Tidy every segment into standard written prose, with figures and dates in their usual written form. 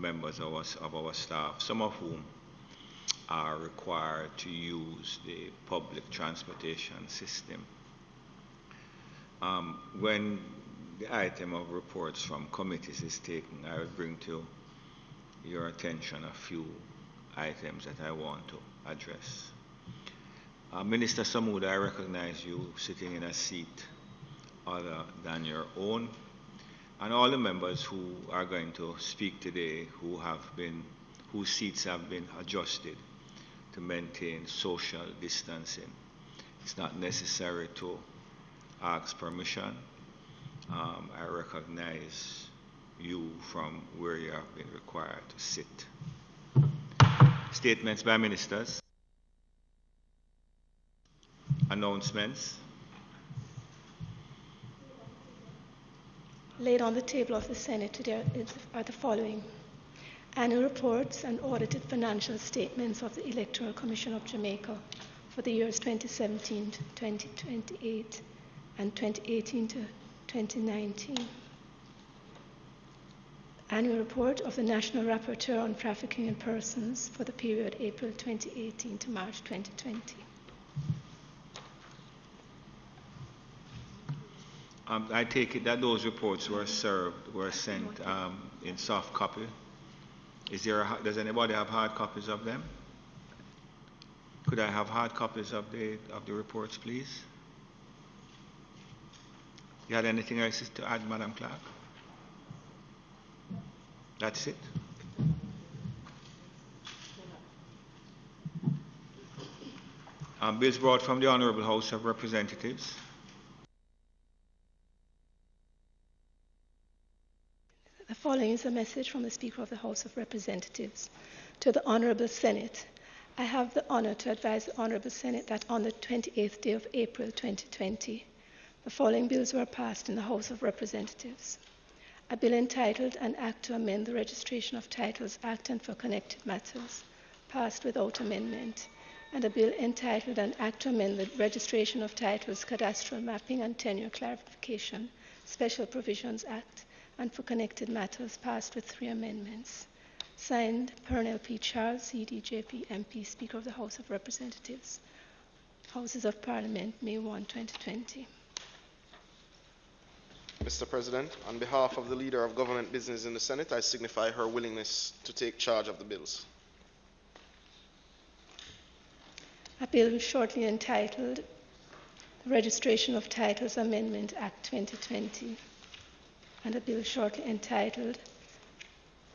members of our staff, some of whom are required to use the public transportation system. When the item of reports from committees is taken, I will bring to your attention a few items that I want to address. Minister Samud, I recognize you sitting in a seat other than your own, and all the members who are going to speak today whose seats have been adjusted to maintain social distancing. It's not necessary to ask permission. I recognize you from where you have been required to sit. Statements by ministers. Announcements. Laid on the table of the Senate today are the following: annual reports and audited financial statements of the Electoral Commission of Jamaica for the years 2017 to 2028 and 2018 to 2019. Annual report of the National Rapporteur on Trafficking in Persons for the period April 2018 to March 2020. I take it that those reports were sent in soft copy. Does anybody have hard copies of them? Could I have hard copies of the reports, please? You had anything else to add, Madam Clerk? That's it. Bills brought from the Honourable House of Representatives. The following is a message from the Speaker of the House of Representatives to the Honourable Senate. I have the honour to advise the Honourable Senate that on the 28th day of April 2020, the following bills were passed in the House of Representatives. A bill entitled An Act to Amend the Registration of Titles Act and for Connected Matters, passed without amendment, and a bill entitled An Act to Amend the Registration of Titles Cadastral Mapping and Tenure Clarification, Special Provisions Act, and for Connected Matters, passed with 3 amendments. Signed, Pernell P. Charles, CDJP MP, Speaker of the House of Representatives. Houses of Parliament, May 1, 2020. Mr. President, on behalf of the Leader of Government Business in the Senate, I signify her willingness to take charge of the bills. A bill shortly entitled The Registration of Titles Amendment Act 2020, and a bill shortly entitled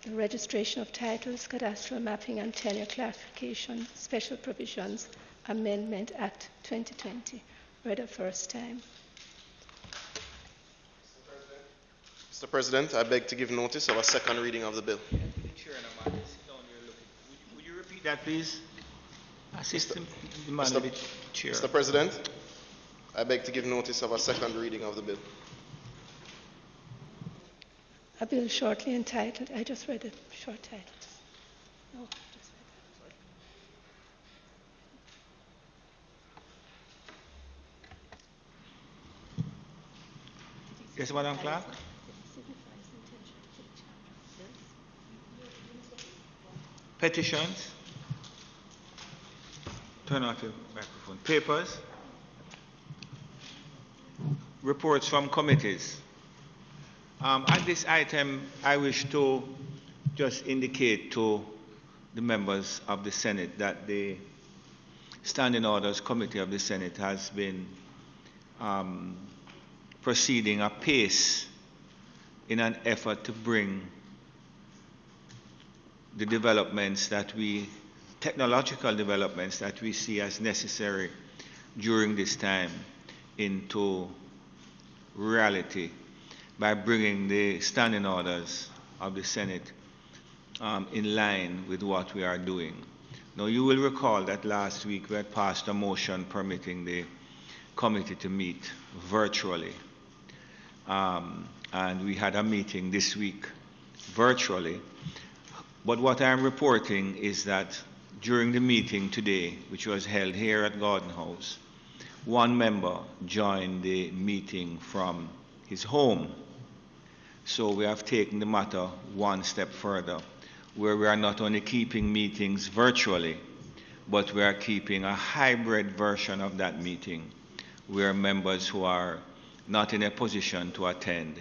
The Registration of Titles, Cadastral Mapping and Tenure Clarification, Special Provisions Amendment Act 2020, read a first time. Mr. President, I beg to give notice of a second reading of the bill. Would you repeat that, please? Mr. President, I beg to give notice of a second reading of the bill. A bill shortly entitled, I just read the short title. No, just read that. Yes, Madam Clerk. Petitions. Turn off your microphone. Papers. Reports from committees. At this item, I wish to just indicate to the members of the Senate that the Standing Orders Committee of the Senate has been proceeding apace in an effort to bring the technological developments that we see as necessary during this time into reality by bringing the standing orders of the Senate in line with what we are doing. Now, you will recall that last week we had passed a motion permitting the committee to meet virtually. And we had a meeting this week virtually. But what I'm reporting is that during the meeting today, which was held here at Garden House, one member joined the meeting from his home. So we have taken the matter one step further. where we are not only keeping meetings virtually, but we are keeping a hybrid version of that meeting, where members who are not in a position to attend,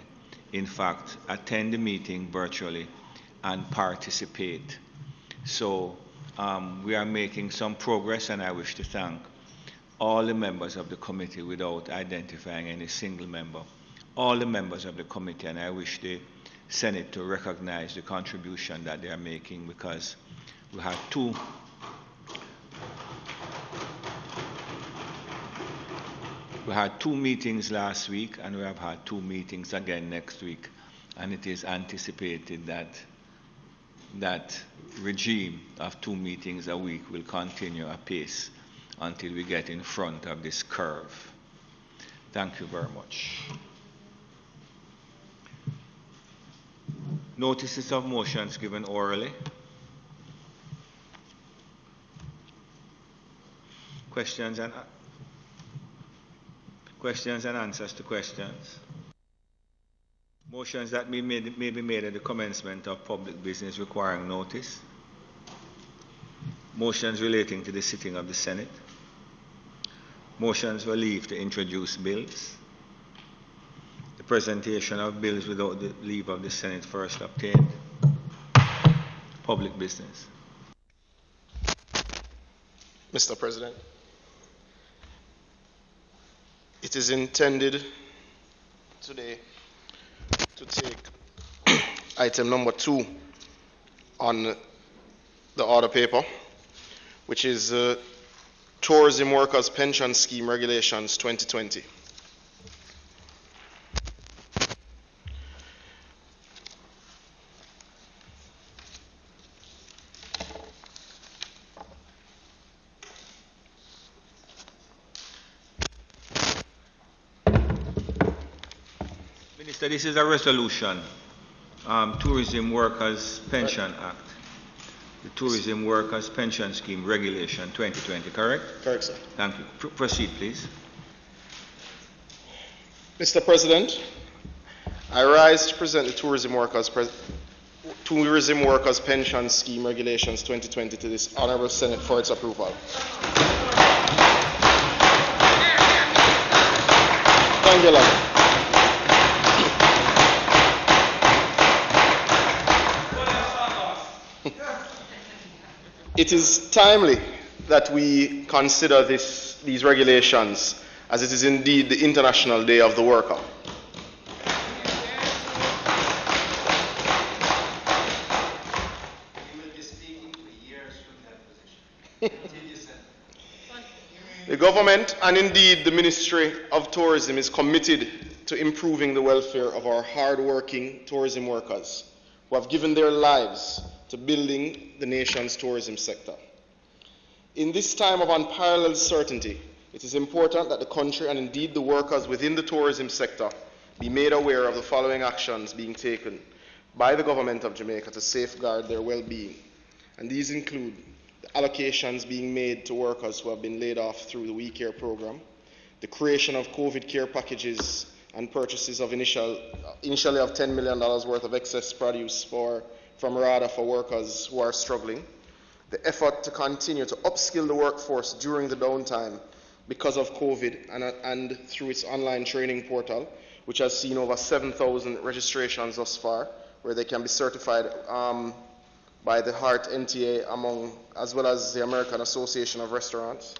in fact, attend the meeting virtually and participate. So we are making some progress, and I wish to thank all the members of the committee without identifying any single member, all the members of the committee, and I wish the Senate to recognize the contribution that they are making, because we had two meetings last week, and we have had 2 meetings again next week, and it is anticipated that that regime of 2 meetings a week will continue apace until we get in front of this curve. Thank you very much. Notices of motions given orally. Questions and answers to questions. Motions that may be made at the commencement of public business requiring notice. Motions relating to the sitting of the Senate. Motions for leave to introduce bills. The presentation of bills without the leave of the Senate first obtained. Public business. Mr. President, it is intended today to take item number 2 on the order paper, which is Tourism Workers Pension Scheme Regulations 2020. Minister, this is a resolution, Tourism Workers Pension Act, the Tourism Workers Pension Scheme Regulation 2020, correct? Correct, sir. Thank you. Proceed, please. Mr. President, I rise to present the Tourism Workers Pension Scheme Regulations 2020 to this Honourable Senate for its approval. Thank you, Lord. It is timely that we consider these regulations, as it is indeed the International Day of the Worker. You will be speaking for years from that position. The government and indeed the Ministry of Tourism is committed to improving the welfare of our hard-working tourism workers who have given their lives to building the nation's tourism sector. In this time of unparalleled uncertainty, it is important that the country and indeed the workers within the tourism sector be made aware of the following actions being taken by the government of Jamaica to safeguard their well-being. And these include the allocations being made to workers who have been laid off through the We Care program, the creation of COVID care packages and purchases of initially of $10 million worth of excess produce from RADA for workers who are struggling, the effort to continue to upskill the workforce during the downtime because of COVID and through its online training portal, which has seen over 7,000 registrations thus far, where they can be certified by the HEART NTA as well as the American Association of Restaurants.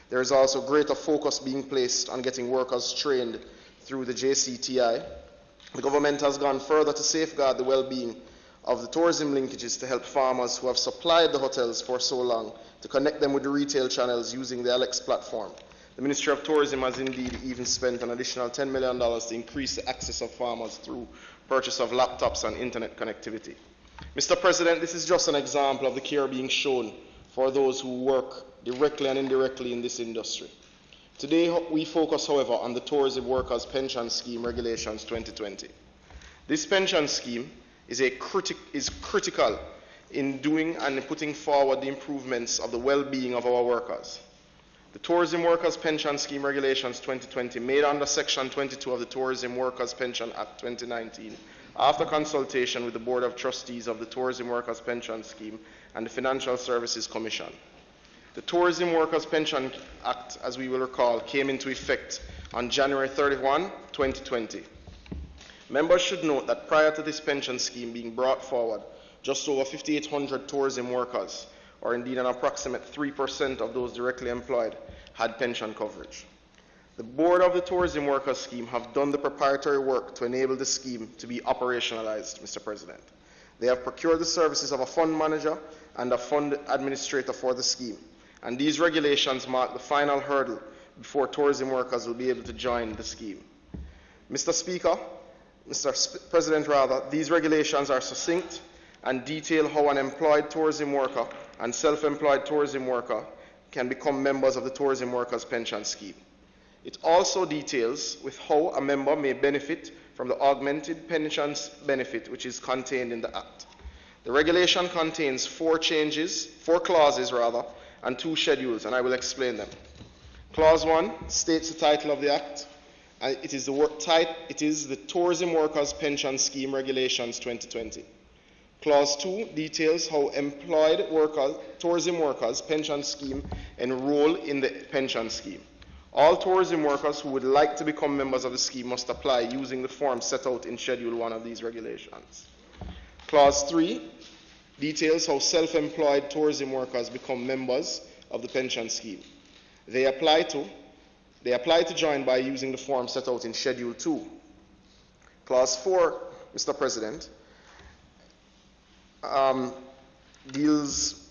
There is also greater focus being placed on getting workers trained through the JCTI. The government has gone further to safeguard the well-being of the tourism linkages to help farmers who have supplied the hotels for so long to connect them with the retail channels using the Alex platform. The Ministry of Tourism has indeed even spent an additional $10 million to increase the access of farmers through purchase of laptops and internet connectivity. Mr. President, this is just an example of the care being shown for those who work directly and indirectly in this industry. Today, we focus, however, on the Tourism Workers Pension Scheme Regulations 2020. This pension scheme is critical in doing and putting forward the improvements of the well-being of our workers. The Tourism Workers Pension Scheme Regulations 2020, made under Section 22 of the Tourism Workers Pension Act 2019, after consultation with the Board of Trustees of the Tourism Workers Pension Scheme and the Financial Services Commission. The Tourism Workers Pension Act, as we will recall, came into effect on January 31, 2020. Members should note that prior to this pension scheme being brought forward, just over 5,800 tourism workers, or indeed an approximate 3% of those directly employed, had pension coverage. The Board of the Tourism Workers Scheme have done the preparatory work to enable the scheme to be operationalized, Mr. President. They have procured the services of a fund manager and a fund administrator for the scheme, and these regulations mark the final hurdle before tourism workers will be able to join the scheme. Mr. President, these regulations are succinct and detail how an employed tourism worker and self-employed tourism worker can become members of the Tourism Workers Pension Scheme. It also details with how a member may benefit from the augmented pensions benefit which is contained in the Act. The regulation contains four clauses, and two schedules, and I will explain them. Clause 1 states the title of the Act, and it is the Tourism Workers Pension Scheme Regulations 2020. Clause 2 details how employed tourism workers pension scheme enroll in the pension scheme. All tourism workers who would like to become members of the scheme must apply using the form set out in Schedule 1 of these regulations. Clause 3 details how self-employed tourism workers become members of the pension scheme. They apply to join by using the form set out in Schedule 2. Clause 4, Mr. President, deals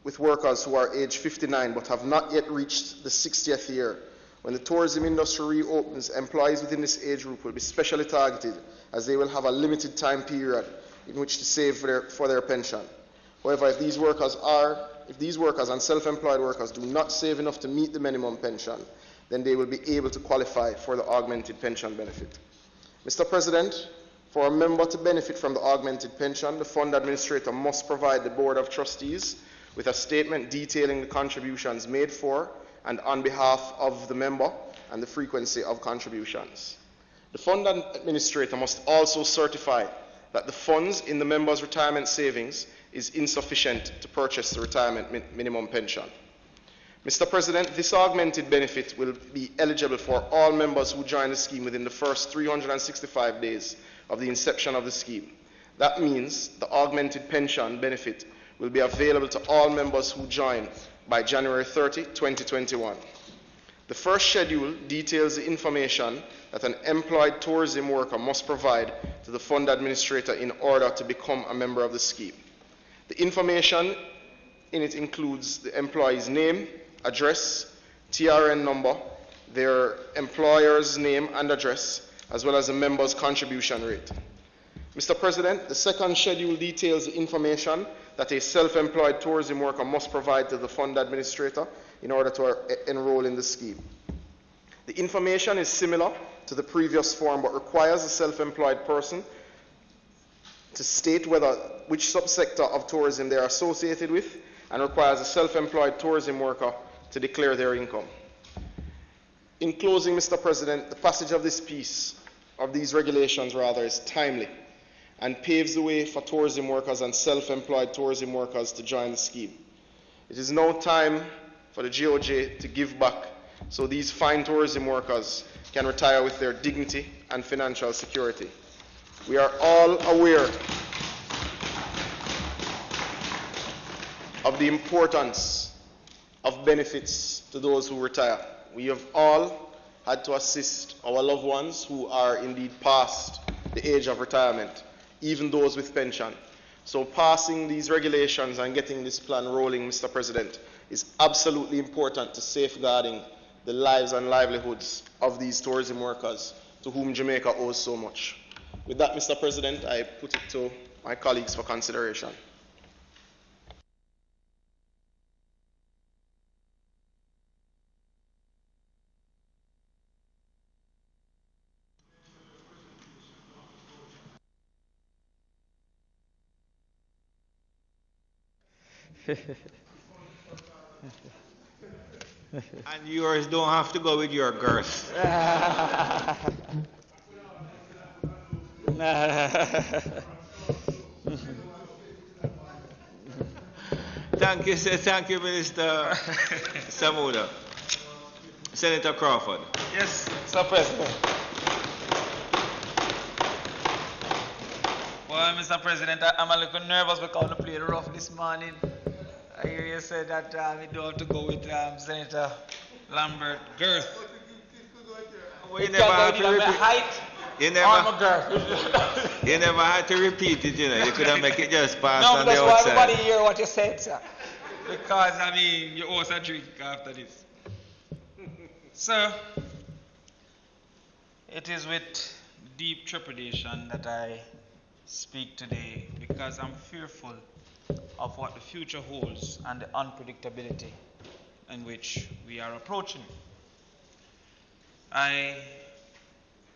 with workers who are age 59 but have not yet reached the 60th year. When the tourism industry reopens, employees within this age group will be specially targeted, as they will have a limited time period in which to save for their pension. However, if these workers and self-employed workers do not save enough to meet the minimum pension, then they will be able to qualify for the augmented pension benefit. Mr. President, for a member to benefit from the augmented pension, the fund administrator must provide the Board of Trustees with a statement detailing the contributions made for and on behalf of the member and the frequency of contributions. The fund administrator must also certify that the funds in the member's retirement savings is insufficient to purchase the retirement minimum pension. Mr. President, this augmented benefit will be eligible for all members who join the scheme within the first 365 days of the inception of the scheme. That means the augmented pension benefit will be available to all members who join by January 30, 2021. The first schedule details the information that an employed tourism worker must provide to the fund administrator in order to become a member of the scheme. The information in it includes the employee's name, address, TRN number, their employer's name and address, as well as the member's contribution rate. Mr. President, the second schedule details the information that a self-employed tourism worker must provide to the fund administrator in order to enroll in the scheme. The information is similar to the previous form but requires the self-employed person to state which subsector of tourism they are associated with, and requires a self-employed tourism worker to declare their income. In closing, Mr. President, the passage of these regulations is timely and paves the way for tourism workers and self-employed tourism workers to join the scheme. It is now time for the GOJ to give back so these fine tourism workers can retire with their dignity and financial security. We are all aware of the importance of benefits to those who retire. We have all had to assist our loved ones who are indeed past the age of retirement, even those with pension. So passing these regulations and getting this plan rolling, Mr. President, is absolutely important to safeguarding the lives and livelihoods of these tourism workers to whom Jamaica owes so much. With that, Mr. President, I put it to my colleagues for consideration. And yours don't have to go with your girth. Thank you, Minister Samuda. Senator Crawford. Yes, Mr. President. Well, Mr. President, I'm a little nervous because we played rough this morning. I hear you say that we don't have to go with Senator Lambert Girth. You never had to repeat. Height. You never had to repeat it, you know. You could have make it just pass on the outside. No, because everybody hear what you said, sir. Because, I mean, you owe us a drink after this. Sir, it is with deep trepidation that I speak today because I'm fearful of what the future holds and the unpredictability in which we are approaching. I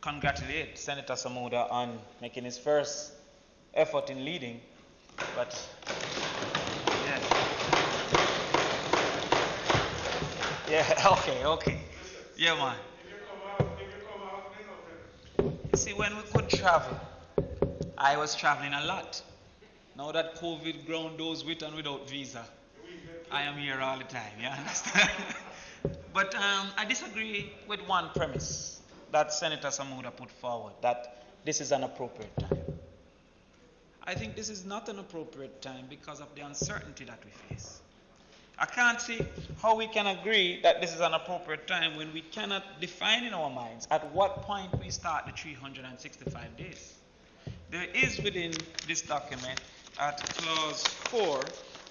congratulate Senator Samuda on making his first effort in leading, but okay. Yeah, man. You see, when we could travel, I was traveling a lot. Now that COVID ground those with and without visa, I am here all the time, you understand? But I disagree with one premise that Senator Samuda put forward, that this is an appropriate time. I think this is not an appropriate time because of the uncertainty that we face. I can't see how we can agree that this is an appropriate time when we cannot define in our minds at what point we start the 365 days. There is within this document at clause 4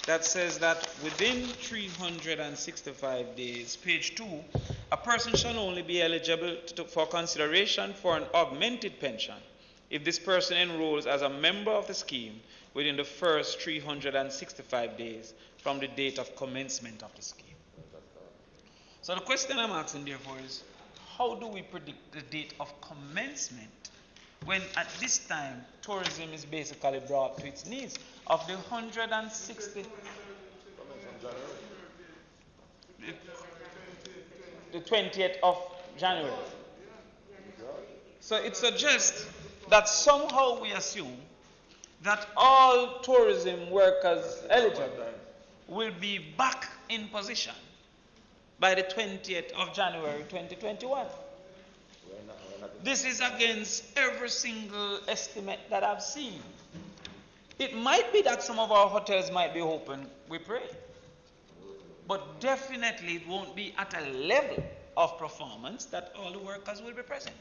that says that within 365 days, page 2, a person shall only be eligible for consideration for an augmented pension if this person enrolls as a member of the scheme within the first 365 days from the date of commencement of the scheme. So the question I'm asking therefore is, how do we predict the date of commencement when at this time tourism is basically brought to its knees? Of the 160, the 20th of January. So it suggests that somehow we assume that all tourism workers eligible will be back in position by the 20th of January 2021. This is against every single estimate that I've seen. It might be that some of our hotels might be open, we pray. But definitely it won't be at a level of performance that all the workers will be present.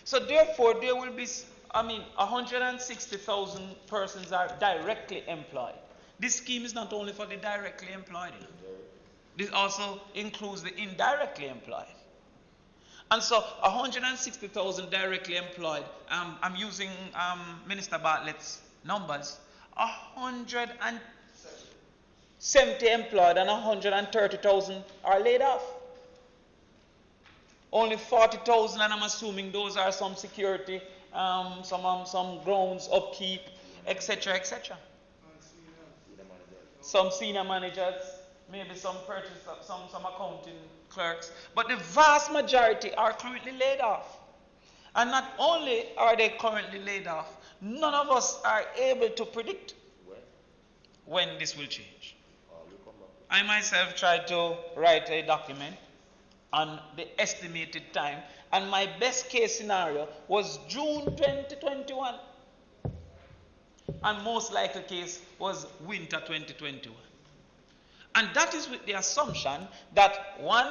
So therefore there will be, 160,000 persons are directly employed. This scheme is not only for the directly employed. This also includes the indirectly employed. And so 160,000 directly employed, I'm using Minister Bartlett's numbers, 170 employed and 130,000 are laid off. Only 40,000, and I'm assuming those are some security, some grounds, upkeep, etc., etc. Some senior managers, maybe some purchase, some accounting clerks, but the vast majority are currently laid off. And not only are they currently laid off, none of us are able to predict when this will change. I myself tried to write a document on the estimated time, and my best case scenario was June 2021. And most likely case was winter 2021. And that is with the assumption that one,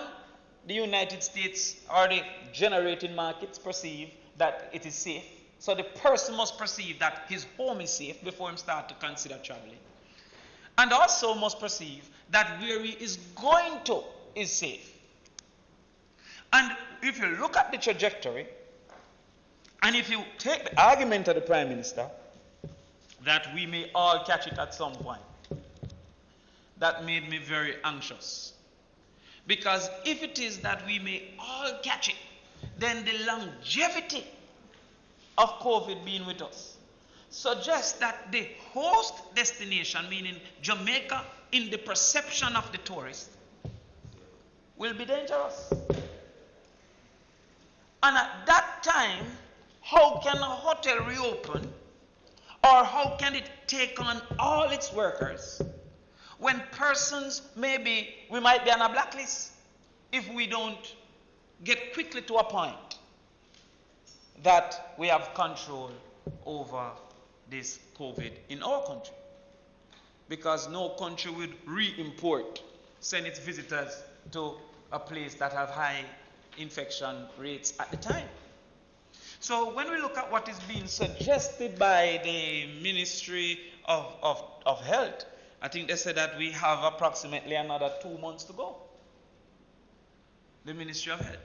the United States or the generating markets perceive that it is safe. So the person must perceive that his home is safe before he start to consider traveling. And also must perceive that where he is going to is safe. And if you look at the trajectory, and if you take the argument of the Prime Minister, that we may all catch it at some point, that made me very anxious. Because if it is that we may all catch it, then the longevity of COVID being with us suggests that the host destination, meaning Jamaica, in the perception of the tourist, will be dangerous. And at that time, how can a hotel reopen, or how can it take on all its workers when persons, maybe we might be on a blacklist if we don't get quickly to a point that we have control over this COVID in our country? Because no country would re-import, send its visitors to a place that have high infection rates at the time. So when we look at what is being suggested by the Ministry of Health, I think they said that we have approximately another 2 months to go. The Ministry of Health.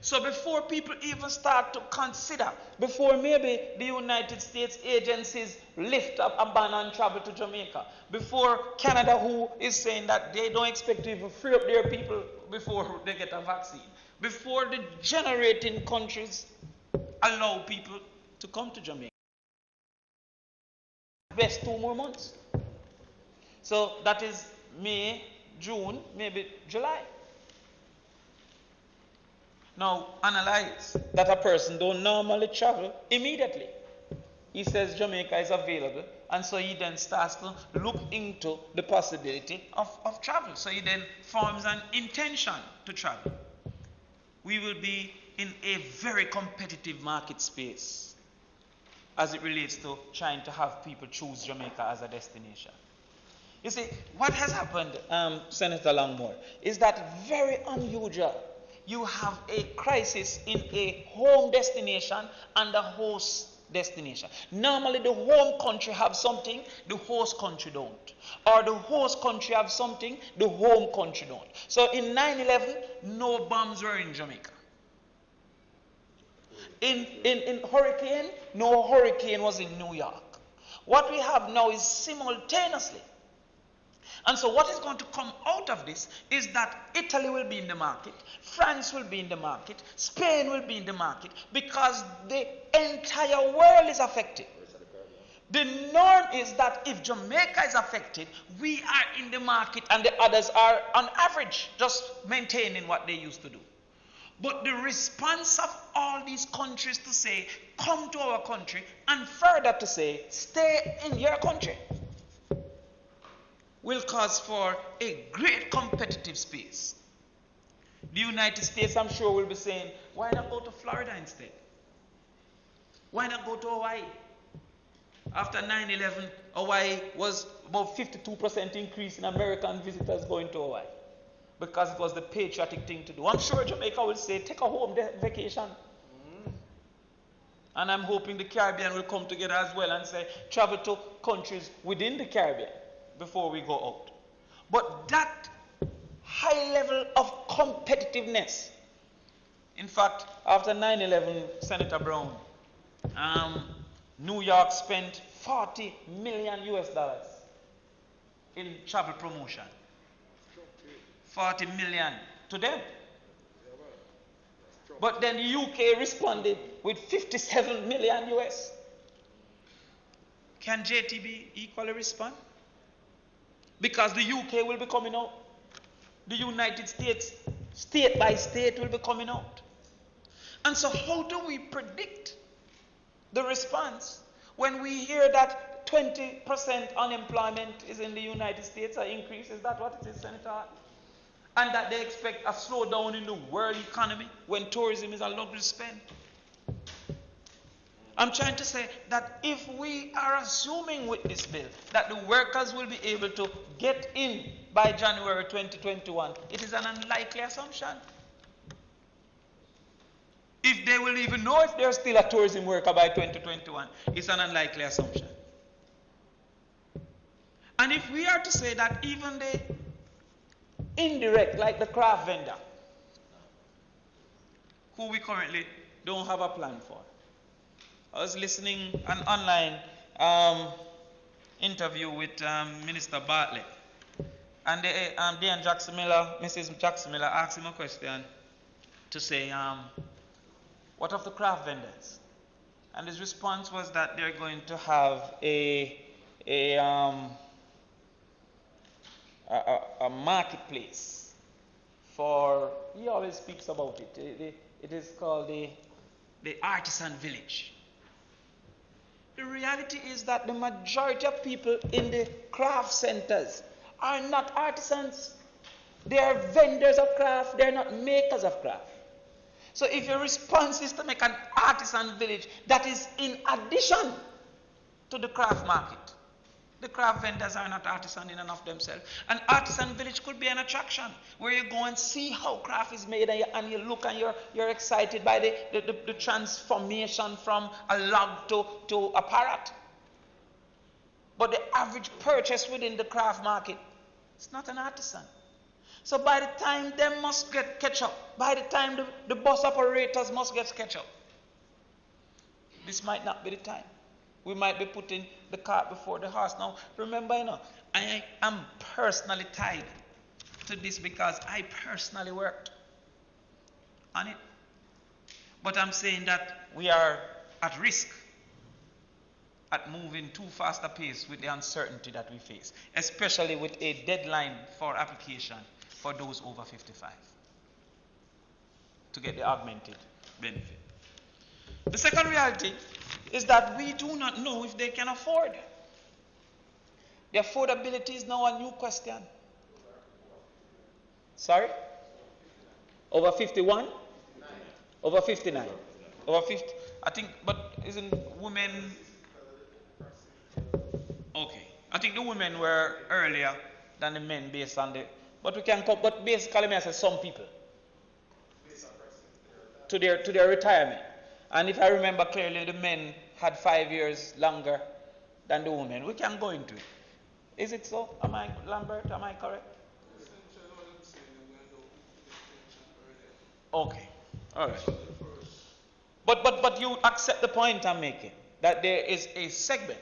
So before people even start to consider, before maybe the United States agencies lift up a ban on travel to Jamaica, before Canada, who is saying that they don't expect to even free up their people before they get a vaccine, before the generating countries allow people to come to Jamaica. Best 2 more months. So that is May, June, maybe July. Now, analyze that a person don't normally travel immediately. He says Jamaica is available, and so he then starts to look into the possibility of travel. So he then forms an intention to travel. We will be in a very competitive market space as it relates to trying to have people choose Jamaica as a destination. You see, what has happened, Senator Longmore, is that very unusual. You have a crisis in a home destination and a host destination. Normally the home country have something, the host country don't. Or the host country have something, the home country don't. So in 9/11, no bombs were in Jamaica. In hurricane, no hurricane was in New York. What we have now is simultaneously. And so what is going to come out of this is that Italy will be in the market, France will be in the market, Spain will be in the market, because the entire world is affected. The norm is that if Jamaica is affected, we are in the market and the others are on average just maintaining what they used to do. But the response of all these countries to say, come to our country, and further to say, stay in your country, will cause for a great competitive space. The United States, I'm sure, will be saying, why not go to Florida instead? Why not go to Hawaii? After 9/11, Hawaii was about 52% increase in American visitors going to Hawaii, because it was the patriotic thing to do. I'm sure Jamaica will say, take a home vacation. And I'm hoping the Caribbean will come together as well and say, travel to countries within the Caribbean before we go out. But that high level of competitiveness, in fact, after 9/11, Senator Brown, New York spent $40 million in travel promotion. 40 million to them. But then the UK responded with 57 million US. Can JTB equally respond? Because the UK will be coming out. The United States, state by state, will be coming out. And so how do we predict the response when we hear that 20% unemployment is in the United States, an increase? Is that what it is, Senator Hart? And that they expect a slowdown in the world economy when tourism is a luxury spend? I'm trying to say that if we are assuming with this bill that the workers will be able to get in by January 2021, it is an unlikely assumption. If they will even know if they're still a tourism worker by 2021, it's an unlikely assumption. And if we are to say that even the indirect, like the craft vendor, who we currently don't have a plan for. I was listening an online interview with Minister Bartlett, and Dan Jackson Miller, Mrs. Jackson Miller asked him a question to say, what of the craft vendors? And his response was that they're going to have a marketplace he always speaks about it. It is called the artisan village. The reality is that the majority of people in the craft centers are not artisans. They are vendors of craft. They are not makers of craft. So if your response is to make an artisan village that is in addition to the craft market, the craft vendors are not artisan in and of themselves. An artisan village could be an attraction where you go and see how craft is made, and you look and you're excited by the transformation from a log to a parrot. But the average purchase within the craft market, it's not an artisan. So by the time they must get catch up, by the time the bus operators must get catch up, this might not be the time. We might be putting the cart before the horse. Now, remember, I am personally tied to this because I personally worked on it. But I'm saying that we are at risk at moving too fast a pace with the uncertainty that we face, especially with a deadline for application for those over 55 to get the augmented benefit. The second reality is that we do not know if they can afford. The affordability is now a new question. Sorry? Over 51? Over 59? Over 50? I think, but isn't women... Okay. I think the women were earlier than the men based on the... But we can... But basically, I say some people. To their retirement. And if I remember clearly, the men had 5 years longer than the women. We can go into it. Is it so? Lambert, am I correct? Okay. All right. But you accept the point I'm making, that there is a segment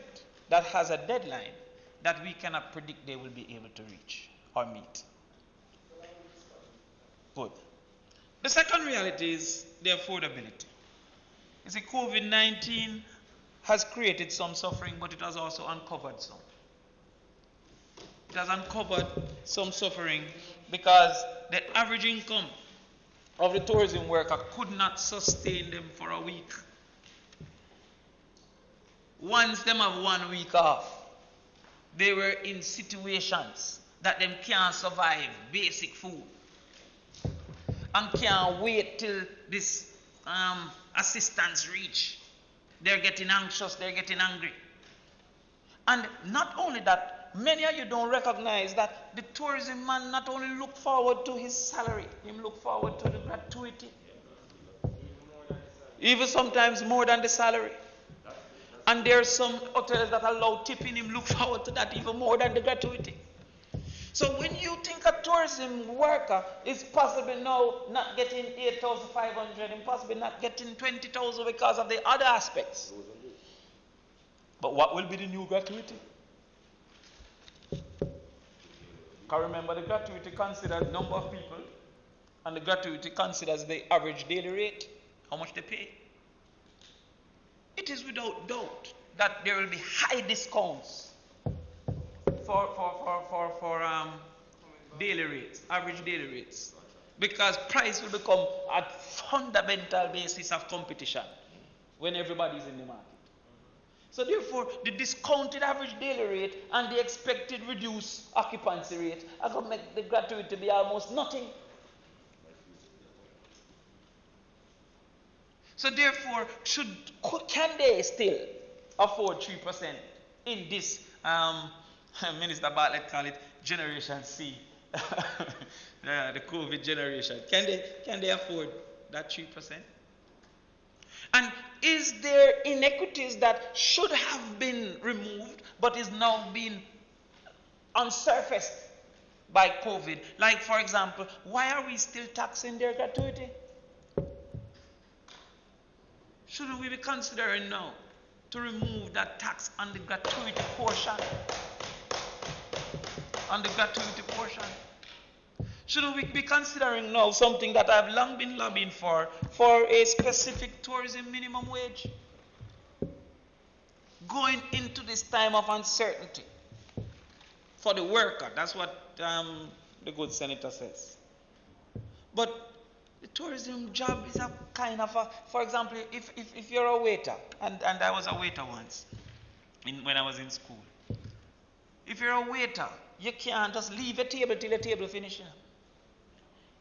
that has a deadline that we cannot predict they will be able to reach or meet. Good. The second reality is the affordability. You see, COVID-19 has created some suffering, but it has also uncovered some. It has uncovered some suffering because the average income of the tourism worker could not sustain them for a week. Once them have 1 week off, they were in situations that them can't survive basic food and can't wait till this assistance reach. They're getting anxious, they're getting angry. And not only that, many of you don't recognize that the tourism man not only look forward to his salary, him look forward to the gratuity. Even sometimes more than the salary. And there are some hotels that allow tipping, him look forward to that even more than the gratuity. So when you think a tourism worker is possibly now not getting 8,500 and possibly not getting 20,000 because of the other aspects. But what will be the new gratuity? Because remember, the gratuity considers number of people, and the gratuity considers the average daily rate, how much they pay. It is without doubt that there will be high discounts for daily rates, average daily rates, because price will become a fundamental basis of competition when everybody is in the market. So therefore, the discounted average daily rate and the expected reduced occupancy rate are going to make the gratuity be almost nothing. So therefore, can they still afford 3% in this, Minister Bartlett called it Generation C, the COVID generation. Can they afford that 3%? And is there inequities that should have been removed but is now being unsurfaced by COVID? Like, for example, why are we still taxing their gratuity? Shouldn't we be considering now to remove that tax on the gratuity portion? On the gratuity portion. Shouldn't we be considering now something that I've long been lobbying for a specific tourism minimum wage? Going into this time of uncertainty for the worker, that's what the good senator says. But the tourism job is a kind of a, for example, if you're a waiter, and I was a waiter once, when I was in school. If you're a waiter, you can't just leave a table till the table finishes.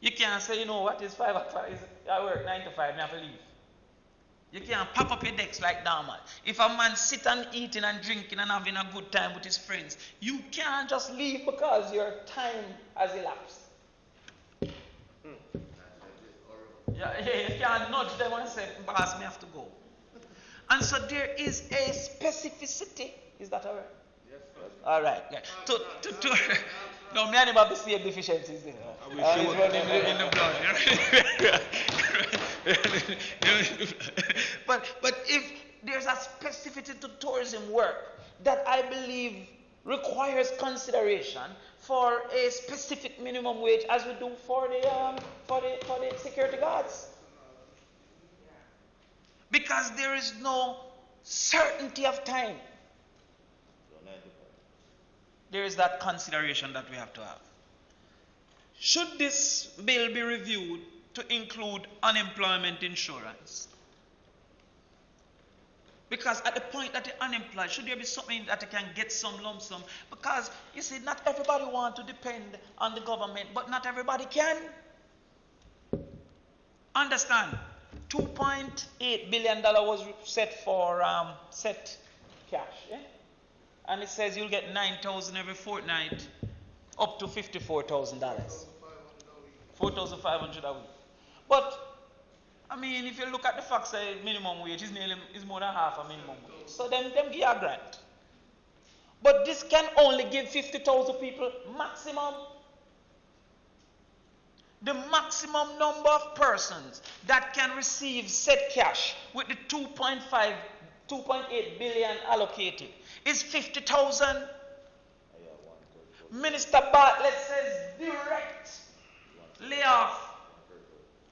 You can't say, you know what, it's 5 o'clock, I work 9 to 5, I have to leave. You can't pack up your decks like normal. If a man sit and eating and drinking and having a good time with his friends, you can't just leave because your time has elapsed. You can't nudge them and say, boss, me have to go. And so there is a specificity. Is that all right? Yes, sir. All right. No, me and him have the same deficiencies. It's running in the blood. But if there's a specificity to tourism work that I believe requires consideration for a specific minimum wage, as we do for the security guards, because there is no certainty of time. There is that consideration that we have to have. Should this bill be reviewed to include unemployment insurance? Because at the point that you're unemployed, should there be something that you can get some lump sum? Because, you see, not everybody wants to depend on the government, but not everybody can. Understand, $2.8 billion was set for set cash. Yeah? And it says you'll get $9,000 every fortnight, up to $54,000. $4,500 a week. But, I mean, if you look at the facts, say minimum wage is more than half a minimum wage. So them give a grant. But this can only give 50,000 people maximum. The maximum number of persons that can receive set cash with the 2.8 billion allocated is 50,000. Minister Bartlett says direct layoff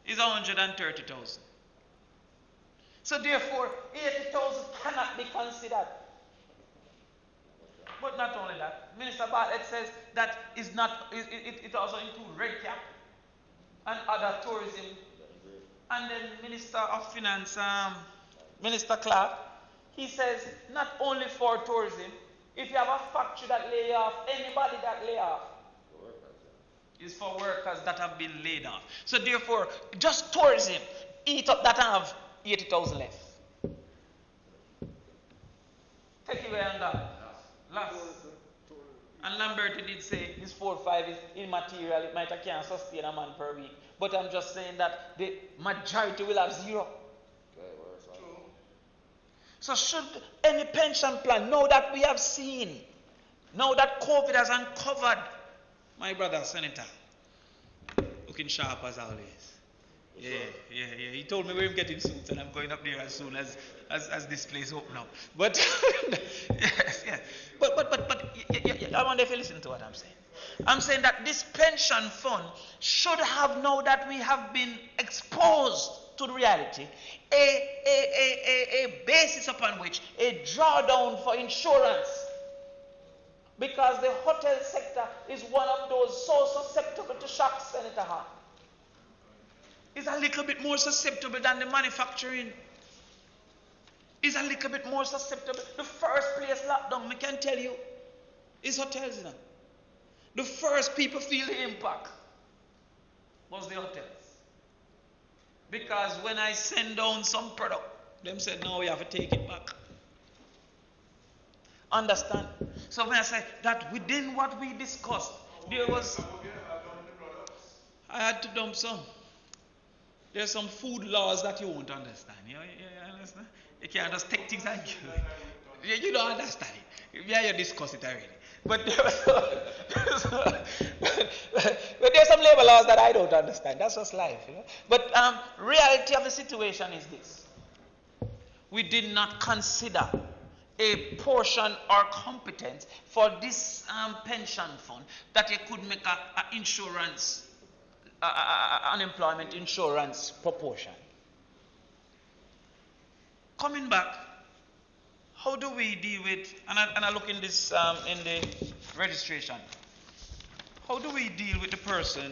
is 130,000. So therefore, 80,000 cannot be considered. But not only that, Minister Bartlett says that it also includes red cap and other tourism. And then Minister of Finance, Minister Clark, he says not only for tourism, if you have a factory that lay off, anybody that lay off is for workers that have been laid off. So therefore, just tourism, eat up that have 80,000 left. Take away on that. Last. And Lambert did say this 4 or 5 is immaterial, it might can't sustain a man per week. But I'm just saying that the majority will have zero. So should any pension plan, now that we have seen, now that COVID has uncovered, my brother Senator, looking sharp as always. Yeah. He told me we're getting suits and I'm going up there as soon as this place open up. But yes. But I wonder if you listen to what I'm saying. I'm saying that this pension fund should have, now that we have been exposed to the reality, a basis upon which a drawdown for insurance, because the hotel sector is one of those so susceptible to shocks, Senator Hart. It's a little bit more susceptible than the manufacturing. It's a little bit more susceptible. The first place lockdown, I can tell you, is hotels. You know? The first people feel the impact was the hotels. Because when I send down some product, them said, no, we have to take it back. Understand? So when I say that within what we discussed, there was, I had to dump some. There's some food laws that you won't understand. You understand? You can't just take things and give. You don't understand it. Yeah, you discuss it already. But there's some labor laws that I don't understand. That's just life. You know? But reality of the situation is this. We did not consider a portion or competence for this pension fund that it could make a insurance, unemployment insurance proportion. Coming back, how do we deal with, and I look in this in the registration, how do we deal with the person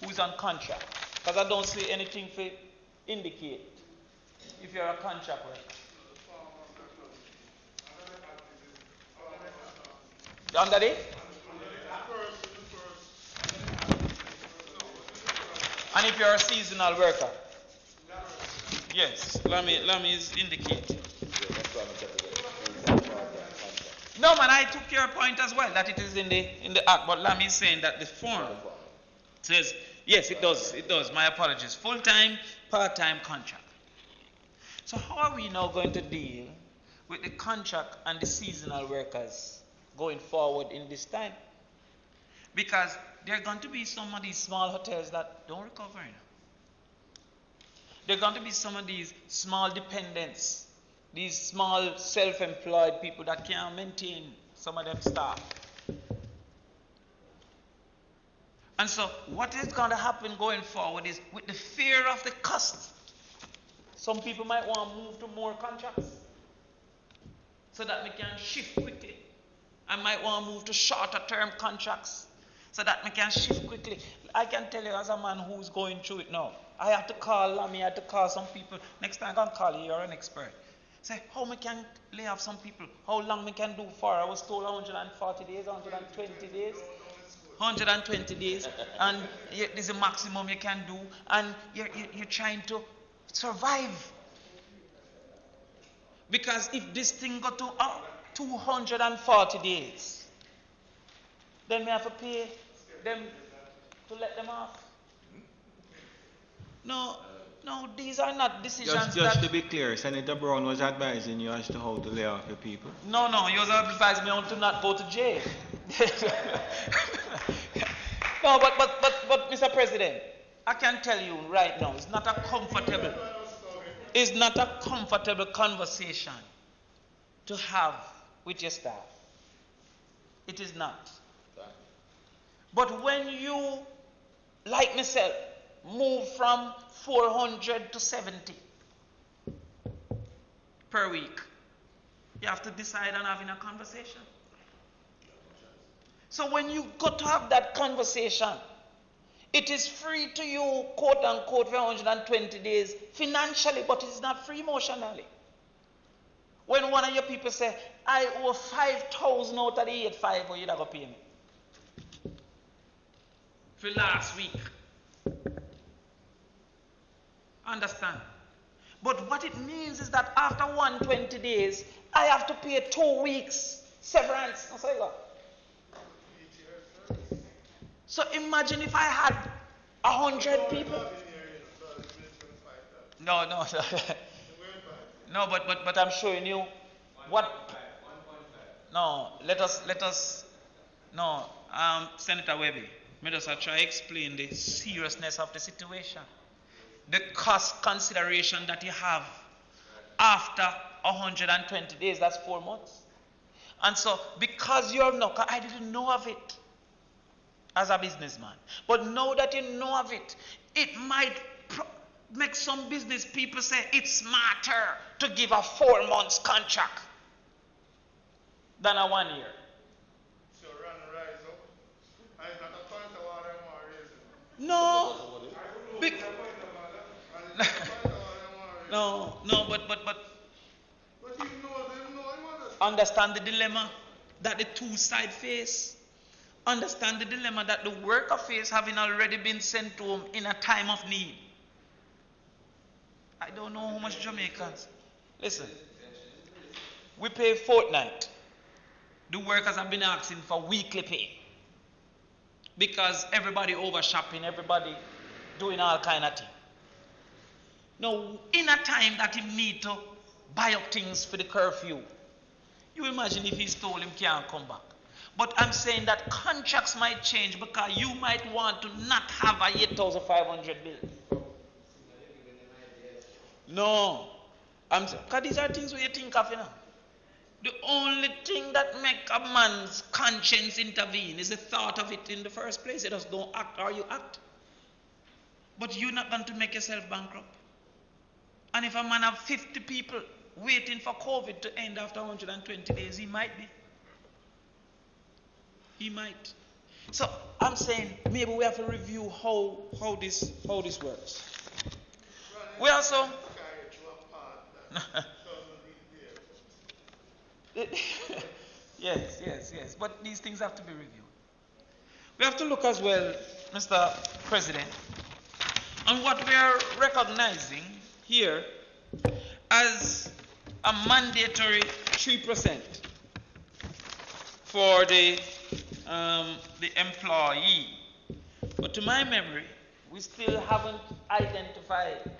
who's on contract? Because I don't see anything to indicate if you're a contract worker. Under the? And if you're a seasonal worker? Yes, let me indicate. No man, I took your point as well that it is in the act, but Lamy is saying that the form says yes, it does. My apologies. Full-time, part-time contract. So how are we now going to deal with the contract and the seasonal workers going forward in this time? Because there are going to be some of these small hotels that don't recover. There are going to be some of these small dependents, these small self-employed people that can't maintain some of them staff. And so what is going to happen going forward is with the fear of the cost, some people might want to move to more contracts so that we can shift quickly. I might want to move to shorter term contracts so that we can shift quickly. I can tell you as a man who's going through it now, I have to call Lamy, I have to call some people. Next time I'm going to call you, you're an expert. Say, how we can lay off some people? How long we can do for? I was told 140 days, 120 days. 120 days. And this is the maximum you can do. And you're trying to survive. Because if this thing got to 240 days, then we have to pay them to let them off. No, these are not decisions. Just to be clear, Senator Brown was advising you as to how to lay off your people. No, he was advising me on to not go to jail. No, but Mr. President, I can tell you right now, it's not a comfortable conversation to have with your staff. It is not. But when you, like myself, move from 400 to 70 per week, you have to decide on having a conversation. So when you got to have that conversation, it is free to you, quote unquote, for 120 days financially, but it is not free emotionally. When one of your people say, I owe 5,000 out of the 8,500, you're not going to pay me. For last week. Understand? But what it means is that after 120 days, I have to pay 2 weeks severance. That's how you go. So imagine if I had 100 people. No. No, but I'm showing you what. No, let us. No, Senator Webby, let us try to explain the seriousness of the situation. The cost consideration that you have after 120 days, that's 4 months. And so, because you're not, I didn't know of it as a businessman. But now that you know of it, it might make some business people say it's smarter to give a 4 months contract than a 1 year. So run rise up. And it's not a point of water more raising. No. No, but But you know, understand the dilemma that the two sides face. Understand the dilemma that the worker face, having already been sent home in a time of need. I don't know how much Jamaicans. Listen, we pay fortnight. The workers have been asking for weekly pay. Because everybody over shopping, everybody doing all kind of things. Now, in a time that he need to buy up things for the curfew, you imagine if he's told him can't come back. But I'm saying that contracts might change because you might want to not have a 8,500 bill. No. Because these are things where you think of, The only thing that make a man's conscience intervene is the thought of it in the first place. It just don't act or you act. But you're not going to make yourself bankrupt. And if a man have 50 people waiting for COVID to end after 120 days, he might be. He might. So I'm saying maybe we have to review how this works. We also Yes, yes, yes. But these things have to be reviewed. We have to look as well, Mr. President, on what we are recognizing here as a mandatory 3% for the employee. But to my memory, we still haven't identified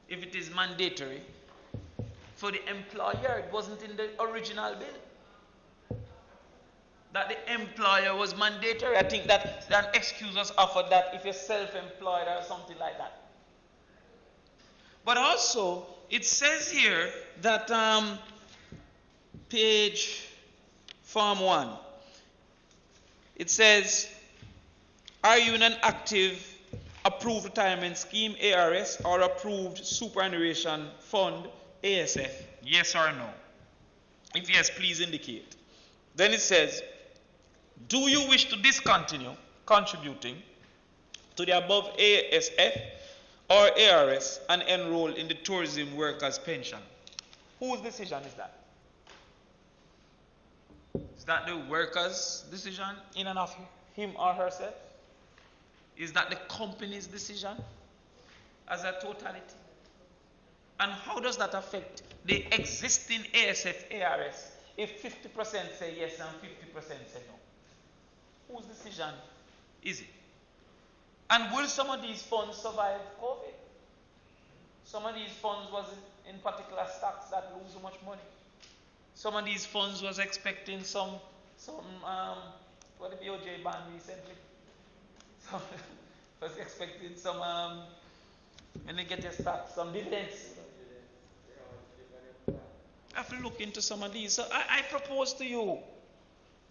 if it is mandatory for the employer. It wasn't in the original bill that the employer was mandatory. I think that an excuse was offered that if you're self-employed or something like that. But also, it says here that page Form 1, it says, are you in an active approved retirement scheme, ARS, or approved superannuation fund, ASF? Yes or no? If yes, please indicate. Then it says, do you wish to discontinue contributing to the above ASF or ARS and enroll in the tourism workers' pension? Whose decision is that? Is that the worker's decision in and of him or herself? Is that the company's decision as a totality? And how does that affect the existing ASF, ARS if 50% say yes and 50% say no? Whose decision is it? And will some of these funds survive COVID? Some of these funds was in particular stocks that lose so much money. Some of these funds was expecting some what the BOJ banned recently. Some was expecting some when they get their stocks, some dividends. I have to look into some of these. So I propose to you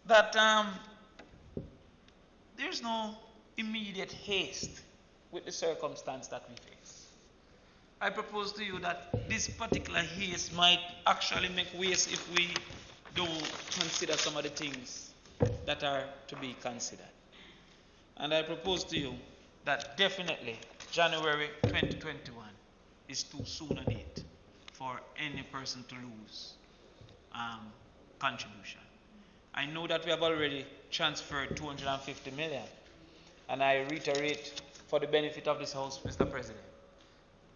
that there's no immediate haste with the circumstance that we face. I propose to you that this particular haste might actually make waste if we don't consider some of the things that are to be considered. And I propose to you that definitely January 2021 is too soon a date for any person to lose contribution. I know that we have already transferred 250 million, and I reiterate for the benefit of this House, Mr. President,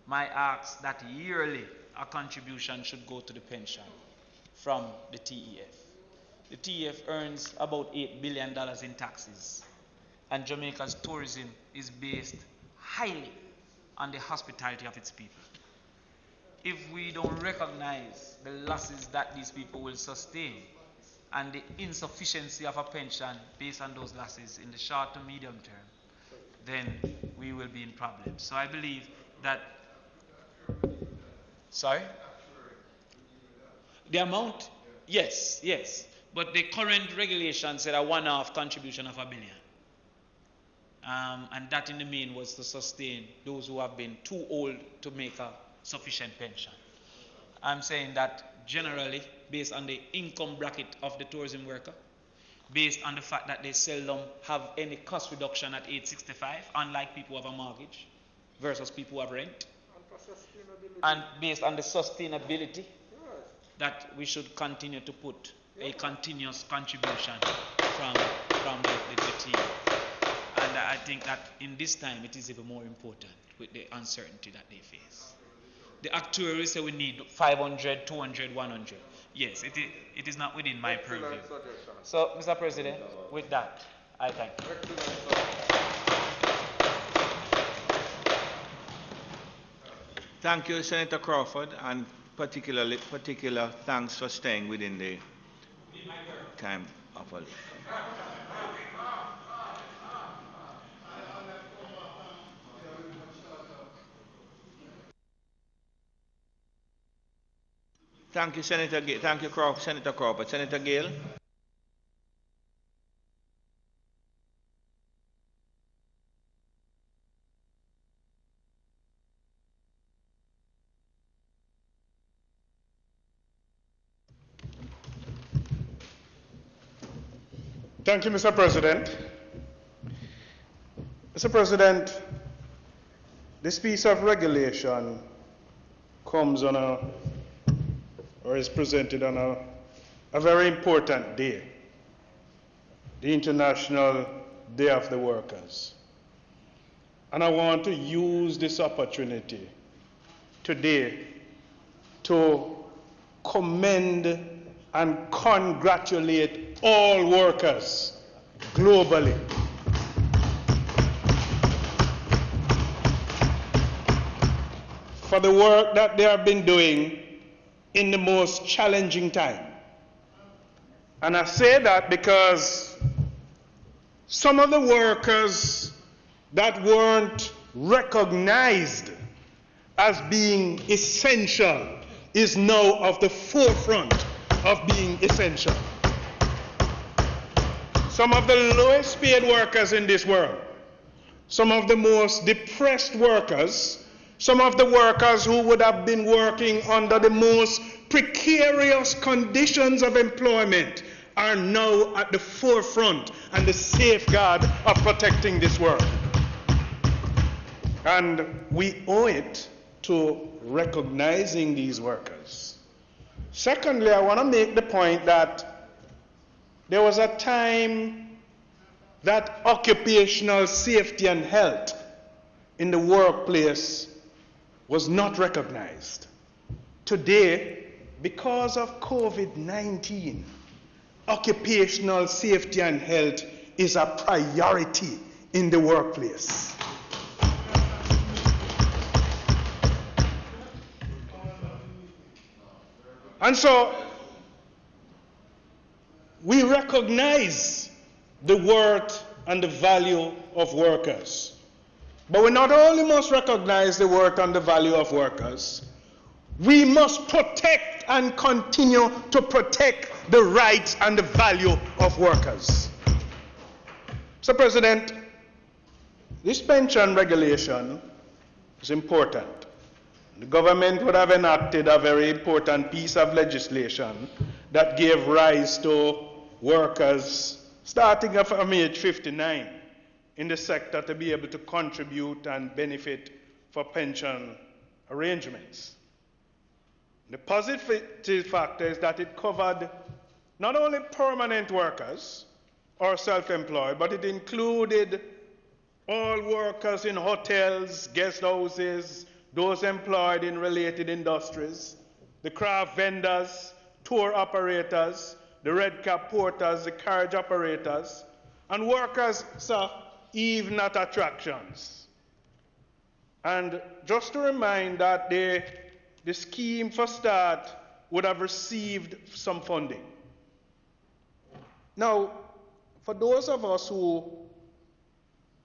my ask that yearly a contribution should go to the pension from the TEF. The TEF earns about $8 billion in taxes, and Jamaica's tourism is based highly on the hospitality of its people. If we don't recognize the losses that these people will sustain and the insufficiency of a pension based on those losses in the short to medium term, then we will be in problems. So I believe that, sorry? The amount? Yes, yes. But the current regulation said a one-off contribution of $1 billion. And that in the main was to sustain those who have been too old to make a sufficient pension. I'm saying that generally, based on the income bracket of the tourism worker, based on the fact that they seldom have any cost reduction at age 65, unlike people who have a mortgage versus people who have rent, and based on the sustainability, that we should continue to put a continuous contribution from the team. And I think that in this time it is even more important with the uncertainty that they face. The actuaries say we need 500, 200, 100. Yes, it is not within my purview. So, Mr. President, with that, I thank you. Thank you, Senator Crawford, and particular thanks for staying within the time of a... Thank you, Senator Gale. Thank you, Senator Crawford. Senator Gale. Thank you, Mr. President. Mr. President, this piece of regulation comes on or is presented on a very important day. the International Day of the Workers. And I want to use this opportunity today to commend and congratulate all workers globally for the work that they have been doing in the most challenging time. And I say that because some of the workers that weren't recognized as being essential is now of the forefront of being essential. Some of the lowest paid workers in this world, some of the most depressed workers, some of the workers who would have been working under the most precarious conditions of employment are now at the forefront and the safeguard of protecting this world. And we owe it to recognizing these workers. Secondly, I want to make the point that there was a time that occupational safety and health in the workplace was not recognized. Today, because of COVID-19, occupational safety and health is a priority in the workplace. And so, we recognize the worth and the value of workers. But we not only must recognize the worth and the value of workers, we must protect and continue to protect the rights and the value of workers. So, President, this pension regulation is important. The government would have enacted a very important piece of legislation that gave rise to workers starting from age 59 in the sector to be able to contribute and benefit for pension arrangements. The positive factor is that it covered not only permanent workers or self-employed, but it included all workers in hotels, guest houses, those employed in related industries, the craft vendors, tour operators, the red cap porters, the carriage operators, and workers, sir, even at attractions. And just to remind that the scheme for start would have received some funding. Now, for those of us who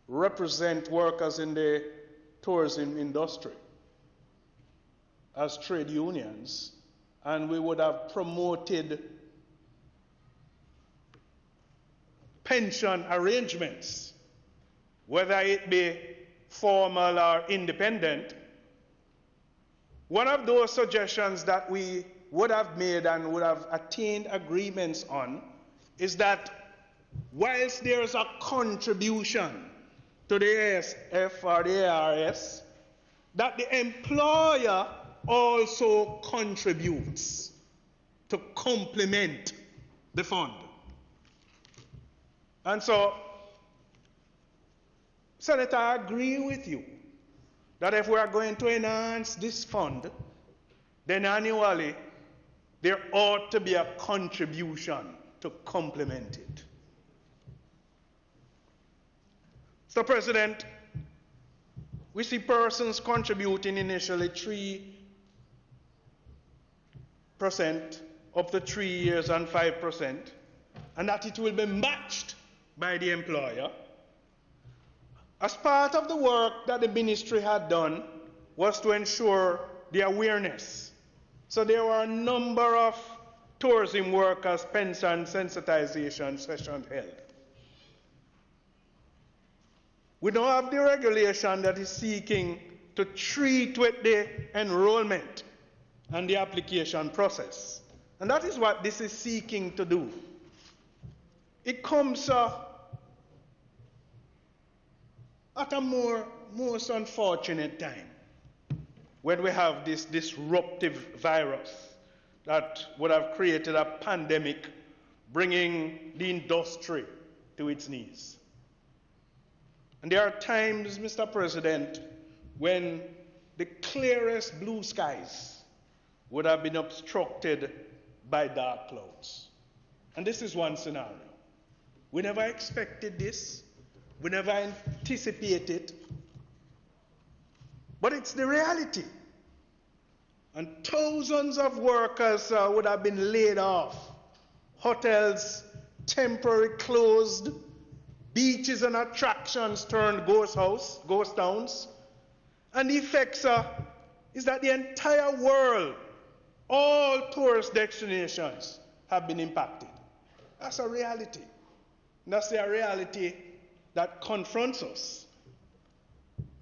represent workers in the tourism industry as trade unions, and we would have promoted pension arrangements, whether it be formal or independent, one of those suggestions that we would have made and would have attained agreements on is that whilst there is a contribution to the ASF or the ARS, that the employer also contributes to complement the fund. And so, Senator, I agree with you that if we are going to enhance this fund, then annually there ought to be a contribution to complement it. So, President, we see persons contributing initially 3% up to 3 years and 5%, and that it will be matched by the employer. As part of the work that the ministry had done was to ensure the awareness. So there were a number of tourism workers' pension sensitization sessions held. We now have the regulation that is seeking to treat with the enrollment and the application process. And that is what this is seeking to do. It comes at a most unfortunate time when we have this disruptive virus that would have created a pandemic, bringing the industry to its knees. And there are times, Mr. President, when the clearest blue skies would have been obstructed by dark clouds. And this is one scenario. We never expected this. We never anticipated. But it's the reality. And thousands of workers would have been laid off. Hotels temporarily closed. Beaches and attractions turned ghost towns. And the effects is that the entire world, all tourist destinations have been impacted. That's a reality. And that's the reality that confronts us.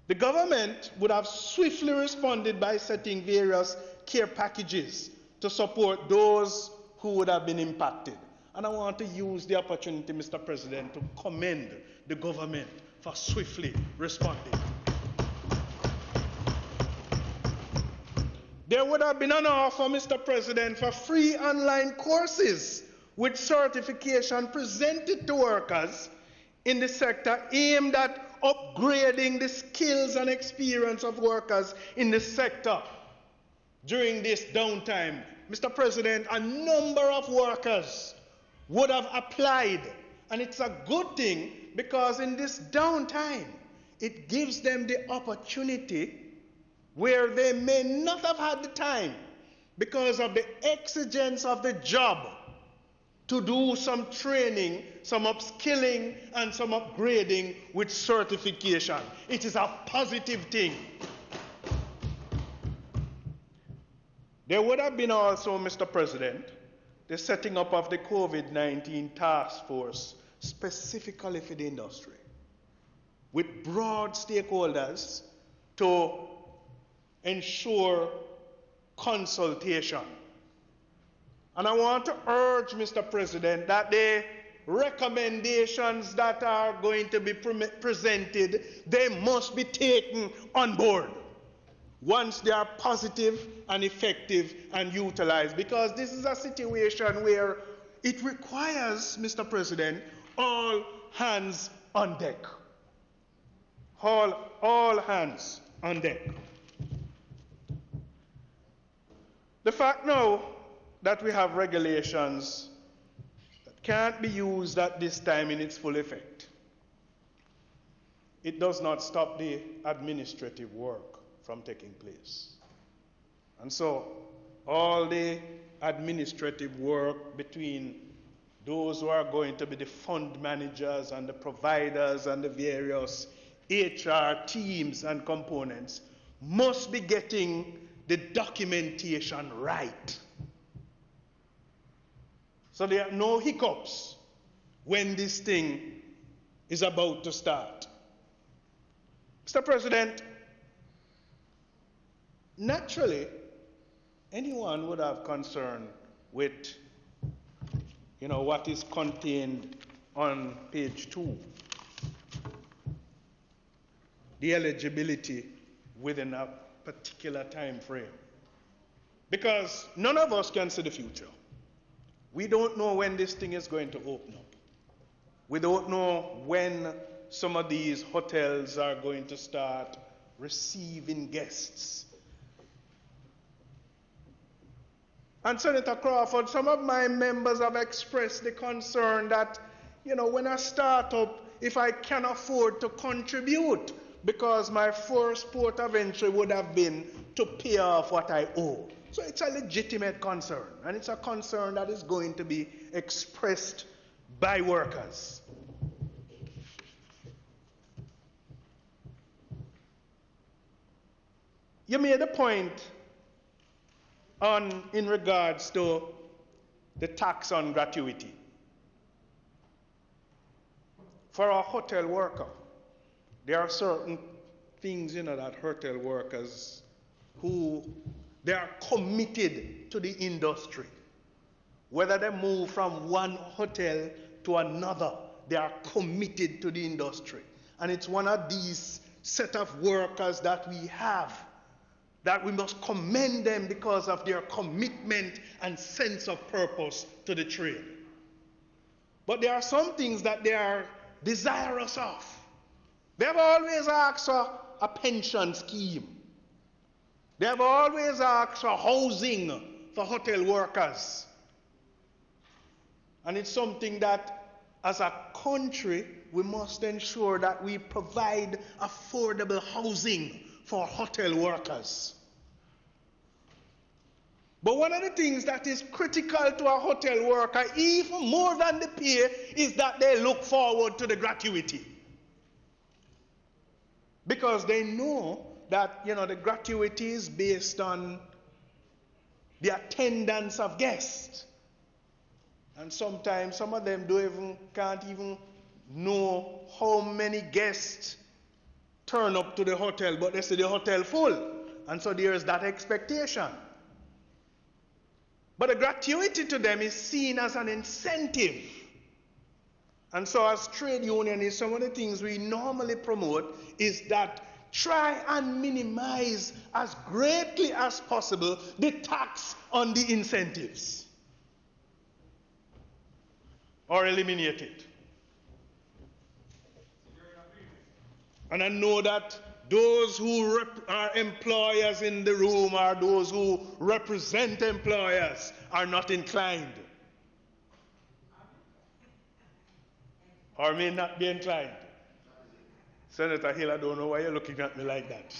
The government would have swiftly responded by setting various care packages to support those who would have been impacted. And I want to use the opportunity, Mr. President, to commend the government for swiftly responding. There would have been an offer, Mr. President, for free online courses with certification presented to workers in the sector aimed at upgrading the skills and experience of workers in the sector during this downtime. Mr. President, a number of workers would have applied, and it's a good thing because in this downtime, it gives them the opportunity where they may not have had the time because of the exigence of the job to do some training, some upskilling, and some upgrading with certification. It is a positive thing. There would have been also, Mr. President, the setting up of the COVID-19 task force specifically for the industry, with broad stakeholders to ensure consultation. And I want to urge, Mr. President, that the recommendations that are going to be presented, they must be taken on board once they are positive and effective and utilized. Because this is a situation where it requires, Mr. President, all hands on deck. All hands on deck. The fact now that we have regulations that can't be used at this time in its full effect, it does not stop the administrative work from taking place. And so all the administrative work between those who are going to be the fund managers and the providers and the various HR teams and components must be getting the documentation right. So there are no hiccups when this thing is about to start. Mr. President, naturally, anyone would have concern with, what is contained on page 2. The eligibility within a particular time frame. Because none of us can see the future. We don't know when this thing is going to open up. We don't know when some of these hotels are going to start receiving guests. And Senator Crawford, some of my members have expressed the concern that, when I start up, if I can afford to contribute, because my first port of entry would have been to pay off what I owe. So it's a legitimate concern, and it's a concern that is going to be expressed by workers. You made a point in regards to the tax on gratuity. For a hotel worker, there are certain things, that hotel workers who they are committed to the industry. Whether they move from one hotel to another, they are committed to the industry. And it's one of these set of workers that we have, that we must commend them because of their commitment and sense of purpose to the trade. but there are some things that they are desirous of. They have always asked for a pension scheme. They have always asked for housing for hotel workers. And it's something that, as a country, we must ensure that we provide affordable housing for hotel workers. But one of the things that is critical to a hotel worker, even more than the pay, is that they look forward to the gratuity. Because they know that, the gratuity is based on the attendance of guests. And sometimes some of them can't even know how many guests turn up to the hotel, but they see the hotel full. And so there's that expectation. But the gratuity to them is seen as an incentive. And so as trade unionists, some of the things we normally promote is that try and minimize as greatly as possible the tax on the incentives. Or eliminate it. And I know that those who are employers in the room or those who represent employers are not inclined. Or may not be inclined. Senator Hill, I don't know why you're looking at me like that.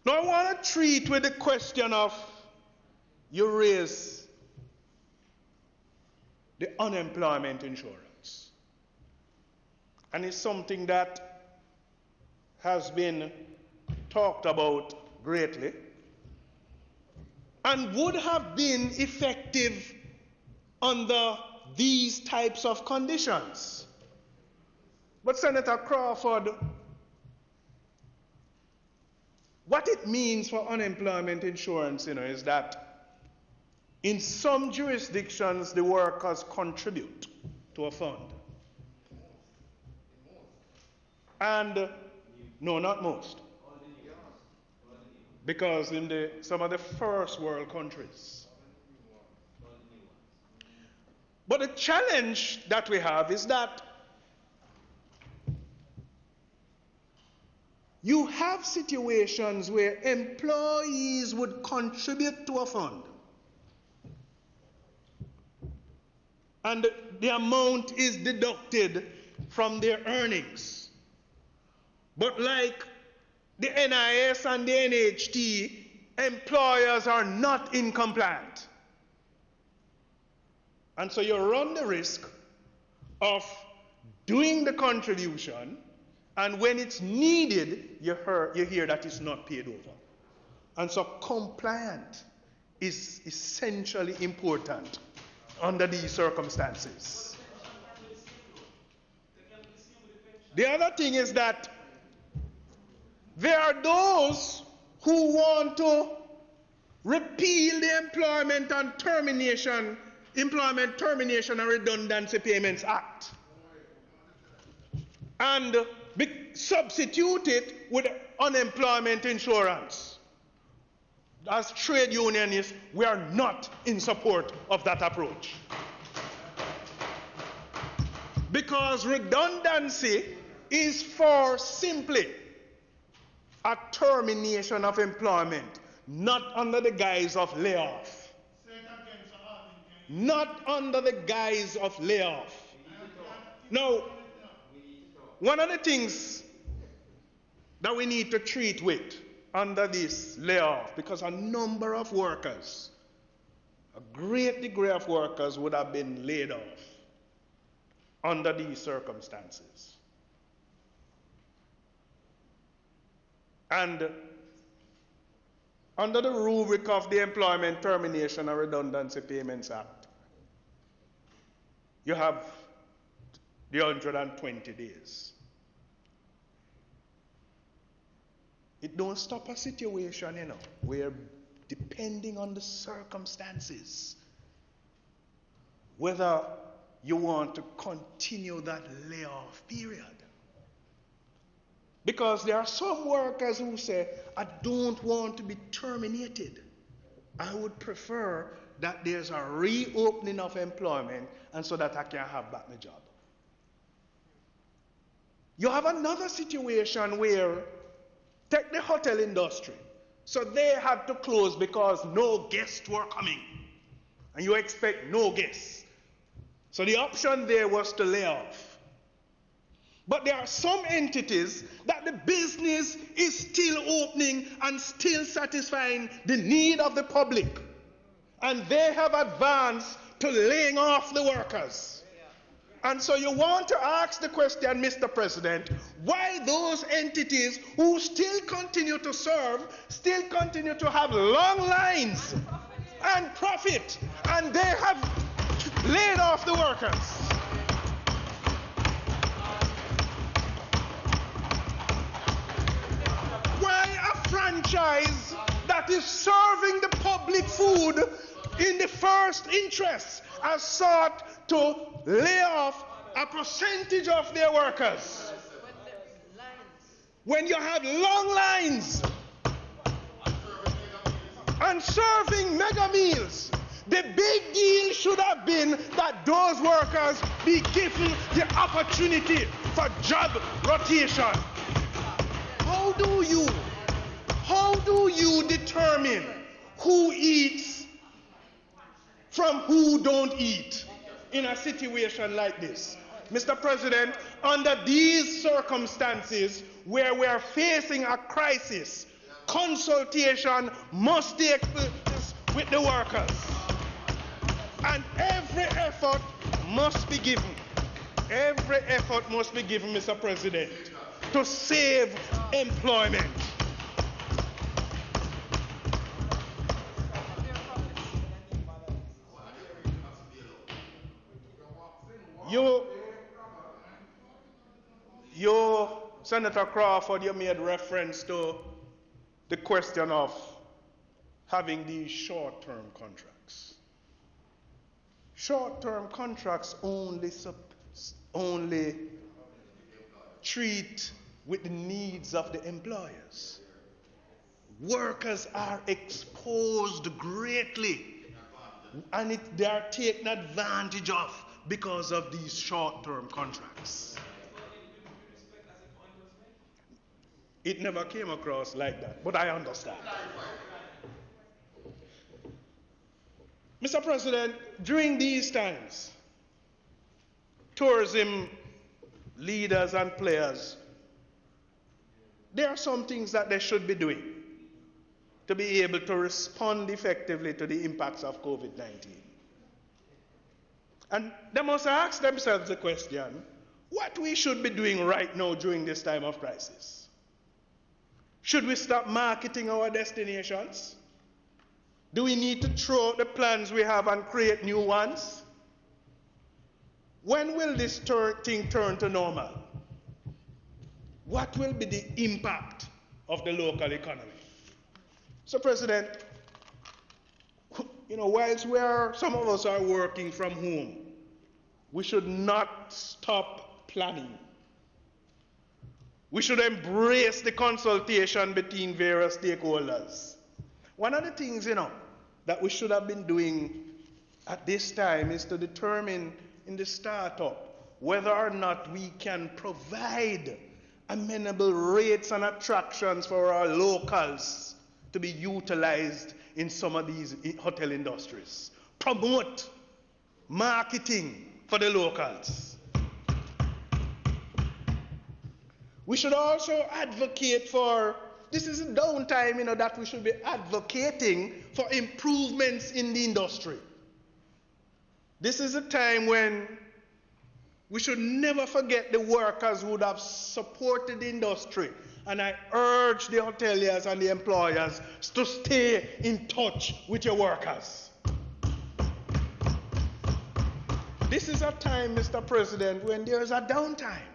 Now I want to treat with the question of you raise the unemployment insurance. And it's something that has been talked about greatly and would have been effective under these types of conditions. But Senator Crawford, what it means for unemployment insurance, is that in some jurisdictions the workers contribute to a fund. And no, not most. Because in some of the first world countries. But the challenge that we have is that you have situations where employees would contribute to a fund. And the amount is deducted from their earnings. But like the NIS and the NHT, employers are not in compliance. And so you run the risk of doing the contribution, and when it's needed, you hear that it's not paid over. And so compliance is essentially important under these circumstances. The other thing is that there are those who want to repeal the Employment Termination and Redundancy Payments Act and substitute it with unemployment insurance. As trade unionists, we are not in support of that approach. Because redundancy is for simply a termination of employment, not under the guise of layoff. Not under the guise of layoff. Now, one of the things that we need to treat with under this layoff, because a number of workers, a great degree of workers would have been laid off under these circumstances. And under the rubric of the Employment Termination and Redundancy Payments Act, you have the 120 days. It don't stop a situation, where depending on the circumstances, whether you want to continue that layoff period. Because there are some workers who say, I don't want to be terminated. I would prefer that there's a reopening of employment and so that I can have back my job. You have another situation where, take the hotel industry. So they had to close because no guests were coming. And you expect no guests. So the option there was to lay off. But there are some entities that the business is still opening and still satisfying the need of the public. And they have advanced to laying off the workers. And so you want to ask the question, Mr. President, why those entities who still continue to serve, still continue to have long lines and profit, and they have laid off the workers? Why a franchise that is serving the public food in the first interest has sought to lay off a percentage of their workers? When you have long lines and serving mega meals, the big deal should have been that those workers be given the opportunity for job rotation. How do you determine who eats from who don't eat in a situation like this? Mr. President, under these circumstances where we are facing a crisis, consultation must take place with the workers. And every effort must be given. Every effort must be given, Mr. President, to save employment. You, Senator Crawford, you made reference to the question of having these short-term contracts. Short-term contracts only treat with the needs of the employers. Workers are exposed greatly, and they are taken advantage of because of these short-term contracts. It never came across like that, but I understand. Mr. President, during these times, tourism leaders and players, there are some things that they should be doing to be able to respond effectively to the impacts of COVID-19. And they must ask themselves the question, what we should be doing right now during this time of crisis? Should we stop marketing our destinations? Do we need to throw out the plans we have and create new ones? When will this thing turn to normal? What will be the impact of the local economy? So, President, whilst some of us are working from home, we should not stop planning. We should embrace the consultation between various stakeholders. One of the things, that we should have been doing at this time is to determine in the startup whether or not we can provide amenable rates and attractions for our locals to be utilized in some of these hotel industries. Promote marketing for the locals. We should also advocate for, this is a downtime, that we should be advocating for improvements in the industry. This is a time when we should never forget the workers who would have supported the industry. And I urge the hoteliers and the employers to stay in touch with your workers. This is a time, Mr. President, when there is a downtime.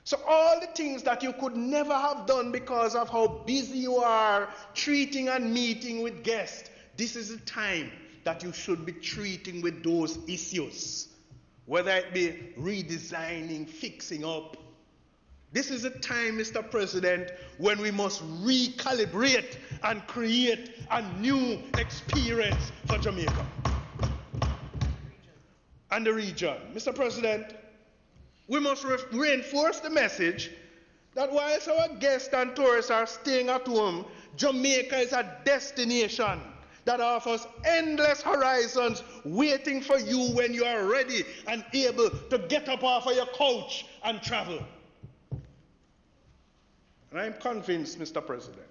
So all the things that you could never have done because of how busy you are treating and meeting with guests, this is the time that you should be treating with those issues. Whether it be redesigning, fixing up. This is a time, Mr. President, when we must recalibrate and create a new experience for Jamaica. and the region. Mr. President, we must reinforce the message that whilst our guests and tourists are staying at home, Jamaica is a destination that offers endless horizons waiting for you when you are ready and able to get up off of your couch and travel. And I'm convinced, Mr. President,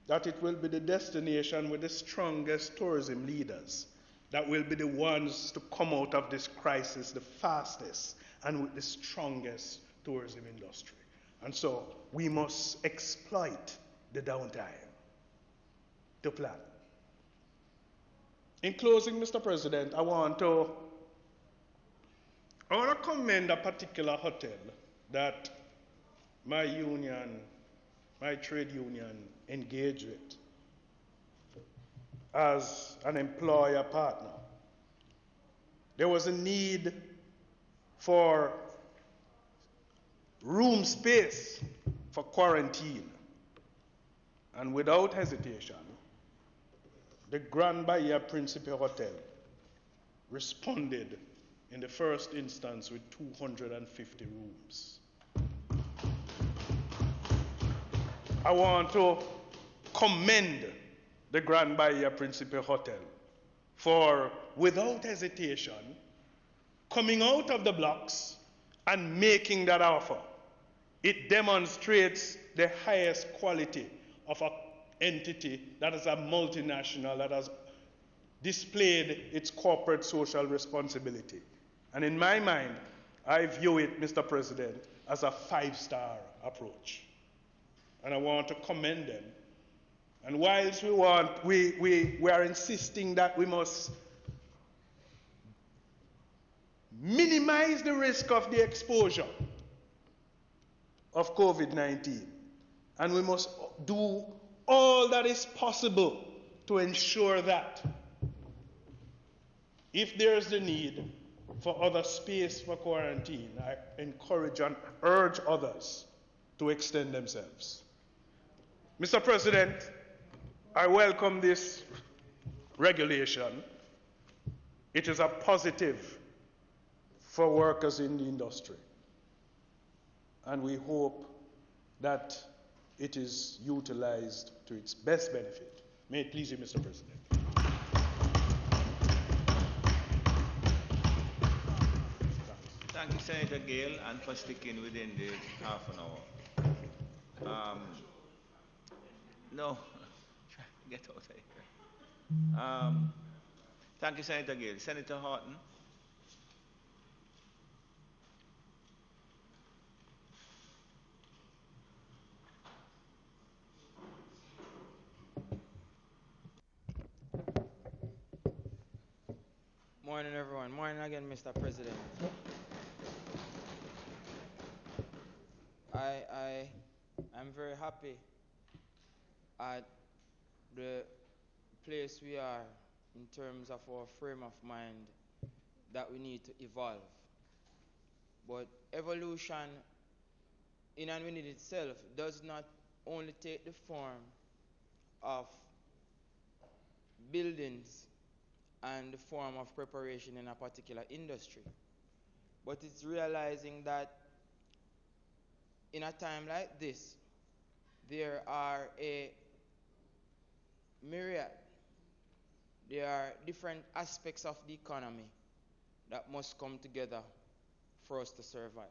that it will be the destination with the strongest tourism leaders that will be the ones to come out of this crisis the fastest and with the strongest tourism industry. And so we must exploit the downtime to plan. In closing, Mr. President, I want to commend a particular hotel that my trade union engaged with as an employer partner. There was a need for room space for quarantine. And without hesitation, the Grand Bahia Principe Hotel responded in the first instance with 250 rooms. I want to commend the Grand Bahia Principe Hotel for, without hesitation, coming out of the blocks and making that offer. It demonstrates the highest quality of an entity that is a multinational that has displayed its corporate social responsibility. And in my mind, I view it, Mr. President, as a 5-star approach. And I want to commend them. And whilst we are insisting that we must minimize the risk of the exposure of COVID-19, and we must do all that is possible to ensure that if there's the need for other space for quarantine, I encourage and urge others to extend themselves. Mr. President, I welcome this regulation. It is a positive for workers in the industry. And we hope that it is utilized to its best benefit. May it please you, Mr. President. Thank you, Senator Gale, and for sticking within the half an hour. No, get out of here. Thank you, Senator Gale. Senator Horton. Morning, everyone. Morning again, Mr. President. I'm very happy at the place we are in terms of our frame of mind that we need to evolve. But evolution in and within itself does not only take the form of buildings and the form of preparation in a particular industry, but it's realizing that in a time like this, there are a myriad, there are different aspects of the economy that must come together for us to survive.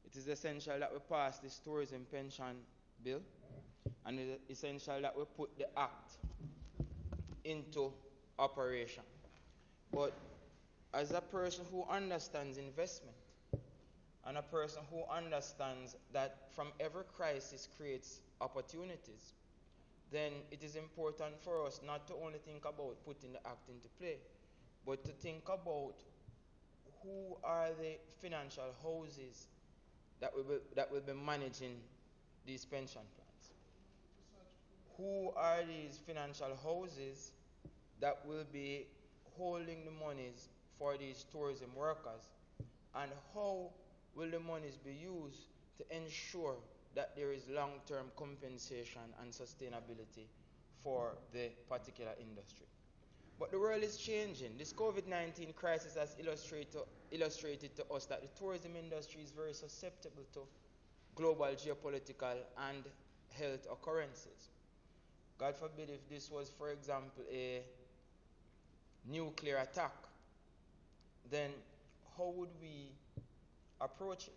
It is essential that we pass this tourism pension bill, and it is essential that we put the act into operation. But as a person who understands investment, and a person who understands that from every crisis creates opportunities, then it is important for us not to only think about putting the act into play, but to think about who are the financial houses that will be managing these pension plans. Who are these financial houses that will be holding the monies for these tourism workers, and how will the monies be used to ensure that there is long-term compensation and sustainability for the particular industry. But the world is changing. This COVID-19 crisis has illustrated to us that the tourism industry is very susceptible to global geopolitical and health occurrences. God forbid if this was, for example, a nuclear attack, then how would we approach it?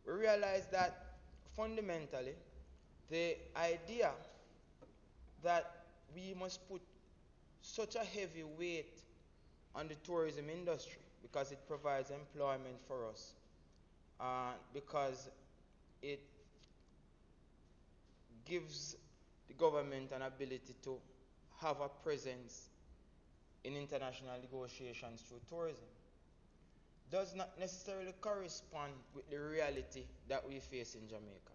We realize that fundamentally the idea that we must put such a heavy weight on the tourism industry because it provides employment for us, because it gives the government an ability to have a presence in international negotiations through tourism, does not necessarily correspond with the reality that we face in Jamaica.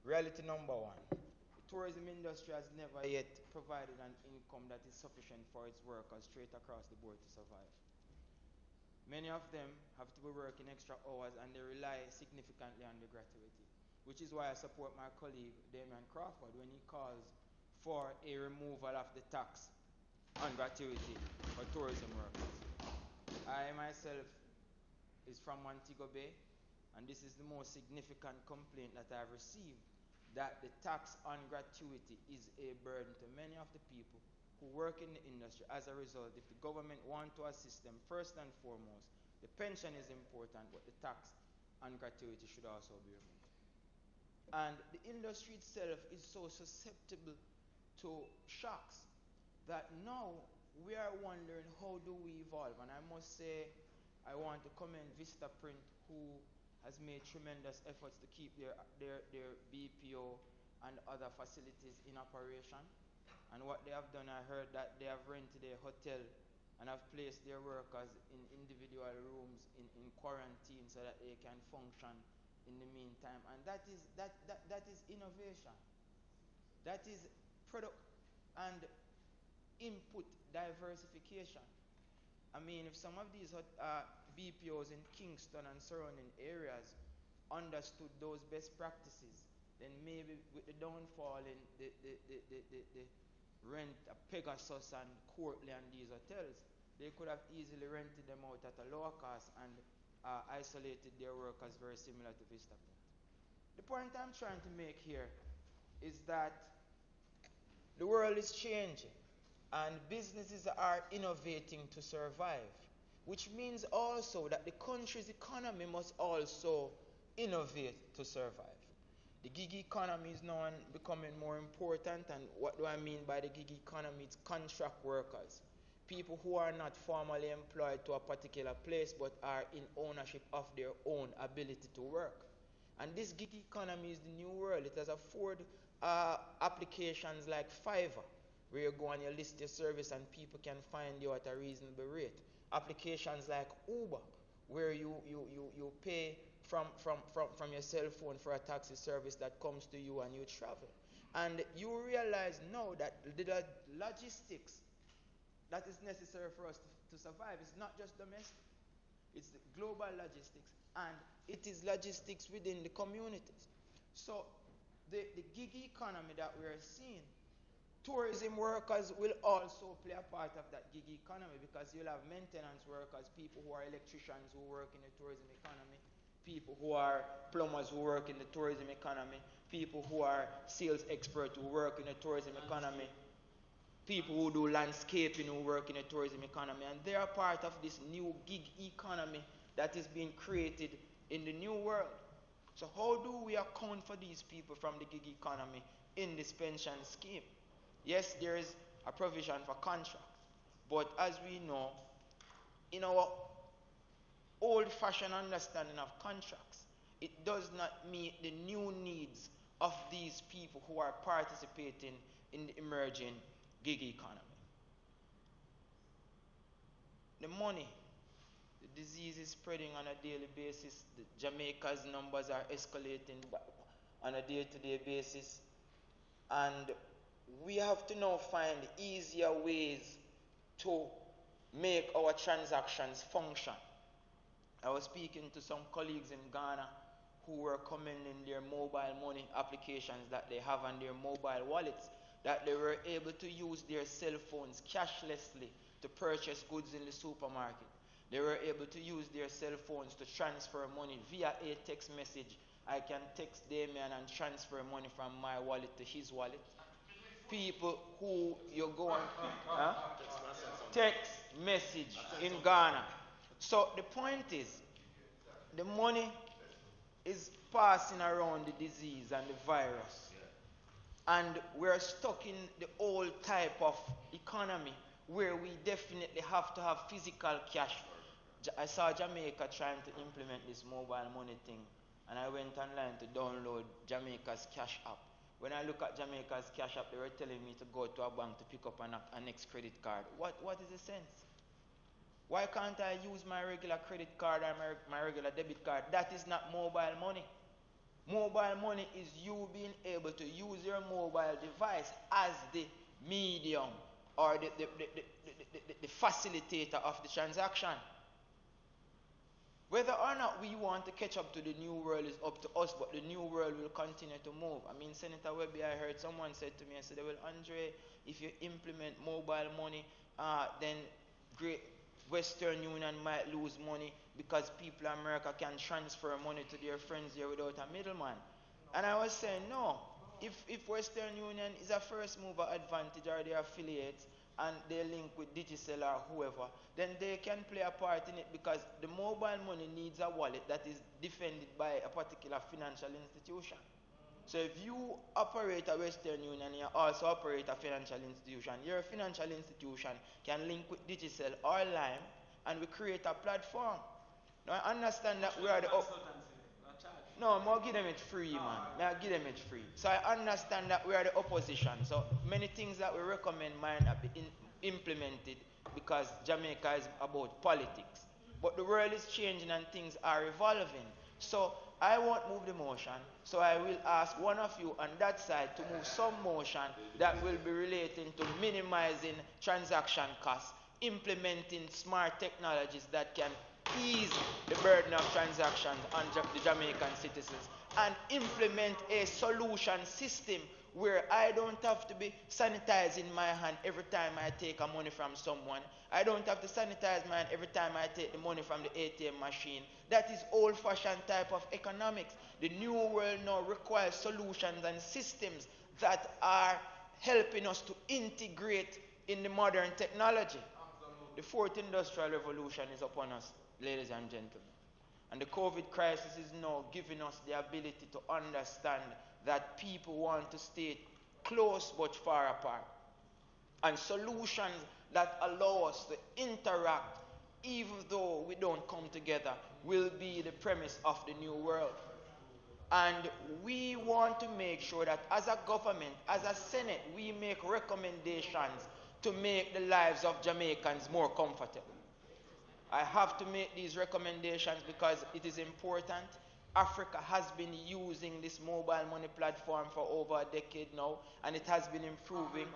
Reality number one, the tourism industry has never yet provided an income that is sufficient for its workers straight across the board to survive. Many of them have to be working extra hours and they rely significantly on the gratuity, which is why I support my colleague Damian Crawford when he calls for a removal of the tax on gratuity for tourism workers. I myself is from Montego Bay, and this is the most significant complaint that I've received, that the tax on gratuity is a burden to many of the people who work in the industry. As a result, if the government wants to assist them, first and foremost, the pension is important, but the tax on gratuity should also be removed. And the industry itself is so susceptible to shocks that now we are wondering how do we evolve. And I must say, I want to commend Vistaprint, who has made tremendous efforts to keep their BPO and other facilities in operation. And what they have done, I heard that they have rented a hotel and have placed their workers in individual rooms in quarantine so that they can function in the meantime. And that is innovation. That is product and input diversification. I mean, if some of these BPOs in Kingston and surrounding areas understood those best practices, then maybe with the downfall in the rent of Pegasus and Courtly and these hotels, they could have easily rented them out at a lower cost and isolated their workers very similar to Vistaprint. The point I'm trying to make here is that the world is changing and businesses are innovating to survive, which means also that the country's economy must also innovate to survive. The gig economy is now becoming more important, and what do I mean by the gig economy? It's contract workers, people who are not formally employed to a particular place but are in ownership of their own ability to work. And this gig economy is the new world. It has afforded applications like Fiverr, where you go and you list your service and people can find you at a reasonable rate. Applications like Uber, where you pay from your cell phone for a taxi service that comes to you and you travel. And you realize now that the logistics that is necessary for us to survive is not just domestic. It's the global logistics, and it is logistics within the communities. So the gig economy that we are seeing, tourism workers will also play a part of that gig economy, because you'll have maintenance workers, people who are electricians who work in the tourism economy, people who are plumbers who work in the tourism economy, people who are sales experts who work in the tourism economy, people who do landscaping who work in the tourism economy, and they are part of this new gig economy that is being created in the new world. So how do we account for these people from the gig economy in this pension scheme? Yes, there is a provision for contract, but as we know, in our old-fashioned understanding of contracts, it does not meet the new needs of these people who are participating in the emerging gig economy. The money, the disease is spreading on a daily basis. Jamaica's numbers are escalating on a day-to-day basis, and we have to now find easier ways to make our transactions function. I was speaking to some colleagues in Ghana who were commending their mobile money applications that they have on their mobile wallets, that they were able to use their cell phones cashlessly to purchase goods in the supermarket. They were able to use their cell phones to transfer money via a text message. I can text Damien and transfer money from my wallet to his wallet. People who you go on text message in Ghana. So the point is, the money is passing around the disease and the virus. And we're stuck in the old type of economy where we definitely have to have physical cash. I saw Jamaica trying to implement this mobile money thing, and I went online to download Jamaica's cash app. When I look at Jamaica's cash app, they were telling me to go to a bank to pick up an next credit card. What is the sense? Why can't I use my regular credit card or my regular debit card? That is not mobile money. Mobile money is you being able to use your mobile device as the medium or the facilitator of the transaction. Whether or not we want to catch up to the new world is up to us, but the new world will continue to move. I mean, Senator Webby, I heard someone said to me, I said, well, Andre, if you implement mobile money, then Great Western Union might lose money because people in America can transfer money to their friends here without a middleman. And I was saying, no, if Western Union is a first mover advantage or their affiliates, and they link with Digicel or whoever, then they can play a part in it because the mobile money needs a wallet that is defended by a particular financial institution. So if you operate a Western Union and you also operate a financial institution, your financial institution can link with Digicel or Lime and we create a platform. Now I understand that we are the... No, I'll give them it free, man. I'll give them it free. So I understand that we are the opposition. So many things that we recommend might not be implemented because Jamaica is about politics. But the world is changing and things are evolving. So I won't move the motion. So I will ask one of you on that side to move some motion that will be relating to minimizing transaction costs, implementing smart technologies that can ease the burden of transactions on the Jamaican citizens, and implement a solution system where I don't have to be sanitizing my hand every time I take a money from someone. I don't have to sanitize my hand every time I take the money from the ATM machine. That is old-fashioned type of economics. The new world now requires solutions and systems that are helping us to integrate in the modern technology. The fourth industrial revolution is upon us, ladies and gentlemen. And the COVID crisis is now giving us the ability to understand that people want to stay close but far apart. And solutions that allow us to interact even though we don't come together will be the premise of the new world. And we want to make sure that as a government, as a Senate, we make recommendations to make the lives of Jamaicans more comfortable. I have to make these recommendations because it is important. Africa has been using this mobile money platform for over a decade now, and it has been improving.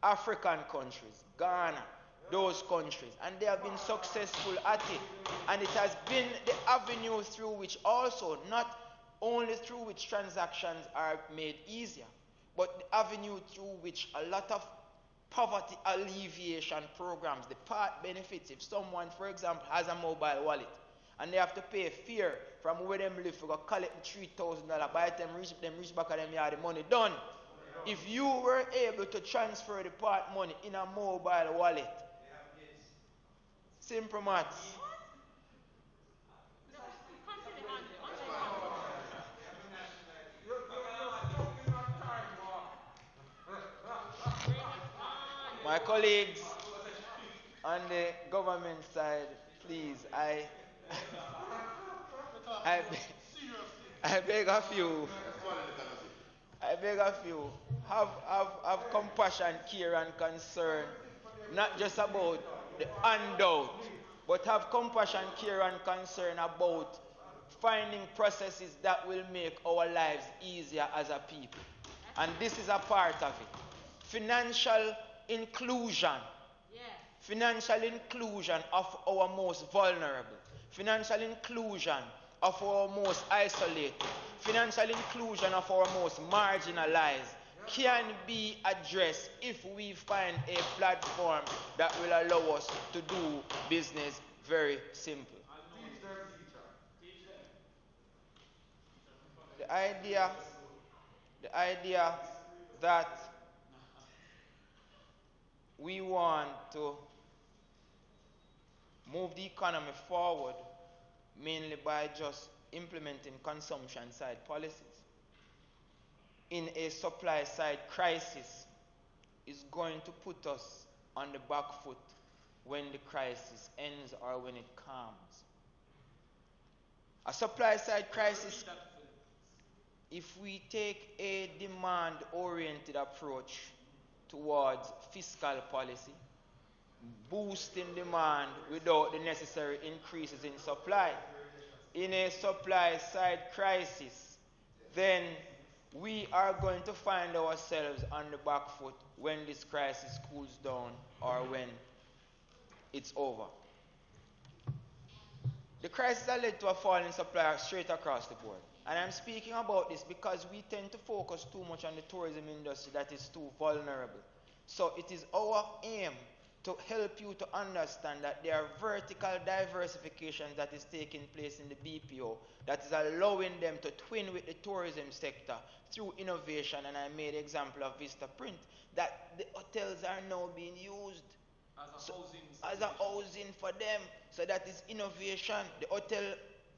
African countries, Ghana, those countries, and they have been successful at it. And it has been the avenue through which also, not only through which transactions are made easier, but the avenue through which a lot of poverty alleviation programs, the part benefits. If someone, for example, has a mobile wallet and they have to pay fare from where them live to go collect $3,000, by the time reach back at them yard, the money done. If you were able to transfer the part money in a mobile wallet, simple maths. My colleagues on the government side, please, I beg of you, have compassion, care, and concern, not just about the handout, but have compassion, care, and concern about finding processes that will make our lives easier as a people. And this is a part of it. Financial inclusion. Financial inclusion of our most vulnerable. Financial inclusion of our most isolated. Financial inclusion of our most marginalized. can be addressed if we find a platform that will allow us to do business very simple. The idea that we want to move the economy forward mainly by just implementing consumption side policies in a supply side crisis is going to put us on the back foot when the crisis ends or when it calms. A supply side crisis, if we take a demand oriented approach towards fiscal policy, boosting demand without the necessary increases in supply, in a supply side crisis, then we are going to find ourselves on the back foot when this crisis cools down or when it's over. The crisis has led to a fall in supply straight across the board. And I'm speaking about this because we tend to focus too much on the tourism industry that is too vulnerable. So it is our aim to help you to understand that there are vertical diversifications that is taking place in the BPO that is allowing them to twin with the tourism sector through innovation. And I made an example of Vista Print, that the hotels are now being used as a housing for them. So that is innovation. The hotel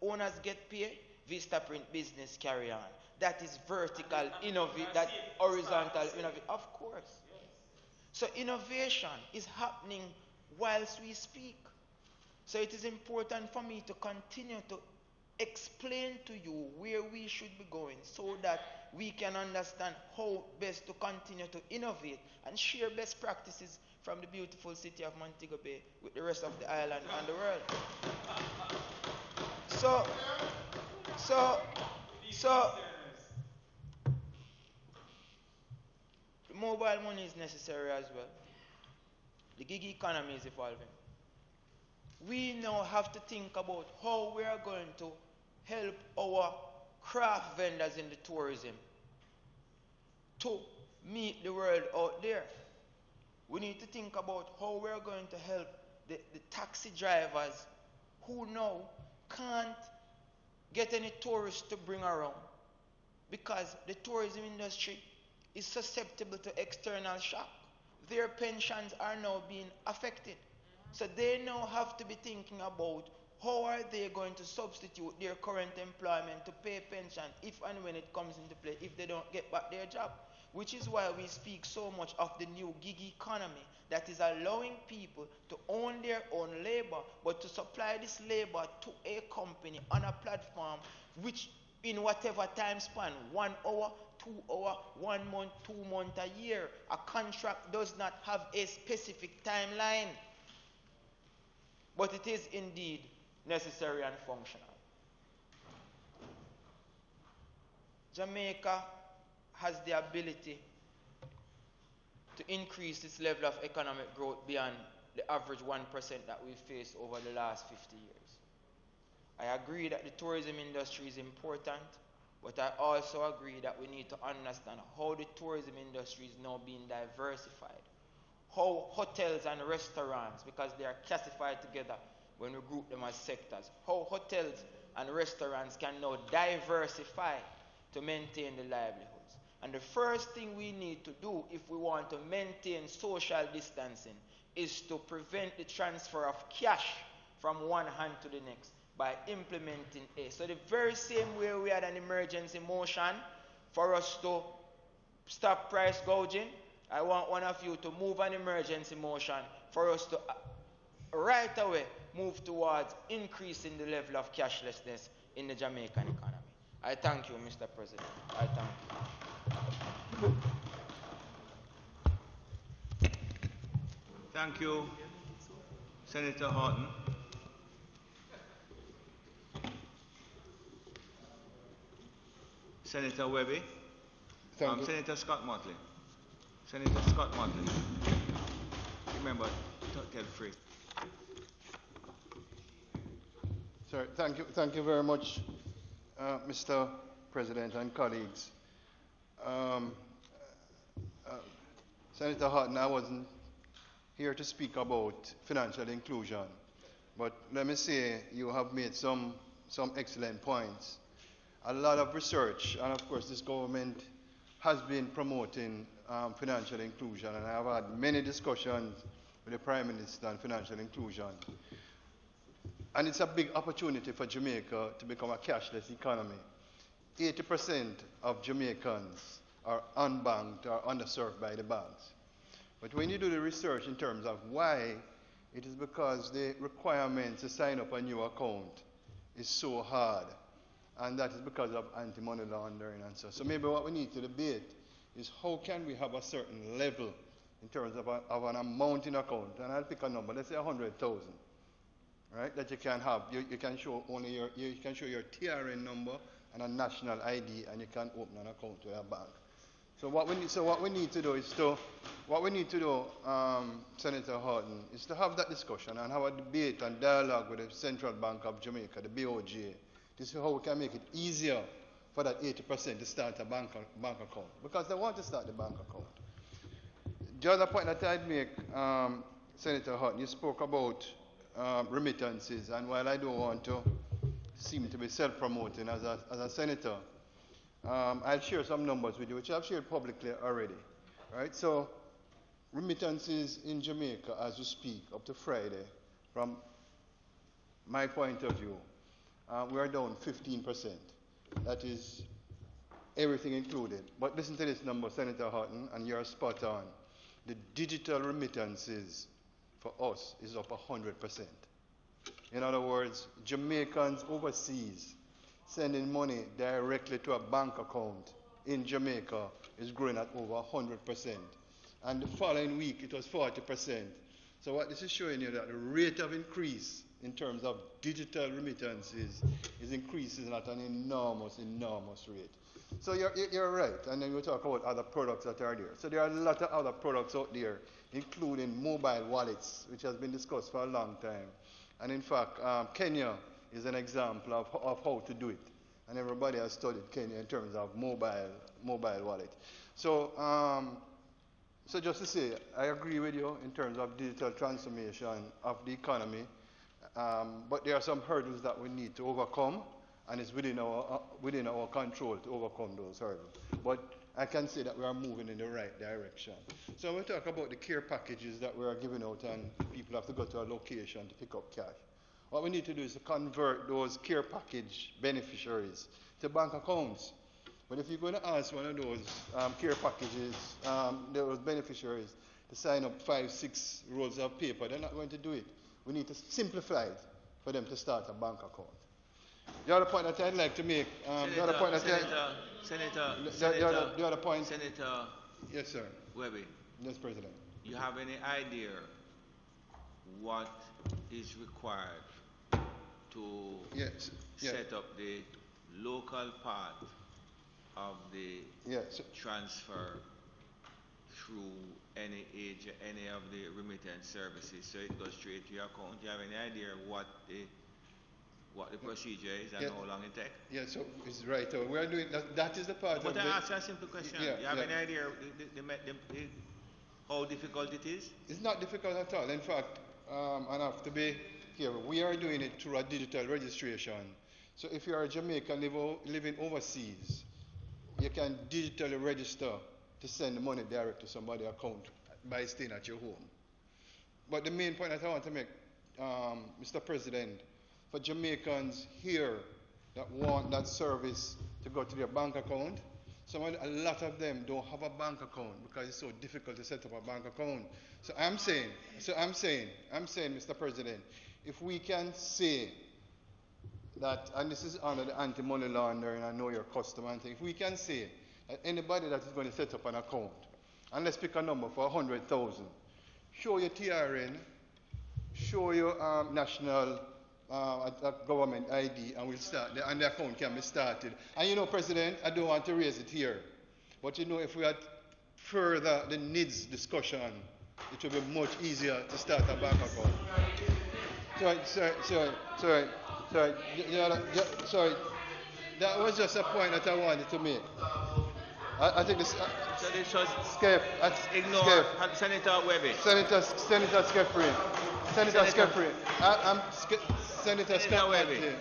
owners get paid, Vista Print business carry on. That is vertical innovation, that horizontal innovation. Of course. So innovation is happening whilst we speak. So it is important for me to continue to explain to you where we should be going so that we can understand how best to continue to innovate and share best practices from the beautiful city of Montego Bay with the rest of the island and the world. So the mobile money is necessary as well. The gig economy is evolving. We now have to think about how we are going to help our craft vendors in the tourism to meet the world out there. We need to think about how we are going to help the taxi drivers who now can't get any tourists to bring around because the tourism industry is susceptible to external shock. Their pensions are now being affected. So they now have to be thinking about how are they going to substitute their current employment to pay pension if and when it comes into play, if they don't get back their job. Which is why we speak so much of the new gig economy that is allowing people to own their own labor, but to supply this labor to a company on a platform which in whatever time span, 1 hour, 2 hour, 1 month, 2 months, a year, a contract does not have a specific timeline. But it is indeed necessary and functional. Jamaica has the ability to increase its level of economic growth beyond the average 1% that we've faced over the last 50 years. I agree that the tourism industry is important, but I also agree that we need to understand how the tourism industry is now being diversified. How hotels and restaurants, because they are classified together when we group them as sectors, how hotels and restaurants can now diversify to maintain the livelihoods. And the first thing we need to do if we want to maintain social distancing is to prevent the transfer of cash from one hand to the next by implementing a. So the very same way we had an emergency motion for us to stop price gouging, I want one of you to move an emergency motion for us to right away move towards increasing the level of cashlessness in the Jamaican economy. I thank you, Mr. President. I thank you. Thank you, Senator Horton. Senator Webby. Senator Scott Motley. Senator Scott Motley. Remember, tell free. Sorry, thank you very much, Mr. President and colleagues. Senator Houghton, I wasn't here to speak about financial inclusion, but let me say you have made some excellent points. A lot of research, and of course this government has been promoting financial inclusion, and I have had many discussions with the Prime Minister on financial inclusion. And it's a big opportunity for Jamaica to become a cashless economy. 80% of Jamaicans are unbanked or underserved by the banks. But when you do the research in terms of why, it is because the requirement to sign up a new account is so hard. And that is because of anti-money laundering and so. So maybe what we need to debate is how can we have a certain level in terms of an amount in account. And I'll pick a number, let's say 100,000. Right, that you can have. You can show only you can show your TRN number and a national ID, and you can open an account with a bank. So what we need to do, Senator Houghton, is to have that discussion and have a debate and dialogue with the Central Bank of Jamaica, the BOJ, to see how we can make it easier for that 80% to start a bank account, because they want to start the bank account. The other point that I'd make, Senator Houghton, you spoke about remittances, and while I don't want to seem to be self-promoting as a senator, I'll share some numbers with you, which I've shared publicly already. Right? So, remittances in Jamaica, as we speak, up to Friday, from my point of view, we are down 15%. That is everything included. But listen to this number, Senator Houghton, and you're spot on. The digital remittances for us is up 100%. In other words, Jamaicans overseas sending money directly to a bank account in Jamaica is growing at over 100%. And the following week it was 40%. So what this is showing you that the rate of increase in terms of digital remittances is increasing at an enormous rate. So you're right, and then we talk about other products that are there. So there are a lot of other products out there, including mobile wallets, which has been discussed for a long time. And in fact, Kenya is an example of how to do it. And everybody has studied Kenya in terms of mobile wallet. So, so just to say, I agree with you in terms of digital transformation of the economy, but there are some hurdles that we need to overcome, and it's within our control to overcome those hurdles. But I can say that we are moving in the right direction. So when we talk about the care packages that we are giving out and people have to go to a location to pick up cash, what we need to do is to convert those care package beneficiaries to bank accounts. But if you're going to ask one of those care packages, those beneficiaries, to sign up 5-6 rolls of paper, they're not going to do it. We need to simplify it for them to start a bank account. The other point that I'd like to make, Senator, yes, sir. Webby, Yes, President. you have any idea what is required to set up the local part of the transfer through any of the remittance services, so it goes straight to your account? Do you have any idea what the procedure is and how long it takes? Yeah, so it's right. So we are doing that is the part but of I the... ask you a simple question. Do you have any idea how difficult it is? It's not difficult at all. In fact, and I have to be here, we are doing it through a digital registration. So if you are a Jamaican living overseas, you can digitally register to send the money direct to somebody's account by staying at your home. But the main point that I want to make, Mr. President, for Jamaicans here that want that service to go to their bank account, a lot of them don't have a bank account because it's so difficult to set up a bank account. So I'm saying, Mr. President, if we can say that, and this is under the anti-money laundering and know your customer and thing, if we can say that anybody that is going to set up an account, and let's pick a number for 100,000, show your TRN, show your national government ID, and we'll start, and the account can be started. And you know, President, I don't want to raise it here, but you know, if we had further the needs discussion, it would be much easier to start a bank account. Sorry. That was just a point that I wanted to make. I think this. So this was Skip. ignore Skip. Senator Webby. Senator Skeffrey. Senator Skeffrey. Senator Scott Webby. Matley.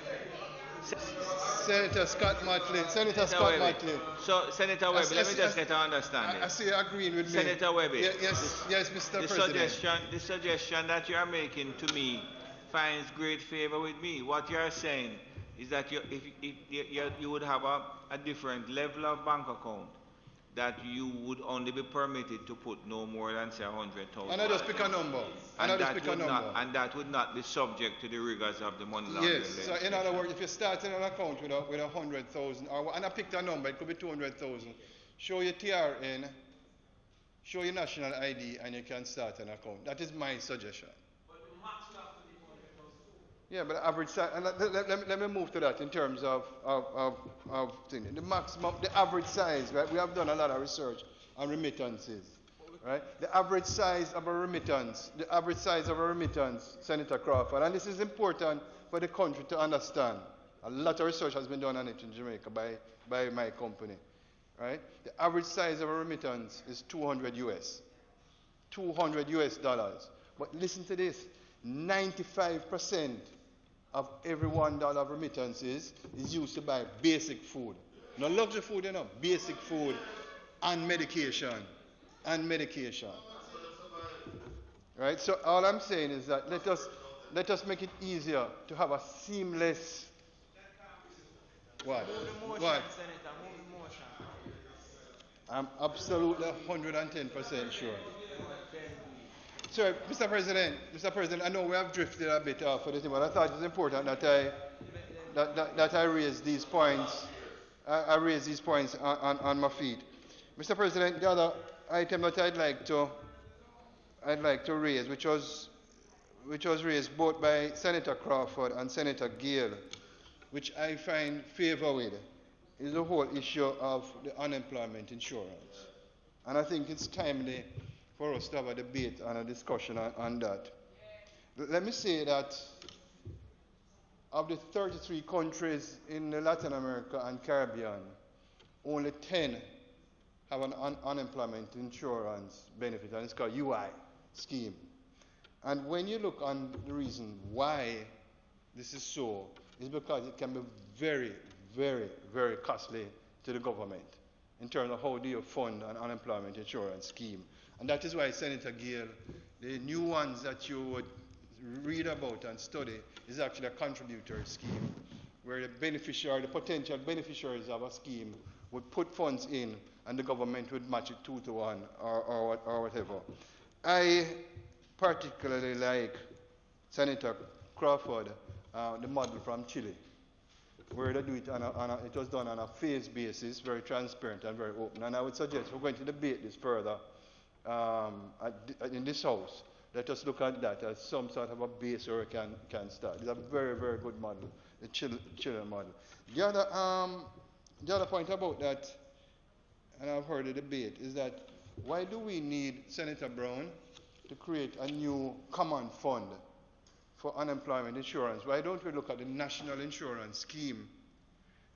Senator Scott Matley. Senator Scott Matley. So, Senator Webby, let me just get an understanding. I see you agreeing with me. Senator Webby. Yes, Mr. President. The suggestion that you are making to me finds great favor with me. What you are saying is that you would have a different level of bank account, that you would only be permitted to put no more than say 100,000. And I just pick a number. And that would not be subject to the rigors of the money laundering. Yes. So in other words, if you start an account with 100,000, and I picked a number, it could be 200,000. Show your TRN, show your national ID, and you can start an account. That is my suggestion. Yeah, but average size, and let me move to that in terms of thing. The maximum, the average size, right? We have done a lot of research on remittances, right? The average size of a remittance, Senator Crawford, and this is important for the country to understand. A lot of research has been done on it in Jamaica by my company, right? The average size of a remittance is $200 US. But listen to this, 95% of every $1 of remittances is used to buy basic food. Not luxury food, basic food and medication. Right? So all I'm saying is that let us make it easier to have a seamless. What? Senator, move the motion. I'm absolutely 110% sure. Sorry, Mr. President, I know we have drifted a bit off of the thing, but I thought it was important that I raise these points. I raise these points on my feet. Mr. President, the other item that I'd like to raise, which was raised both by Senator Crawford and Senator Gale, which I find favor with, is the whole issue of the unemployment insurance. And I think it's timely for us to have a debate and a discussion on that. Let me say that of the 33 countries in Latin America and Caribbean, only 10 have an unemployment insurance benefit, and it's called UI scheme. And when you look on the reason why this is so, is because it can be very, very, very costly to the government in terms of how do you fund an unemployment insurance scheme. And that is why, Senator Gale, the new ones that you would read about and study is actually a contributory scheme, where the potential beneficiaries of a scheme would put funds in and the government would match it 2 to 1 or whatever. I particularly like Senator Crawford, the model from Chile, where they do it it was done on a phase basis, very transparent and very open. And I would suggest we're going to debate this further in this house. Let us look at that as some sort of a base where we can start. It's a very, very good model, the Chilean model. The other point about that, and I've heard the debate, is that why do we need, Senator Brown, to create a new common fund for unemployment insurance? Why don't we look at the national insurance scheme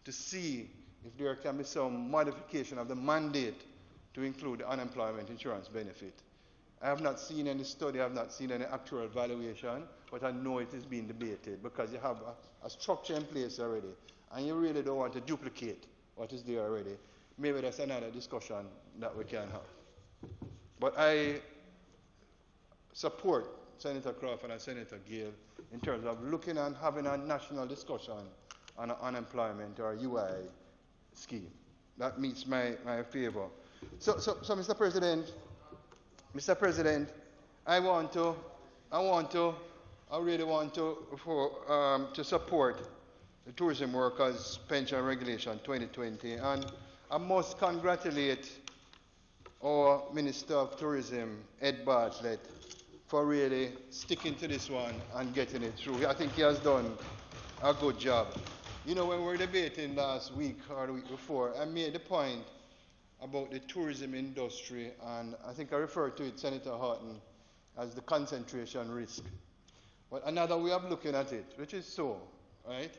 to see if there can be some modification of the mandate to include the unemployment insurance benefit? I have not seen any study, I have not seen any actual evaluation, but I know it is being debated because you have a structure in place already, and you really don't want to duplicate what is there already. Maybe that's another discussion that we can have. But I support Senator Crawford and Senator Gale in terms of looking and having a national discussion on an unemployment or UI scheme. That meets my favor. So Mr. President, I really want to support the Tourism Workers Pension Regulation 2020, and I must congratulate our Minister of Tourism, Ed Bartlett, for really sticking to this one and getting it through. I think he has done a good job. You know, when we were debating last week or the week before, I made the point about the tourism industry, and I think I referred to it, Senator Horton, as the concentration risk. But another way of looking at it, which is so, right?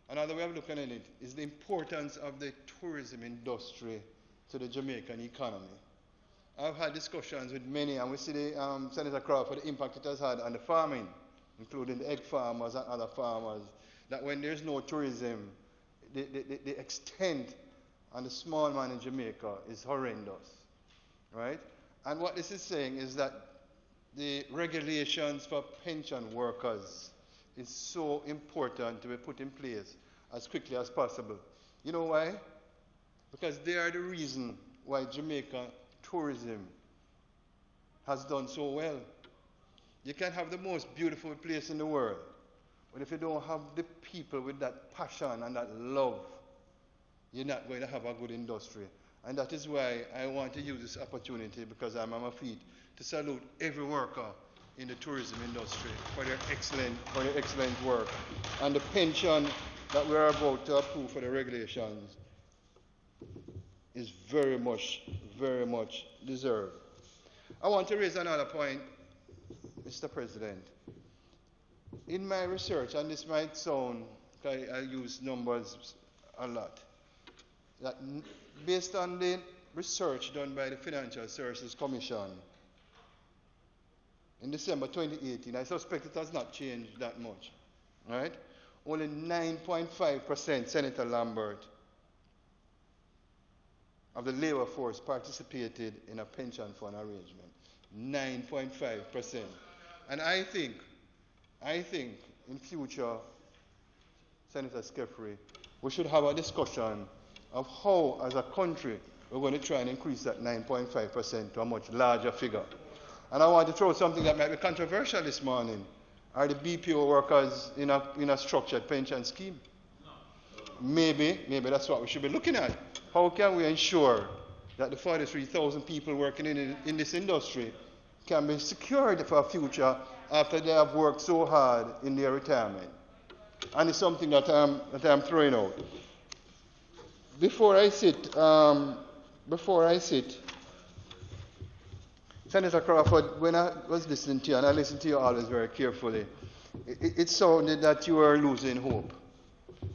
Another way of looking at it is the importance of the tourism industry to the Jamaican economy. I've had discussions with many, and we see the Senator Crawford, the impact it has had on the farming, including the egg farmers and other farmers, that when there's no tourism, the extent on the small man in Jamaica is horrendous, right? And what this is saying is that the regulations for pension workers is so important to be put in place as quickly as possible. You know why? Because they are the reason why Jamaica tourism has done so well. You can have the most beautiful place in the world, but if you don't have the people with that passion and that love, you're not going to have a good industry. And that is why I want to use this opportunity, because I'm on my feet, to salute every worker in the tourism industry for their excellent work. And the pension that we're about to approve for the regulations is very much deserved. I want to raise another point, Mr. President. In my research, and this might sound, I use numbers a lot, that based on the research done by the Financial Services Commission in December 2018, I suspect it has not changed that much, right? Only 9.5%, Senator Lambert, of the labor force participated in a pension fund arrangement. 9.5%. And I think in future, Senator Skeffrey, we should have a discussion of how, as a country, we're going to try and increase that 9.5% to a much larger figure. And I want to throw something that might be controversial this morning. Are the BPO workers in a structured pension scheme? No. Maybe that's what we should be looking at. How can we ensure that the 43,000 people working in this industry can be secured for a future after they have worked so hard in their retirement? And it's something that I'm throwing out. Before I sit, Senator Crawford, when I was listening to you, and I listen to you always very carefully, it sounded that you were losing hope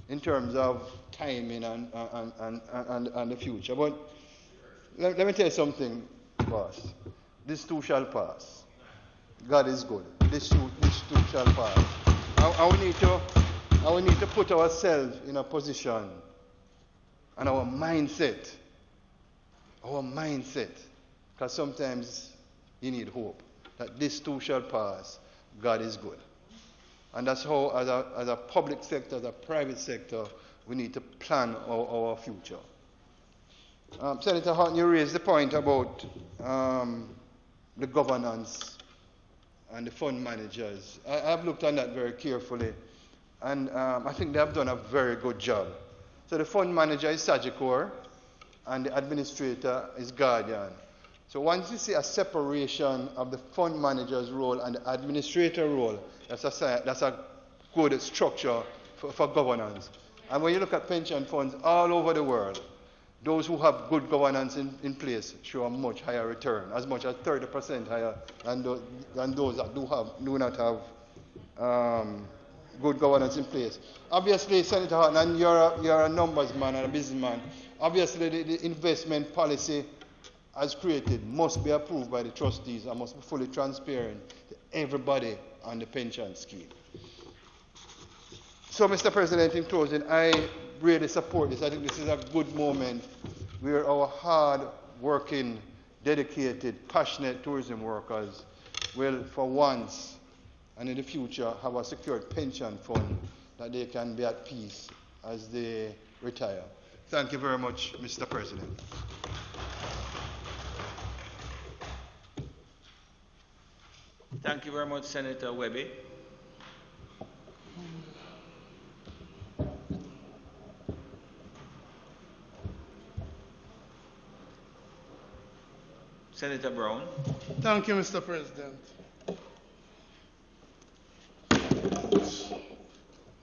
in terms of timing and the future. But let me tell you something, boss. This too shall pass. God is good. This too shall pass. And we need to put ourselves in a position, and our mindset, because sometimes you need hope, that this too shall pass. God is good. And that's how, as a public sector, as a private sector, we need to plan our future. Senator Houghton, you raised the point about the governance and the fund managers. I've looked on that very carefully, and I think they have done a very good job. So the fund manager is Sagicor, and the administrator is Guardian. So once you see a separation of the fund manager's role and the administrator role, that's a good structure for governance. And when you look at pension funds all over the world, those who have good governance in place show a much higher return, as much as 30% higher than those that do not have good governance in place. Obviously, Senator Houghton, and you're a numbers man and a businessman, obviously the investment policy as created must be approved by the trustees and must be fully transparent to everybody on the pension scheme. So, Mr. President, in closing, I really support this. I think this is a good moment where our hard-working, dedicated, passionate tourism workers will, for once and in the future, have a secured pension fund that they can be at peace as they retire. Thank you very much, Mr. President. Thank you very much, Senator Webby. Senator Brown. Thank you, Mr. President.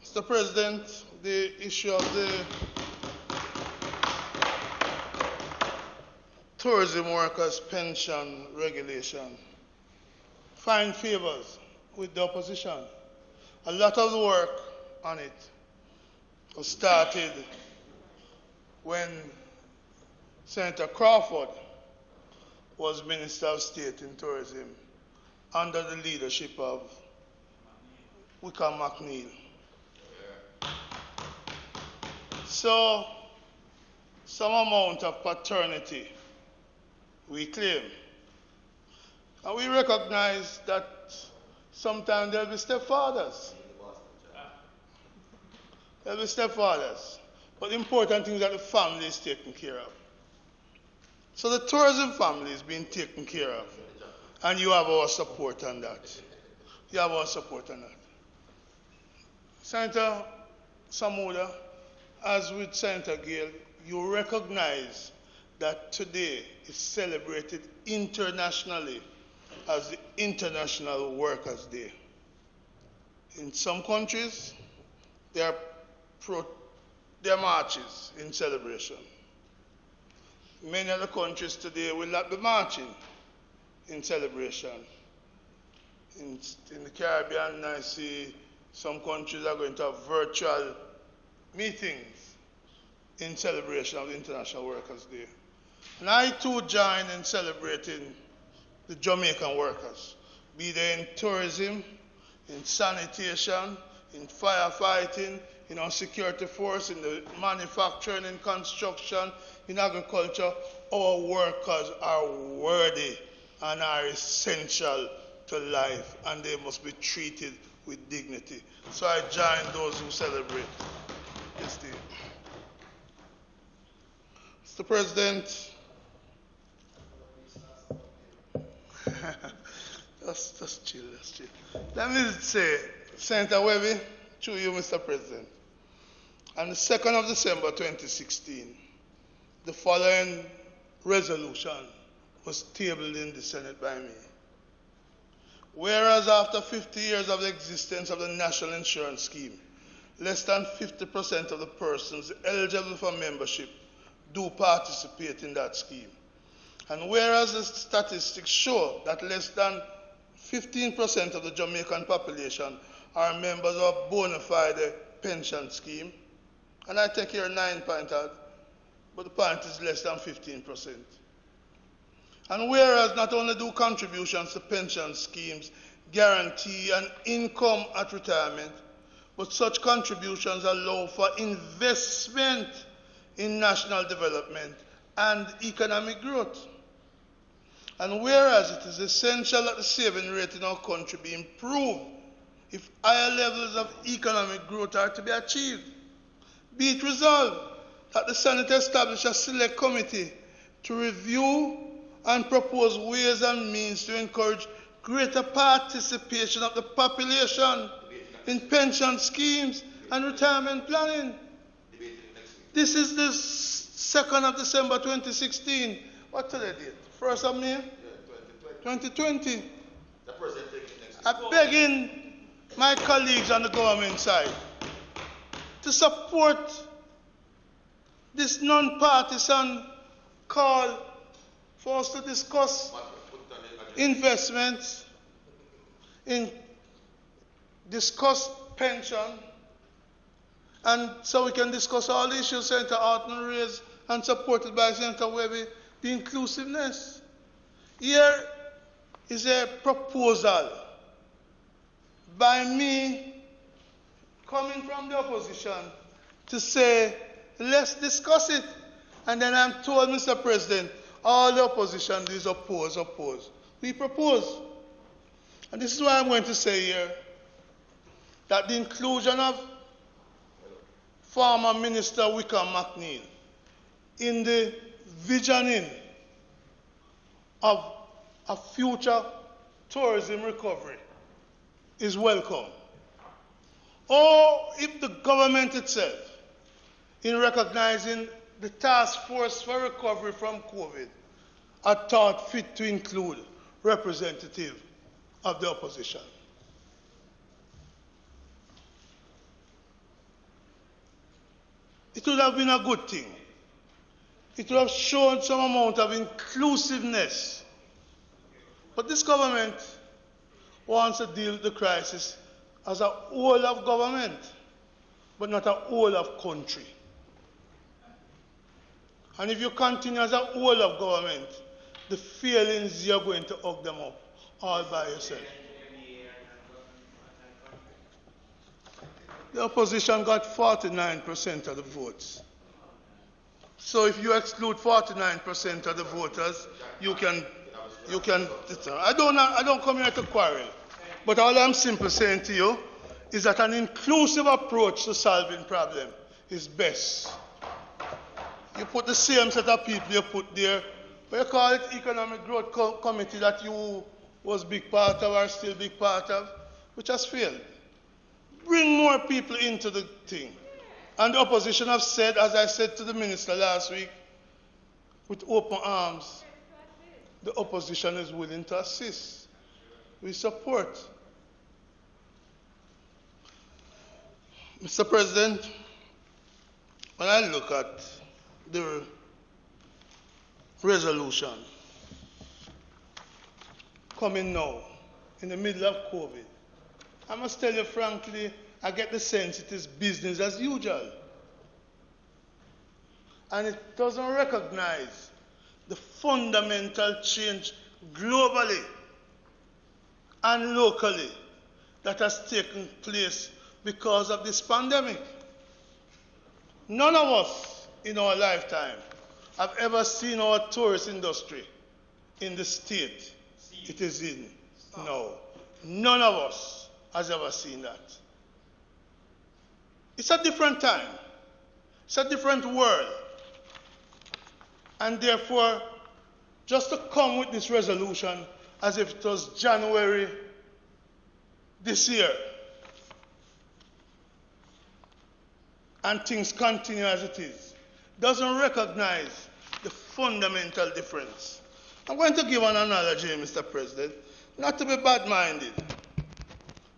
Mr. President, the issue of the tourism workers' pension regulation find favors with the opposition. A lot of work on it was started when Senator Crawford was Minister of State in Tourism under the leadership of Wickham McNeil. So, some amount of paternity we claim. And we recognize that sometimes there'll be stepfathers. There'll be stepfathers. But the important thing is that the family is taken care of. So the tourism family is being taken care of. And you have our support on that. You have our support on that. Senator Samuda, as with Senator Gale, you recognize that today is celebrated internationally as the International Workers' Day. In some countries, there are marches in celebration. Many other countries today will not be marching in celebration. In the Caribbean, I see some countries are going to have virtual meetings in celebration of the International Workers' Day. And I too join in celebrating the Jamaican workers, be they in tourism, in sanitation, in firefighting, in our security force, in the manufacturing, in construction, in agriculture. Our workers are worthy and are essential to life, and they must be treated with dignity. So I join those who celebrate this day. Mr. President, just chill. Let me say, Senator Webby, to you, Mr. President, on the 2nd of December 2016, the following resolution was tabled in the Senate by me. Whereas after 50 years of the existence of the National Insurance Scheme, less than 50% of the persons eligible for membership do participate in that scheme. And whereas the statistics show that less than 15% of the Jamaican population are members of bona fide pension scheme, and I take here 9 point out, but the point is less than 15%. And whereas not only do contributions to pension schemes guarantee an income at retirement, but such contributions allow for investment in national development and economic growth. And whereas it is essential that the saving rate in our country be improved if higher levels of economic growth are to be achieved, be it resolved that the Senate establish a select committee to review and propose ways and means to encourage greater participation of the population in pension schemes and retirement planning. This is the 2nd of December 2016. What's the date? 1st of May? 2020. I'm begging my colleagues on the government side to support this non-partisan call for us to discuss investments, discuss pension, and so we can discuss all the issues Senator Orton raised and supported by Senator Webby, the inclusiveness. Here is a proposal by me coming from the opposition to say, let's discuss it. And then I'm told, Mr. President, all the opposition is oppose. We propose. And this is why I'm going to say here that the inclusion of former Minister Wickham McNeil in the visioning of a future tourism recovery is welcome. Or if the government itself, in recognizing the task force for recovery from COVID, are thought fit to include representative of the opposition. It would have been a good thing. It would have shown some amount of inclusiveness. But this government wants to deal with the crisis as a whole of government, but not a whole of country. And if you continue as a whole of government, the failings, you're going to hug them up all by yourself. The opposition got 49% of the votes. So if you exclude 49% of the voters, you can. I don't come here to quarrel. But all I'm simply saying to you is that an inclusive approach to solving problem is best. You put the same set of people you put there, but you call it Economic Growth Committee that you was big part of or still big part of, which has failed. Bring more people into the thing. And the opposition have said, as I said to the minister last week, with open arms, the opposition is willing to assist. We support. Mr. President, when I look at the resolution coming now, in the middle of COVID, I must tell you frankly, I get the sense it is business as usual. And it doesn't recognize the fundamental change globally and locally that has taken place because of this pandemic. None of us in our lifetime have ever seen our tourist industry in the state it is in now. None of us has ever seen that. It's a different time. It's a different world. And therefore, just to come with this resolution as if it was January this year, and things continue as it is, doesn't recognize the fundamental difference. I'm going to give an analogy, Mr. President, not to be bad-minded,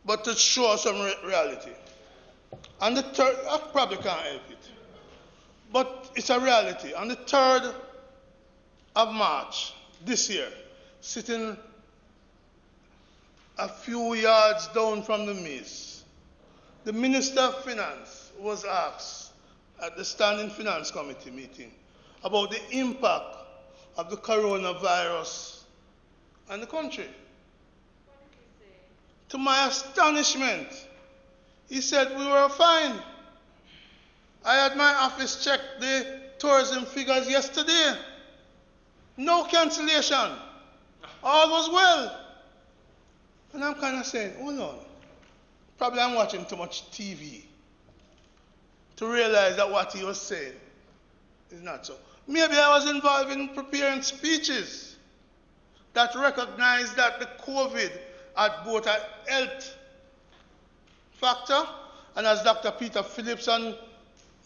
but to show some reality. And the third, I probably can't help it, but it's a reality. On the 3rd of March this year, sitting a few yards down from the maze, the Minister of Finance was asked at the Standing Finance Committee meeting about the impact of the coronavirus on the country. What did he say? To my astonishment, he said we were fine. I had my office check the tourism figures yesterday. No cancellation. All was well. And I'm kind of saying, hold on. Probably I'm watching too much TV to realize that what he was saying is not so. Maybe I was involved in preparing speeches that recognized that the COVID had both a health factor, and as Dr. Peter Phillips and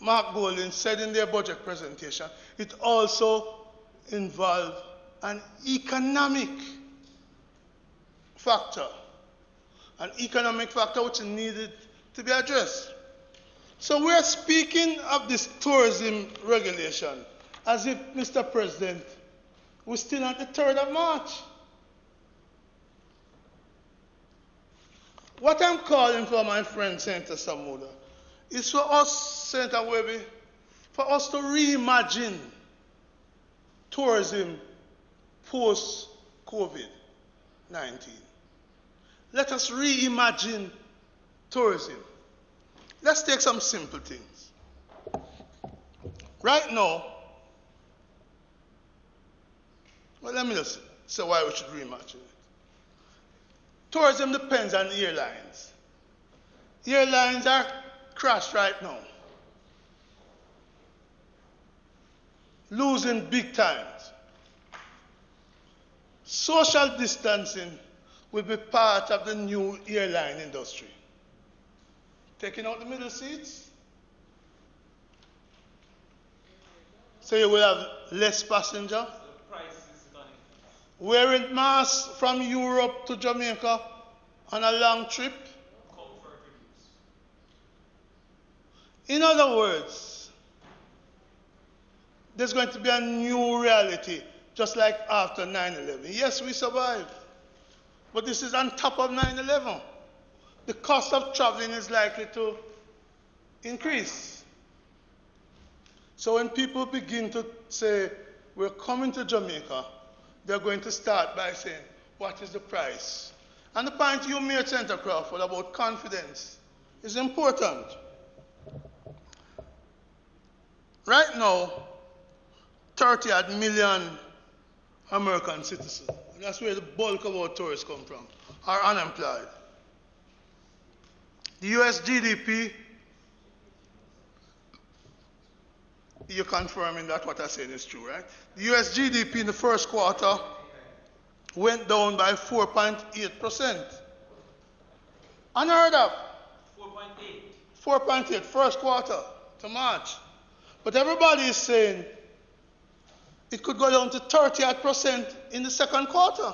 Mark Golding said in their budget presentation, it also involved an economic factor, which needed to be addressed. So we're speaking of this tourism regulation as if, Mr. President, we're still at the 3rd of March. What I'm calling for, my friend Senator Samuda, is for us, Senator Webby, for us to reimagine tourism post-COVID-19. Let us reimagine tourism. Let's take some simple things. Right now, well, let me just say why we should reimagine it. Tourism depends on airlines. Airlines are crashed right now, losing big times. Social distancing will be part of the new airline industry. Taking out the middle seats, so you will have less passenger. Wearing masks from Europe to Jamaica on a long trip. In other words, there's going to be a new reality, just like after 9/11. Yes, we survived, but this is on top of 9/11. The cost of traveling is likely to increase. So when people begin to say, we're coming to Jamaica, they're going to start by saying, what is the price? And the point you made, Senator Crawford, about confidence is important. Right now, 30 odd million American citizens, and that's where the bulk of our tourists come from, are unemployed. The US GDP, you're confirming that what I'm saying is true, right? The US GDP in the first quarter went down by 4.8%. Unheard of. 4.8, first quarter to March. But everybody is saying it could go down to 30% in the second quarter.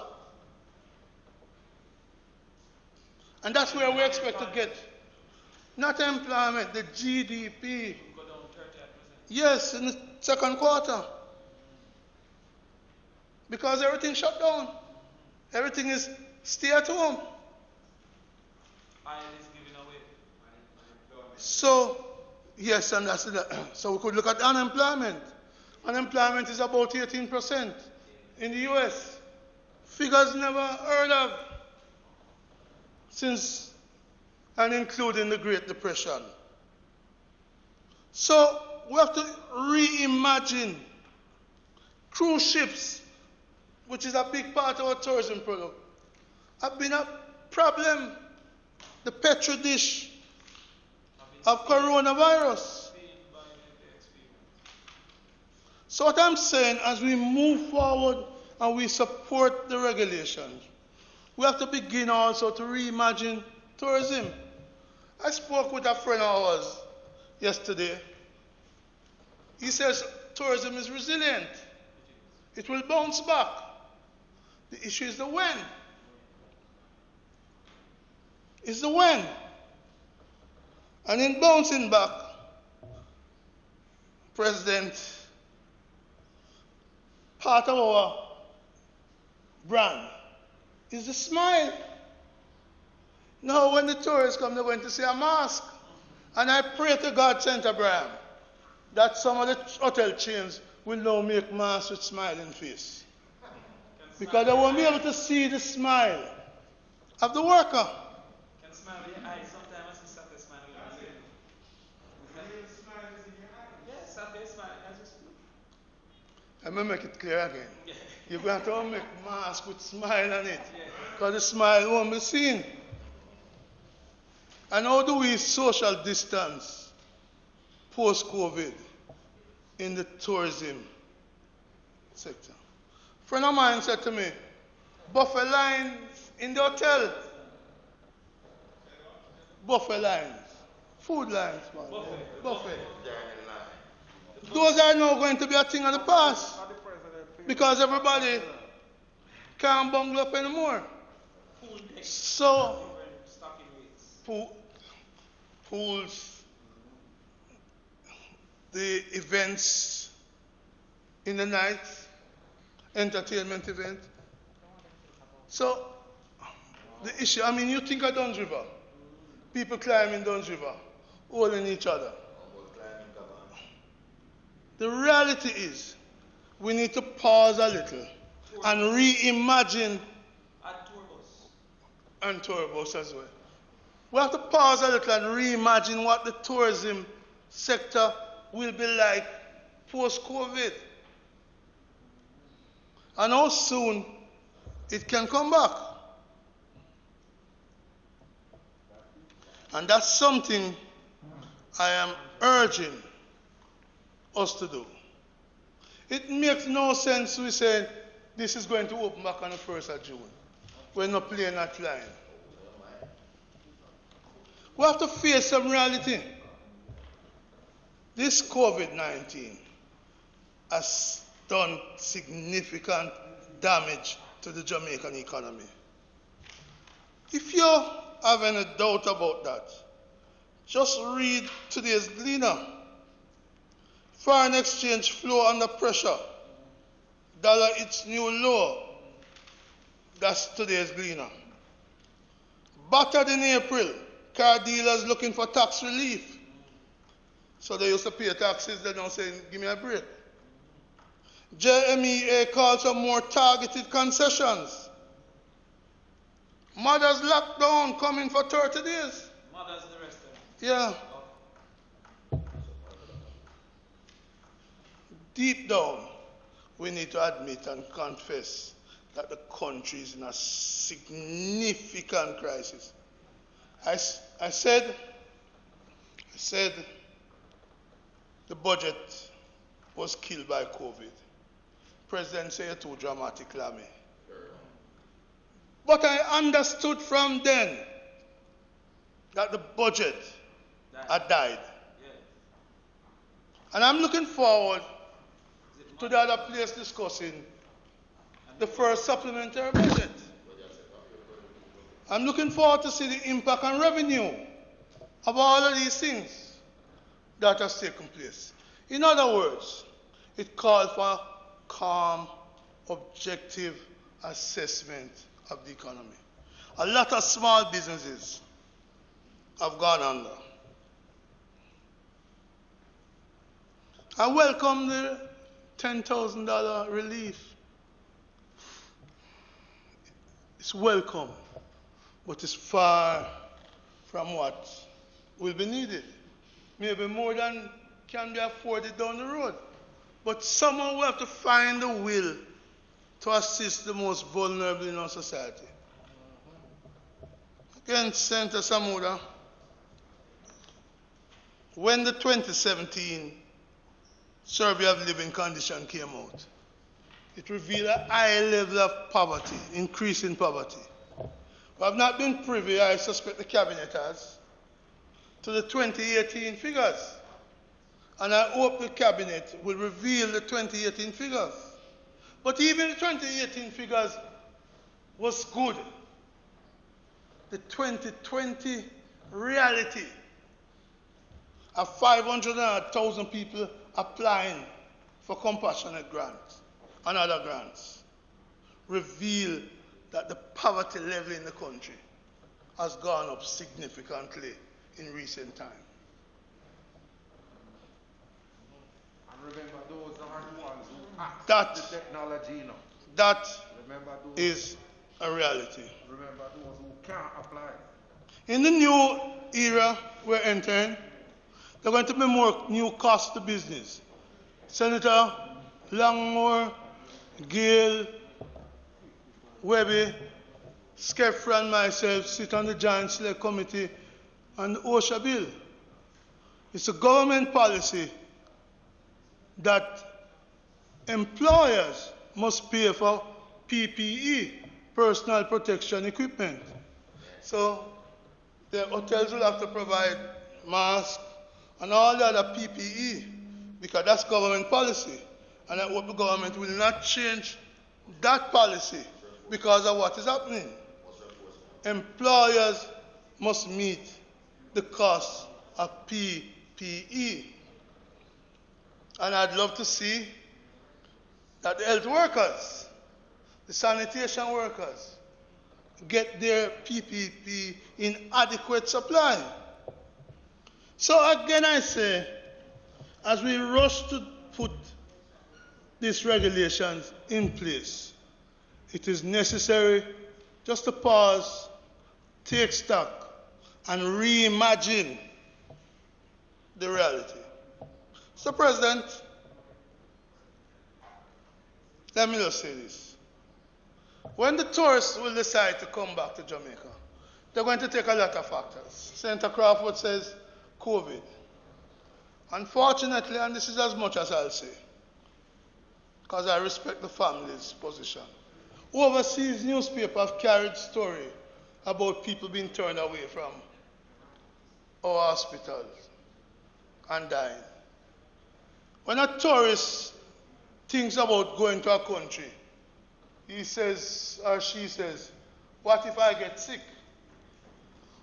And that's where we expect to get, not employment, the GDP. Yes, in the second quarter. Because everything shut down. Everything is stay at home. So, yes, and that's it. So we could look at unemployment. Unemployment is about 18% in the US. Figures never heard of since and including the Great Depression. So we have to reimagine cruise ships, which is a big part of our tourism product, have been a problem, the petri dish of coronavirus. So what I'm saying, as we move forward and we support the regulations, we have to begin also to reimagine tourism. I spoke with a friend of ours yesterday. He says tourism is resilient. It will bounce back. The issue is the when. It's the when. And in bouncing back, President, part of our brand is the smile. Now, when the tourists come, they're going to see a mask. And I pray to God, Senator Braham, that some of the hotel chains will now make masks with smiling face. Because they won't be able to see the smile of the worker. Can smile with your eyes. Sometimes I see Saturday smile with your yes, Saturday smile as you speak. Let me make it clear again. You're going to make mask with smile on it. Because the smile won't be seen. And how do we social distance post-COVID in the tourism sector? A friend of mine said to me, buffet lines in the hotel. Buffet lines. Food lines, man. Buffet. Those are now going to be a thing of the past. Because everybody can't bungle up anymore. So, pools, the events in the night, entertainment event. So, the issue, I mean, you think of Duns River, people climbing Duns River, holding each other. The reality is, we need to pause a little and reimagine, and tour bus as well. We have to pause a little and reimagine what the tourism sector will be like post-COVID. And how soon it can come back. And that's something I am urging us to do. It makes no sense we say this is going to open back on the 1st of June. We're not playing that line. We have to face some reality. This COVID-19 has done significant damage to the Jamaican economy. If you have any doubt about that, just read today's Gleaner. Foreign exchange flow under pressure. Dollar its new low. That's today's Gleaner. Battered in April. Car dealers looking for tax relief. So they used to pay taxes, they're now saying, give me a break. JMEA calls for more targeted concessions. Mothers lockdown coming for 30 days. Mothers the rest of them. Yeah. Deep down, we need to admit and confess that the country is in a significant crisis. I said the budget was killed by COVID. President said it too dramatic, Lamy. But I understood from then that the budget had died. And I'm looking forward to the other place discussing the first supplementary budget. I'm looking forward to see the impact on revenue of all of these things that has taken place. In other words, it called for calm, objective assessment of the economy. A lot of small businesses have gone under. I welcome the $10,000 relief. It's welcome, but it's far from what will be needed. Maybe more than can be afforded down the road. But somehow we have to find the will to assist the most vulnerable in our society. Again, Senator Samuda, when the 2017 Survey of Living Condition came out, it revealed a high level of poverty, increase in poverty. We have not been privy, I suspect the cabinet has, to the 2018 figures. And I hope the cabinet will reveal the 2018 figures. But even the 2018 figures was good. The 2020 reality of 500,000 people applying for compassionate grants and other grants reveal that the poverty level in the country has gone up significantly in recent time. And remember, those are the ones who act the technology, you know. That is a reality. Remember those who can't apply. In the new era we're entering, there are going to be more new costs to business. Senator Langmore, Gale, Webby, Skeffra and myself sit on the Joint Select Committee on the OSHA bill. It's a government policy that employers must pay for PPE, personal protection equipment. So the hotels will have to provide masks and all the other PPE because that's government policy. And I hope the government will not change that policy because of what is happening. Employers must meet the cost of PPE. And I'd love to see that the health workers, the sanitation workers, get their PPE in adequate supply. So again I say, as we rush to put these regulations in place, it is necessary just to pause, take stock, and reimagine the reality. Mr. President, let me just say this. When the tourists will decide to come back to Jamaica, they're going to take a lot of factors. Senator Crawford says COVID. Unfortunately, and this is as much as I'll say, because I respect the family's position, overseas newspapers have carried story about people being turned away from our hospitals and dying. When a tourist thinks about going to a country, he says or she says, what if I get sick?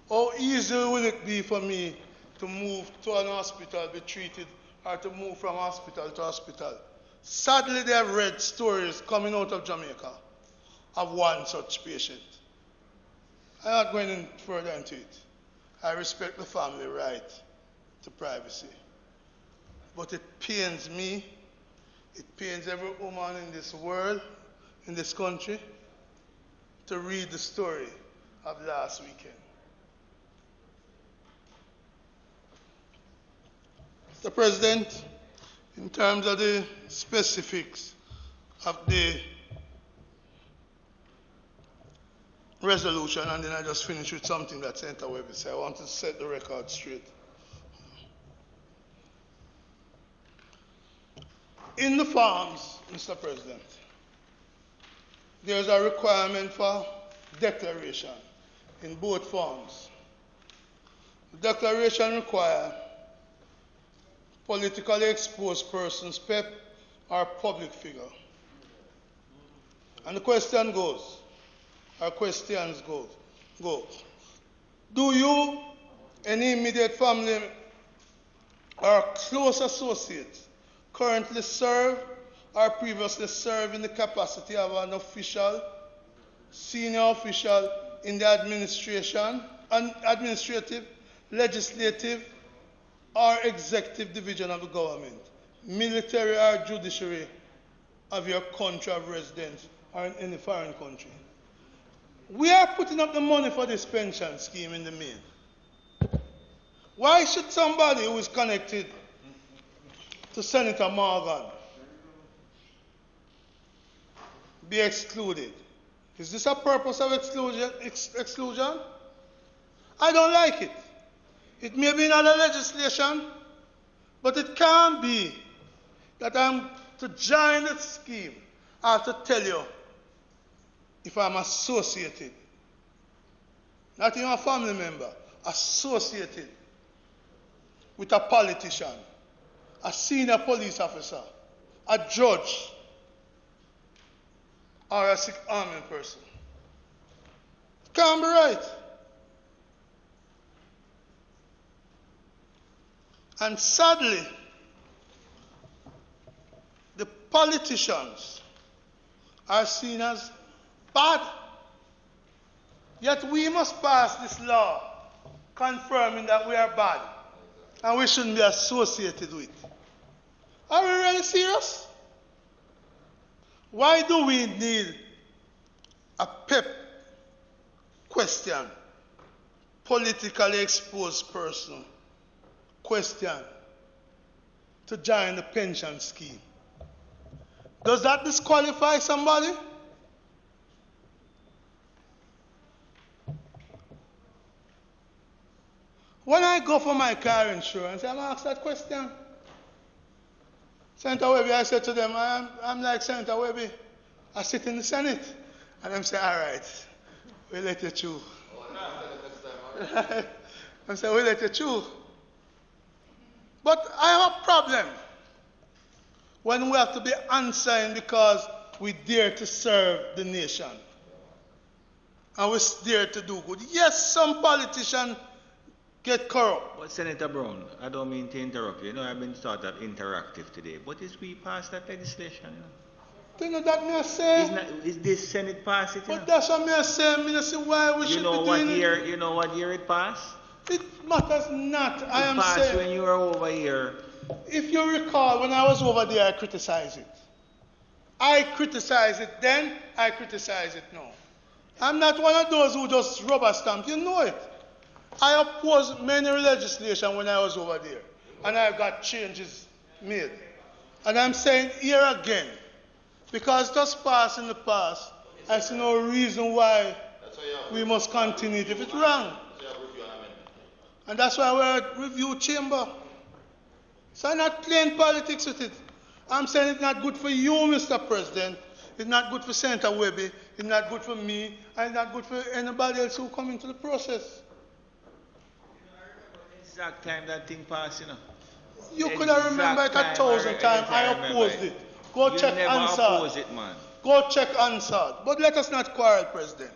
How easy will it be for me to move to an hospital, be treated, or to move from hospital to hospital? Sadly, they have read stories coming out of Jamaica of one such patient. I'm not going in further into it. I respect the family right to privacy. but it pains me, it pains every woman in this world, in this country, to read the story of last weekend. Mr. President, in terms of the specifics of the resolution, and then I just finish with something that Senator Webby said. I want to set the record straight. In the forms, Mr. President, there's a requirement for declaration in both forms. The declaration requires politically exposed persons, PEP, or public figure. And the question goes, our questions go. Do you, any immediate family or close associates, currently serve or previously serve in the capacity of an official, senior official in the administration, administrative, legislative, or executive division of the government, military or judiciary of your country of residence or in any foreign country? We are putting up the money for this pension scheme in the main. Why should somebody who is connected to Senator Morgan be excluded? Is this a purpose of exclusion? I don't like it. It may be in other legislation, but it can't be that I'm to join the scheme. I have to tell you if I'm associated, not even a family member, associated with a politician, a senior police officer, a judge, or a Sixth Army person. It can't be right. And sadly, the politicians are seen as bad. Yet we must pass this law confirming that we are bad and we shouldn't be associated with. Are we really serious? Why do we need a PEP question, politically exposed person question, to join the pension scheme? Does that disqualify somebody? When I go for my car insurance, I'm asked that question. Senator Webby, I said to them, I'm like Senator Webby. I sit in the Senate. And I'm saying, all right, we'll let you chew. I'm saying, we'll let you chew. But I have a problem when we have to be answering because we dare to serve the nation. And we dare to do good. Yes, some politicians get corrupt. Well, Senator Brown, I don't mean to interrupt you. You know, I've been sort of interactive today. But is we pass that legislation? You know that me I say? Is this Senate pass it? But that's what me I say. Me say why we should be doing it. You know what year it passed? It matters not. I am saying when you were over here. If you recall, when I was over there, I criticized it. I criticized it then, I criticize it now. I'm not one of those who just rubber stamp. You know it. I opposed many legislation when I was over there. And I got changes made. And I'm saying here again, because just passed in the past, I see no reason why we must continue it if it's wrong. And that's why we're at review chamber. So I'm not playing politics with it. I'm saying it's not good for you, Mr. President. It's not good for Senator Webby. It's not good for me. And it's not good for anybody else who come into the process. Exact time that thing passed, you know. You could have remembered it 1,000 times. I opposed it. Go check answer. Oppose it, man. Go check answer. But let us not quarrel, President.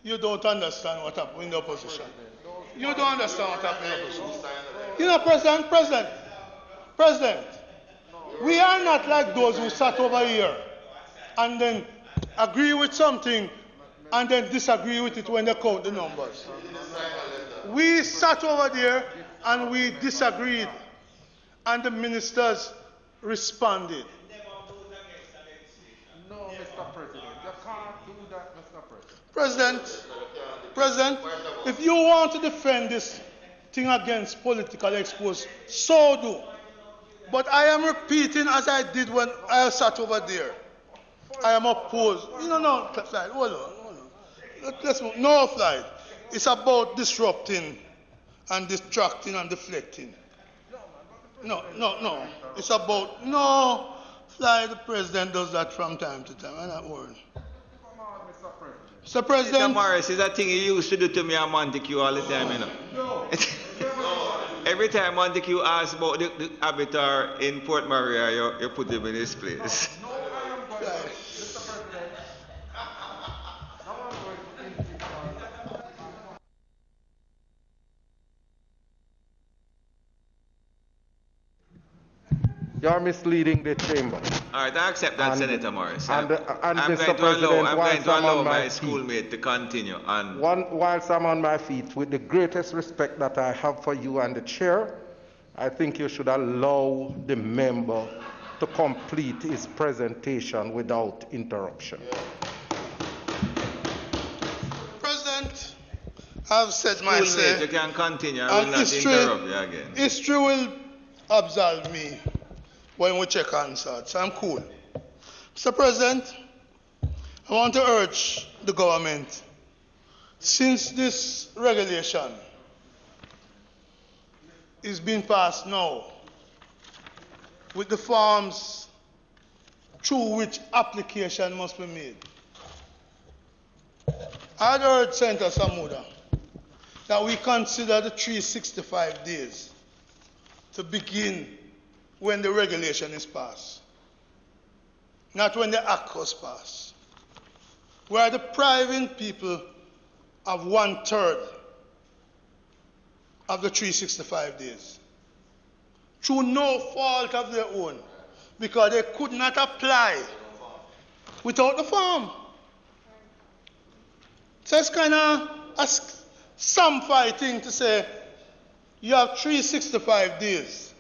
You don't understand what happened in the opposition. You don't understand what happened in the opposition. You know, President, we are not like those who sat over here and then agree with something and then disagree with it when they count the numbers. We sat over there and we disagreed, and the ministers responded. No, Mr. President, you can't do that, Mr. President, if you want to defend this thing against political expose, so do. But I am repeating as I did when I sat over there. I am opposed. No, Flight, hold on. Let's move. No, Flight. It's about disrupting and distracting and deflecting. No. It's about, no, Flight, the president does that from time to time. I'm not worried. Mr. President. Mr. Morris, is that thing you used to do to me and Montague all the time, No. Every time Montague asks about the avatar in Port Maria, you put him in his place. No, I am going to, Mr. President. Now I'm going to insist on. You're misleading the chamber. All right, I accept that, Senator Morris. And I'm Mr. going to allow, President, I'm going to allow my feet, schoolmate to continue. And whilst I'm on my feet, with the greatest respect that I have for you and the chair, I think you should allow the member to complete his presentation without interruption. President, I've said my say. You can continue. I will not interrupt you again. History will absolve me when we check answers. I'm cool. Mr. President, I want to urge the government, since this regulation is being passed now, with the forms through which application must be made, I'd urge Senator Samuda that we consider the 365 days to begin when the regulation is passed, not when the act was passed. We are depriving people of 1/3 of the 365 days through no fault of their own, because they could not apply without the form. So it's kind of a some fighting to say you have 365 days,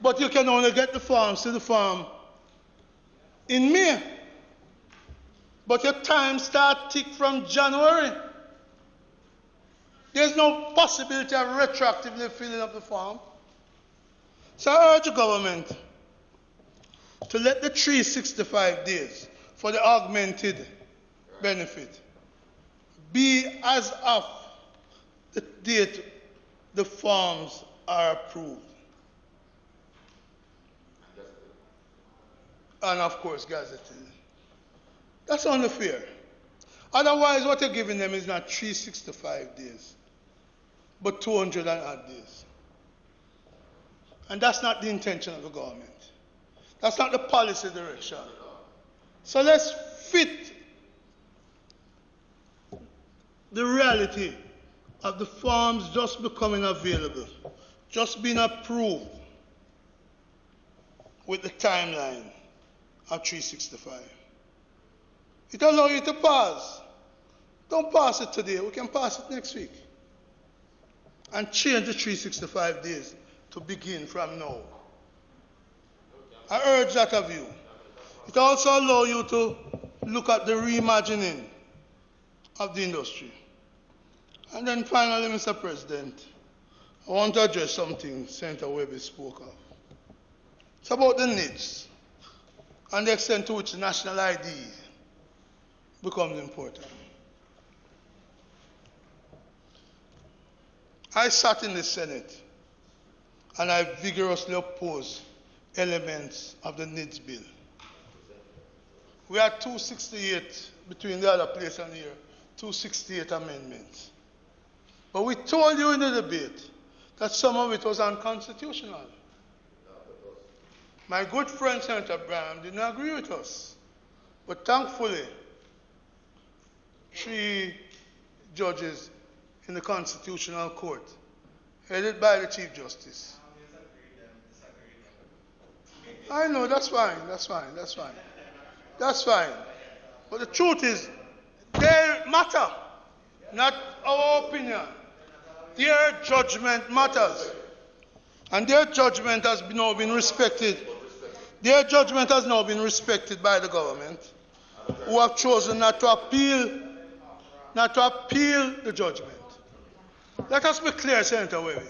but you can only get the forms to the farm in May. But your time starts tick from January. There's no possibility of retroactively filling up the form. So I urge the government to let the 365 days for the augmented benefit be as of the date the forms are approved. And of course, gazetted. That's only fair. Otherwise, what you're giving them is not 365 days, but 200 and odd days. And that's not the intention of the government. That's not the policy direction. So let's fit the reality of the forms just becoming available, just being approved with the timeline of 365. It allows you to pass. Don't pass it today. We can pass it next week. And change the 365 days to begin from now. I urge that of you. It also allows you to look at the reimagining of the industry. And then finally, Mr. President, I want to address something Senator Webby spoke of. It's about the needs and the extent to which national ID becomes important. I sat in the Senate and I vigorously opposed elements of the needs bill. We had 268 between the other place and here, 268 amendments. But we told you in the debate that some of it was unconstitutional. My good friend Senator Braham didn't agree with us. But thankfully, 3 judges in the Constitutional Court, headed by the Chief Justice. I know, that's fine. But the truth is, they matter, not our opinion. their judgment matters. And their judgment has now been respected. Their judgment has now been respected by the government, who have chosen not to appeal the judgment. Let us be clear, Senator Webby.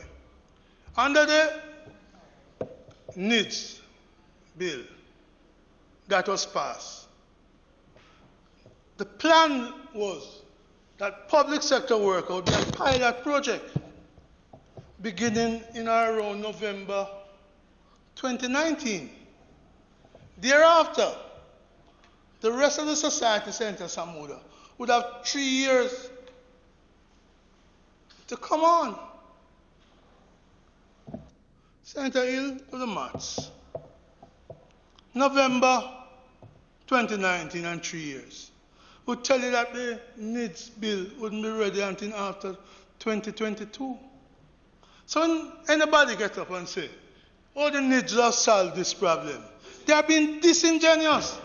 Under the NIDS bill that was passed, the plan was that public sector work would be a pilot project beginning in around November 2019. Thereafter, the rest of the society, Senator Samuda, would have 3 years to come on. Senator Hill, do the maths. November 2019 and 3 years would tell you that the NIDS bill wouldn't be ready until after 2022. So when anybody gets up and say, oh, the NIDS have solved this problem, they are being disingenuous.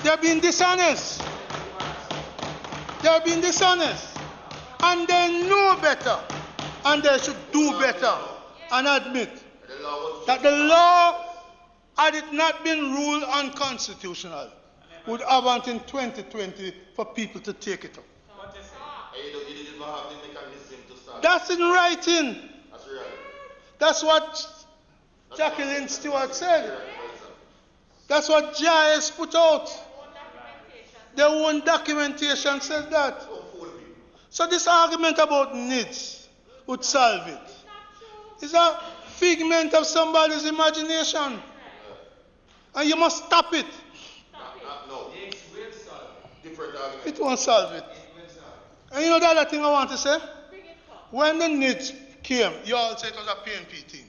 They are being dishonest. They are being dishonest. And they know better. And they should do better and admit that the law, had it not been ruled unconstitutional, would have until 2020 for people to take it up. That's in writing. That's what Jacqueline Stewart said. That's what GIS put out. Their own documentation says that. So this argument about NIDS would solve it. It's a figment of somebody's imagination. And you must stop it. No. It won't solve it. And you know the other thing I want to say? When the NIDS came, you all said it was a PNP thing.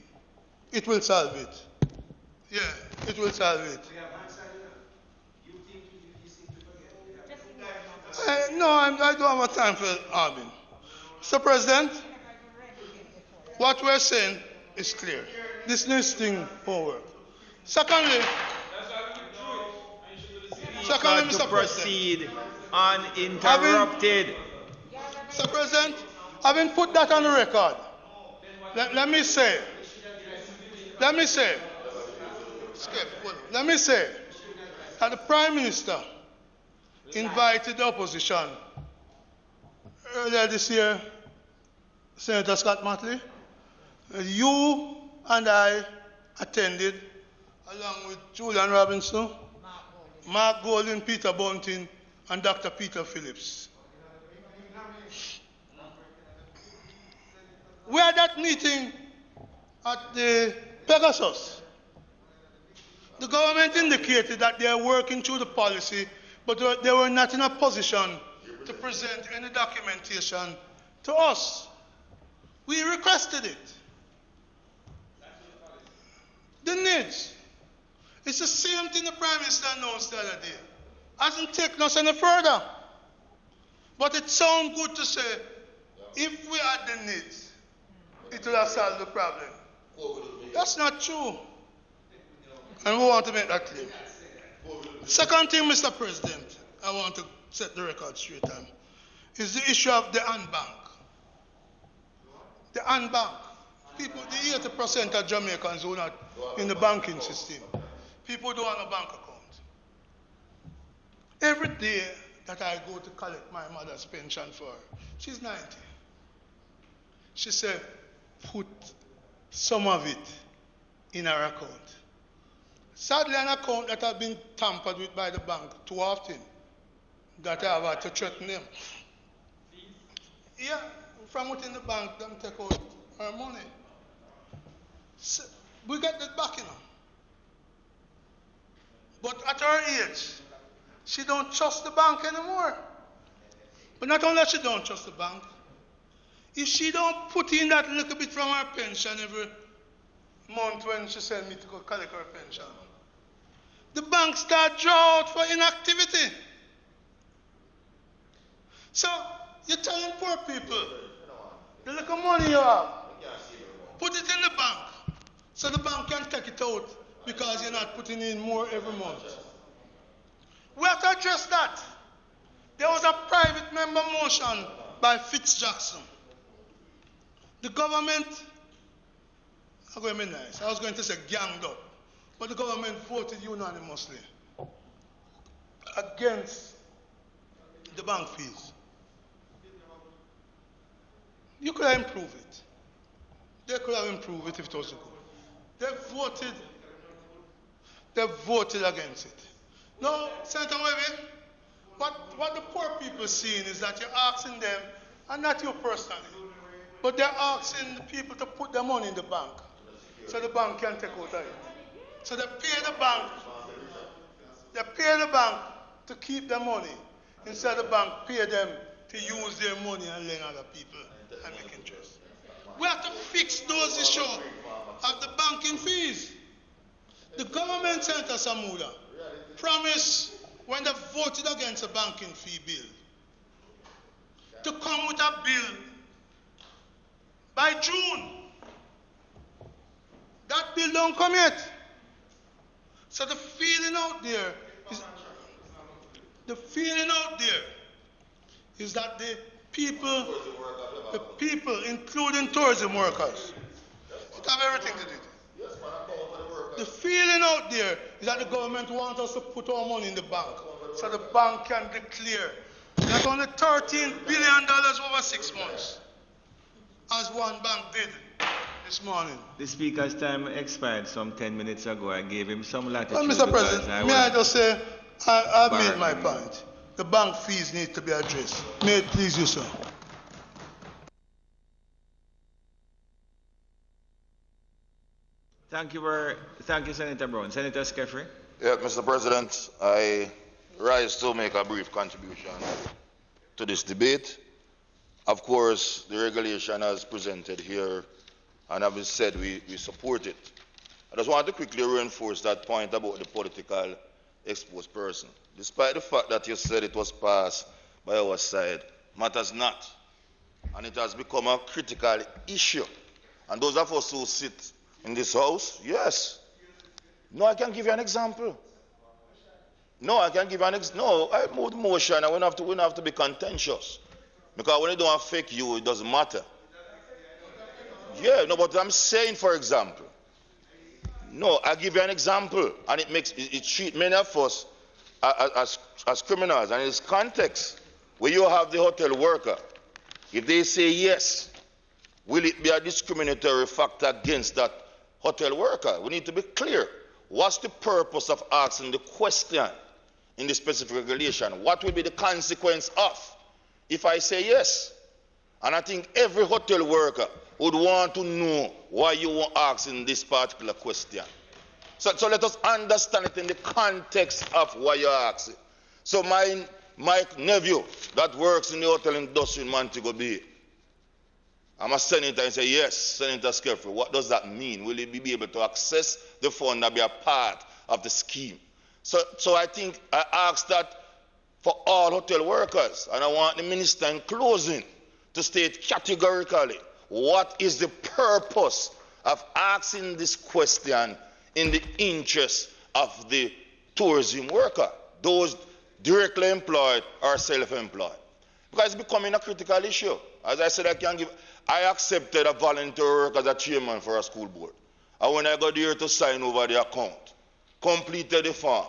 It will solve it. Yeah, it will solve it. No, I don't have time for arguing. Mr. President, what we're saying is clear. This NIDS thing won't work. Secondly, Mr. Proceed uninterrupted. Mr. President, having put that on the record, let me say that the Prime Minister invited the opposition earlier this year, Senator Scott Motley. You and I attended, along with Julian Robinson, Mark Golding, Peter Bunting, and Dr. Peter Phillips. We had that meeting at the Pegasus. The government indicated that they are working through the policy, but they were not in a position to present any documentation to us. We requested it. The NIDS. It's the same thing the Prime Minister announced the other day. Hasn't taken us any further. But it sounds good to say, if we had the NIDS, it will have solved the problem. That's not true. And we want to make that clear. Second thing, Mr. President, I want to set the record straight on, is the issue of the unbank. The unbank. People, the 80% of Jamaicans who are not in the banking system, people don't have a bank account. Every day that I go to collect my mother's pension for her, she's 90. She said, put some of it in her account. Sadly, an account that has been tampered with by the bank too often, that I have had to threaten them. Yeah, from within the bank, them take out her money. So we get that back, you know. But at her age, she don't trust the bank anymore. But not only she don't trust the bank, if she don't put in that little bit from her pension every month when she send me to go collect her pension, the bank start draw out for inactivity. So you're telling poor people, the little money you have, put it in the bank, so the bank can take it out because you're not putting in more every month. We have to address that. There was a private member motion by Fitz Jackson The government, I'm going to be nice, I was going to say ganged up, but the government voted unanimously against the bank fees. You could have improved it. They could have improved it if it was good. They voted against it. Now, Senator Webby, what the poor people are seeing is that you're asking them, and not you personally, but they're asking the people to put their money in the bank so the bank can take out of it. So they pay the bank to keep their money instead of the bank pay them to use their money and lend other people and make interest. We have to fix those issues of the banking fees. The government, Senator Samuda, promised when they voted against the banking fee bill to come with a bill by June. That bill don't come yet. So the feeling out there is that the people, including tourism workers, it have everything to do with it. The feeling out there is that the government wants us to put our money in the bank so the bank can declare not only $13 billion over 6 months, as one bank did this morning. The Speaker's time expired some 10 minutes ago. I gave him some latitude. Well, Mr. President, may I just say, I've made my point. The bank fees need to be addressed. May it please you, sir. Thank you, Senator Brown. Senator Skeffrey. Yeah, Mr. President, I rise to make a brief contribution to this debate. Of course, the regulation as presented here, and as said, we support it. I just want to quickly reinforce that point about the political exposed person. Despite the fact that you said it was passed by our side, matters not. And it has become a critical issue. And those of us who sit in this house, yes. No, I can give you an example. I moved motion and we don't have to be contentious. Because when you don't affect you, it doesn't matter. Yeah, no, but I'm saying, for example, no, I give you an example, and it treats many of us as criminals, and in this context, where you have the hotel worker, if they say yes, will it be a discriminatory factor against that hotel worker? We need to be clear. What's the purpose of asking the question in the specific regulation? What will be the consequence of if I say yes? And I think every hotel worker would want to know why you are asking this particular question. So let us understand it in the context of why you're asking. So my nephew that works in the hotel industry in Montego Bay, I'm a senator and say, yes, Senator Skeffrey, what does that mean? Will he be able to access the fund and be a part of the scheme? So I think I asked that for all hotel workers, and I want the minister in closing to state categorically what is the purpose of asking this question in the interest of the tourism worker, those directly employed or self-employed. Because it's becoming a critical issue. As I said, I accepted a volunteer work as a chairman for a school board. And when I got there to sign over the account, completed the form,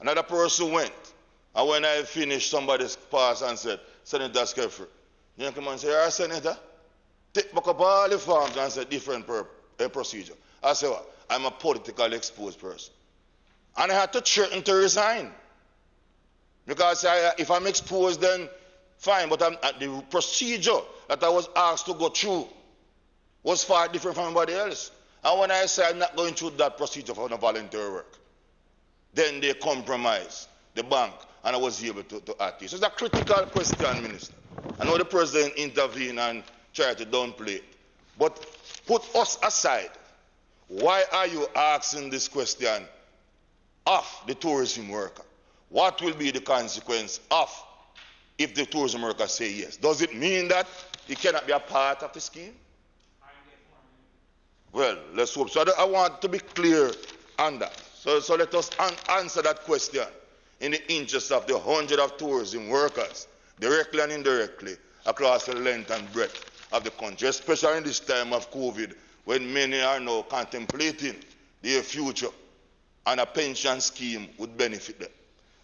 another person went. And when I finished, somebody passed and said, Senator Skeffrey. The young man said, "You're a senator? Take back up all the forms and say different procedure." I said, "What? I'm a politically exposed person." And I had to threaten to resign. Because if I'm exposed, then fine. But the procedure that I was asked to go through was far different from everybody else. And when I said I'm not going through that procedure for the volunteer work, then they compromised the bank, and I was able to act. So it's a critical question, Minister. I know the President intervened and tried to downplay it. But put us aside. Why are you asking this question of the tourism worker? What will be the consequence of if the tourism worker say yes? Does it mean that he cannot be a part of the scheme? Well, let's hope so. I want to be clear on that. So let us answer that question in the interest of the hundreds of tourism workers, directly and indirectly, across the length and breadth of the country, especially in this time of COVID, when many are now contemplating their future, and a pension scheme would benefit them.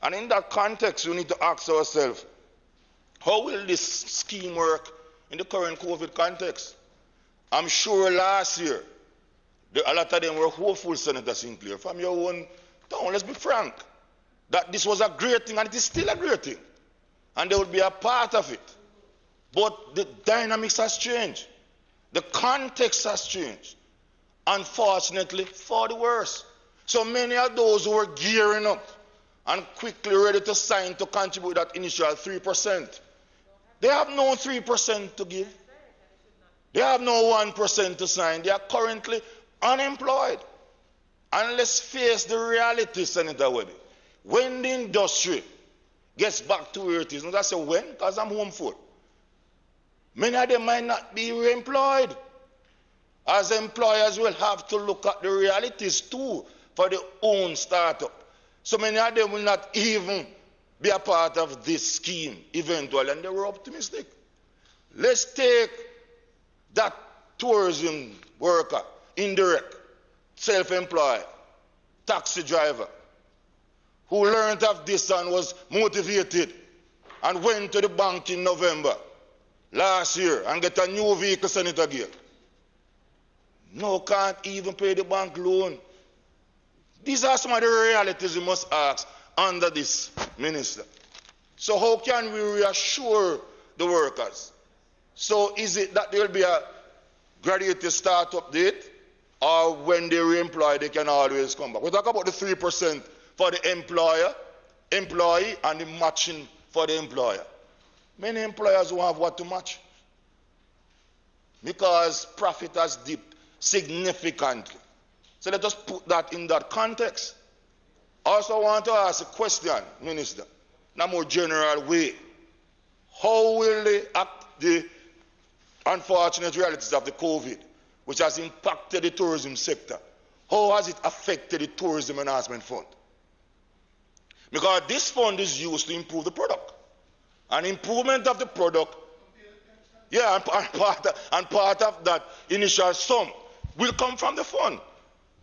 And in that context, we need to ask ourselves, how will this scheme work in the current COVID context? I'm sure last year, a lot of them were hopeful, Senator Sinclair, from your own town, let's be frank, that this was a great thing, and it is still a great thing, and they would be a part of it. But the dynamics has changed. The context has changed. Unfortunately, for the worse. So many of those who were gearing up and quickly ready to sign to contribute that initial 3%, they have no 3% to give. They have no 1% to sign. They are currently unemployed. And let's face the reality, Senator Webby. When the industry gets back to where it is, and I say when, because I'm hopeful, many of them might not be reemployed. As employers will have to look at the realities too for their own startup. So many of them will not even be a part of this scheme eventually, and they were optimistic. Let's take that tourism worker, indirect, self-employed, taxi driver, who learned of this and was motivated and went to the bank in November last year and get a new vehicle, Senator Gale. No, can't even pay the bank loan. These are some of the realities we must ask under this minister. So how can we reassure the workers? So is it that there will be a graduated startup date, or when they re-employ, they can always come back? We talk about the 3% for the employee, and the matching for the employer. Many employers won't have what to match because profit has dipped significantly. So let us put that in that context. I also want to ask a question, Minister, in a more general way. How will the unfortunate realities of the COVID, which has impacted the tourism sector, how has it affected the Tourism Enhancement Fund? Because this fund is used to improve the product. An improvement of the product, and part of that initial sum will come from the fund.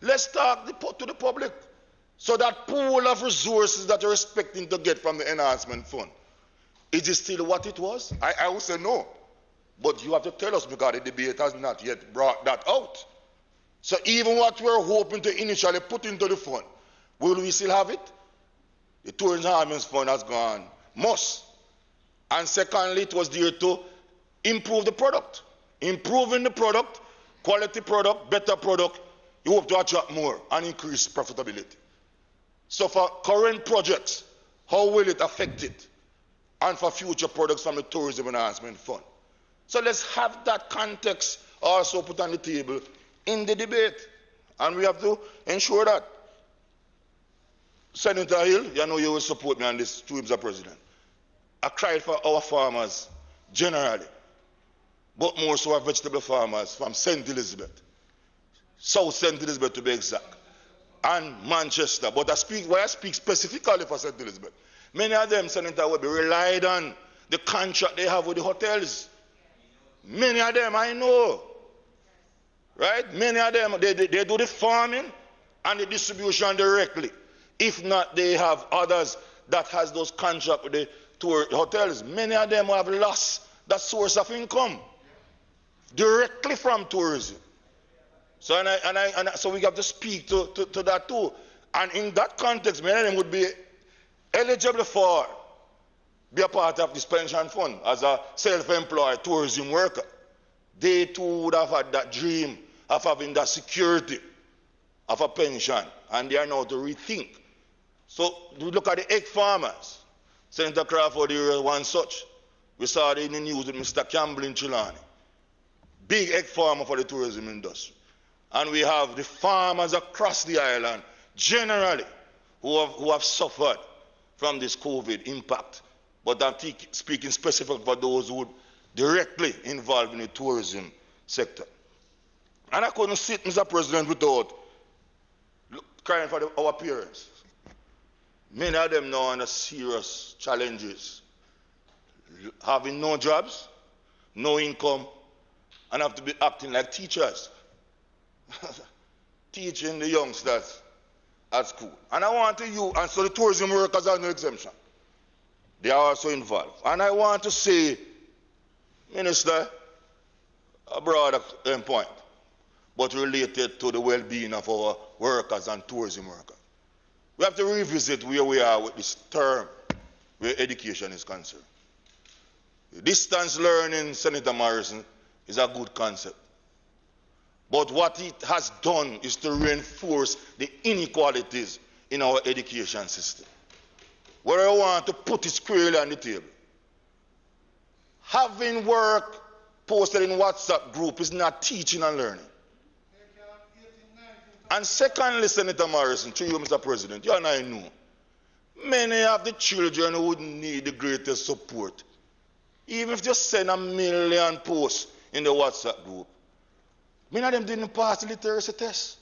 Let's talk to the public. So that pool of resources that you're expecting to get from the enhancement fund, is it still what it was? I would say no. But you have to tell us, because the debate has not yet brought that out. So even what we're hoping to initially put into the fund, will we still have it? The Tourism Enhancement Fund has gone must. And secondly, it was there to improve the product. Improving the product, quality product, better product, you hope to attract more and increase profitability. So for current projects, how will it affect it? And for future products from the Tourism Enhancement Fund. So let's have that context also put on the table in the debate. And we have to ensure that. Senator Hill, you know you will support me on this through Mr. President. I cried for our farmers generally, but more so our vegetable farmers from St. Elizabeth, South St. Elizabeth to be exact, and Manchester. But I speak specifically for St. Elizabeth. Many of them, Senator, will be relied on the contract they have with the hotels. Many of them I know, right? Many of them, they do the farming and the distribution directly. If not, they have others that has those contracts with the tour hotels. Many of them have lost that source of income directly from tourism. So so we have to speak to that too. And in that context, many of them would be eligible for be a part of this pension fund as a self-employed tourism worker. They too would have had that dream of having that security of a pension, and they are now to rethink. So we look at the egg farmers. Senator Crawford here one such. We saw it in the news with Mr. Campbell in Chilani. Big egg farmer for the tourism industry. And we have the farmers across the island generally who have suffered from this COVID impact. But I'm speaking specifically for those who are directly involved in the tourism sector. And I couldn't sit, Mr. President, without crying for our parents. Many of them now under serious challenges. Having no jobs, no income, and have to be acting like teachers, teaching the youngsters at school. And I want to you, and so the tourism workers are no exemption. They are also involved. And I want to say, Minister, a broader point, but related to the well-being of our workers and tourism workers. We have to revisit where we are with this term, where education is concerned. Distance learning, Senator Morrison, is a good concept. But what it has done is to reinforce the inequalities in our education system. Where I want to put it squarely on the table. Having work posted in WhatsApp group is not teaching and learning. And secondly, Senator Morrison, to you, Mr. President, you and I know, many of the children who would need the greatest support, even if you send 1 million posts in the WhatsApp group, many of them didn't pass the literacy test.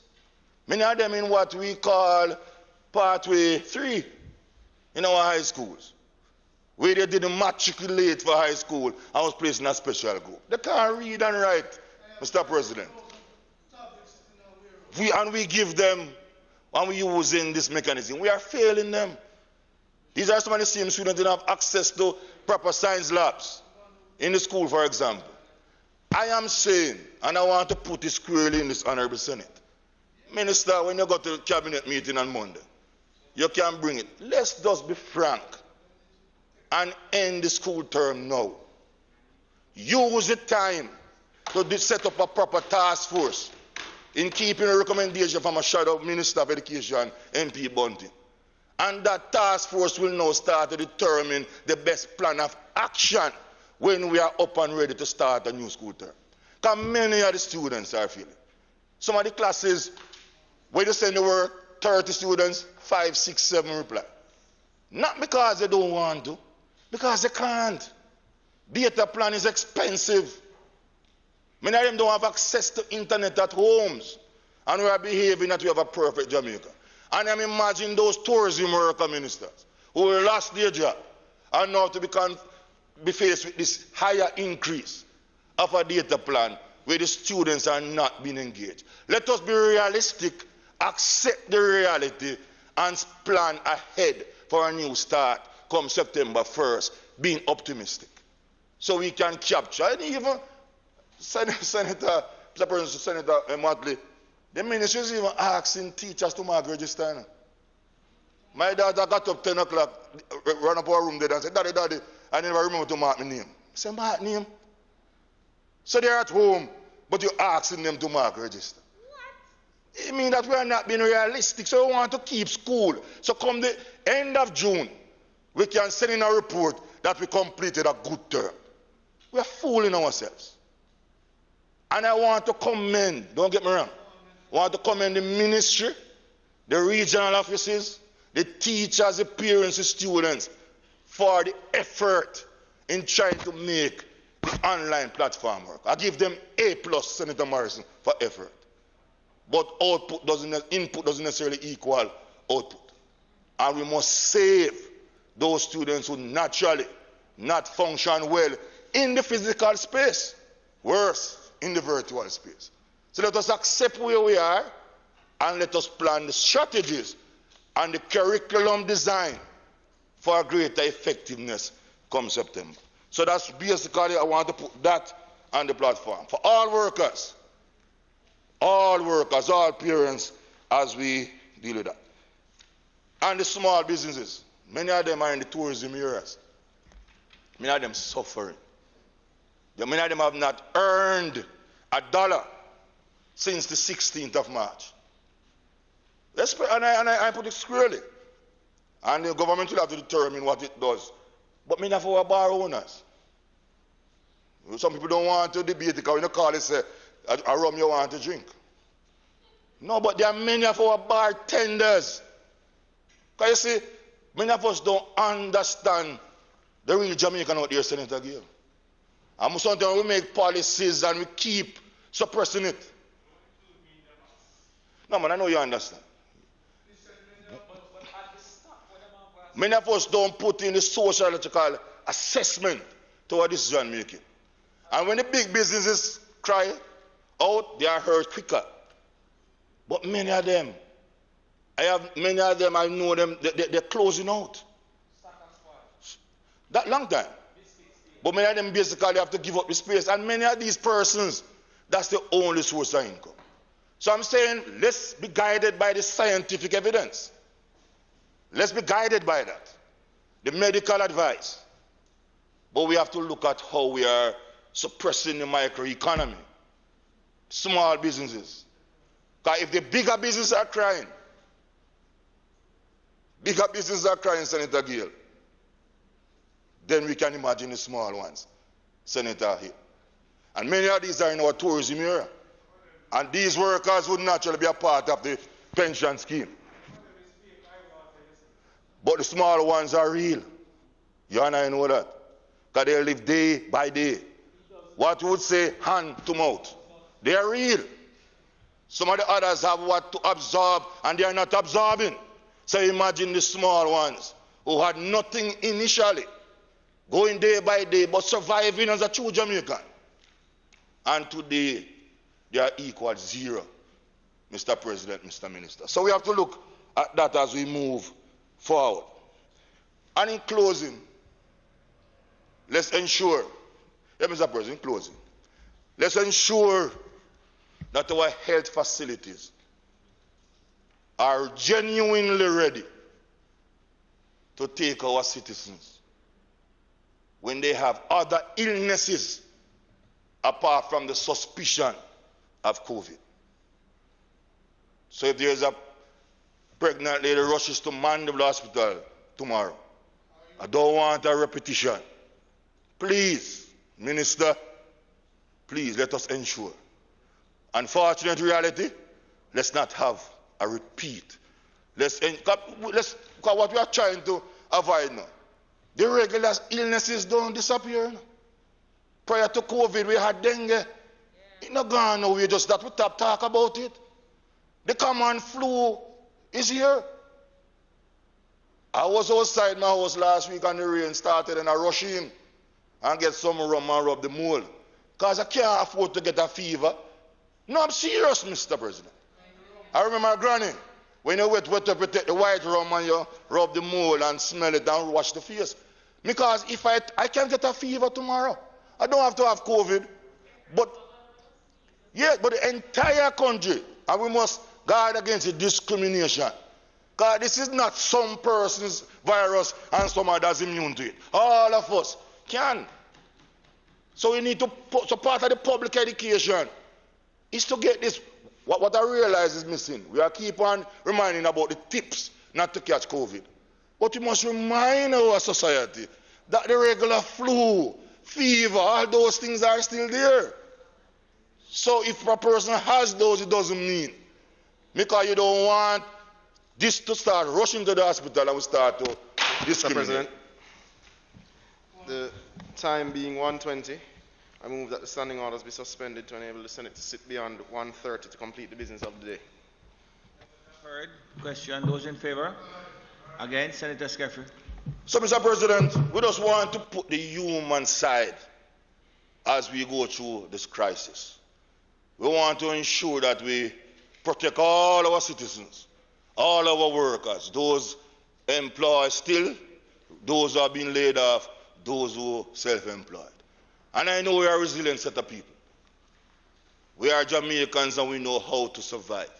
Many of them in what we call pathway 3 in our high schools, where they didn't matriculate for high school and was placed in a special group. They can't read and write, Mr. President. We give them, and we using this mechanism, we are failing them. These are some of the same students that have access to proper science labs in the school, for example. I am saying, and I want to put it squarely in this Honourable Senate, Minister, when you go to the cabinet meeting on Monday, you can bring it. Let's just be frank and end the school term now. Use the time to set up a proper task force in keeping a recommendation from a shadow Minister of Education, MP Bunting. And that task force will now start to determine the best plan of action when we are up and ready to start a new school term. Because many of the students are feeling. Some of the classes, where they send the work, 30 students, 5, 6, 7 reply. Not because they don't want to, because they can't. Data plan is expensive. Many of them don't have access to internet at homes. And we are behaving that we have a perfect Jamaica. And I'm imagining those tourism worker ministers who will lost their job and now to be faced with this higher increase of a data plan where the students are not being engaged. Let us be realistic, accept the reality, and plan ahead for a new start come September 1st, being optimistic. So we can capture, and even Senator Motley, the ministry is even asking teachers to mark register. My daughter got up 10 o'clock, ran up our room there and said, Daddy, Daddy, I never remember to mark my name. I said, mark name? So they're at home, but you're asking them to mark register. What? It means that we are not being realistic, so we want to keep school. So come the end of June, we can send in a report that we completed a good term. We are fooling ourselves. And I want to commend, don't get me wrong, I want to commend the ministry, the regional offices, the teachers, the parents, the students for the effort in trying to make the online platform work. I give them A+, Senator Morrison, for effort. But input doesn't necessarily equal output. And we must save those students who naturally not function well in the physical space, worse, in the virtual space. So let us accept where we are and let us plan the strategies and the curriculum design for greater effectiveness come September. So that's basically, I want to put that on the platform. For all workers, all parents, as we deal with that. And the small businesses, many of them are in the tourism areas. Many of them suffering. Many of them have not earned $1 since the 16th of March. And I put it squarely. And the government will have to determine what it does. But many of our bar owners, some people don't want to debate it because when you call it, say, a rum you want to drink. No, but there are many of our bartenders. Because you see, many of us don't understand the real Jamaican out there, Senator Gill. And sometimes we make policies and we keep suppressing it. No, man, I know you understand. Many of us don't put in the sociological assessment to our decision making. And when the big businesses cry out, they are hurt quicker. But many of them, I know them, they're closing out. That long time. But many of them basically have to give up the space. And many of these persons, that's the only source of income. So I'm saying, let's be guided by the scientific evidence. Let's be guided by that. The medical advice. But we have to look at how we are suppressing the microeconomy. Small businesses. Because if the bigger businesses are crying, Senator Gill, then we can imagine the small ones, Senator Hill. And many of these are in our tourism area. And these workers would naturally be a part of the pension scheme. But the small ones are real. You and I know that. Because they live day by day. What would say hand to mouth. They are real. Some of the others have what to absorb and they are not absorbing. So imagine the small ones who had nothing initially, going day by day, but surviving as a true Jamaican. And today, they are equal zero, Mr. President, Mr. Minister. So we have to look at that as we move forward. And in closing, let's ensure, Mr. President, in closing, let's ensure that our health facilities are genuinely ready to take our citizens when they have other illnesses apart from the suspicion of COVID. So if there is a pregnant lady rushes to Mandeville Hospital tomorrow, I don't want a repetition. Please, Minister, please let us ensure. Unfortunate reality, let's not have a repeat. What we are trying to avoid now, the regular illnesses don't disappear now. Prior to COVID, we had dengue. It's not gone away, just that we talk about it. The common flu is here. I was outside my house last week and the rain started and I rushed in and get some rum and rub the mold. Because I can't afford to get a fever. No, I'm serious, Mr. President. I remember my granny, when you wet up, you take the white rum and you rub the mold and smell it and wash the face. Because if I can get a fever tomorrow, I don't have to have COVID. But the entire country, and we must guard against the discrimination. Because this is not some person's virus and some others immune to it. All of us can. So we need to so part of the public education is to get this. What I realize is missing. We are keep on reminding about the tips not to catch COVID. But we must remind our society that the regular flu, fever, all those things are still there. So if a person has those, it doesn't mean. Because you don't want this to start rushing to the hospital and we start to discriminate. Mr. President, the time being 1:20, I move that the standing orders be suspended to enable the Senate to sit beyond 1:30 to complete the business of the day. Heard. Question. Those in favor? Again, Senator Skeffrey. So, Mr. President, we just want to put the human side as we go through this crisis. We want to ensure that we protect all our citizens, all our workers, those employed still, those who are being laid off, those who are self-employed. And I know we are a resilient set of people. We are Jamaicans and we know how to survive.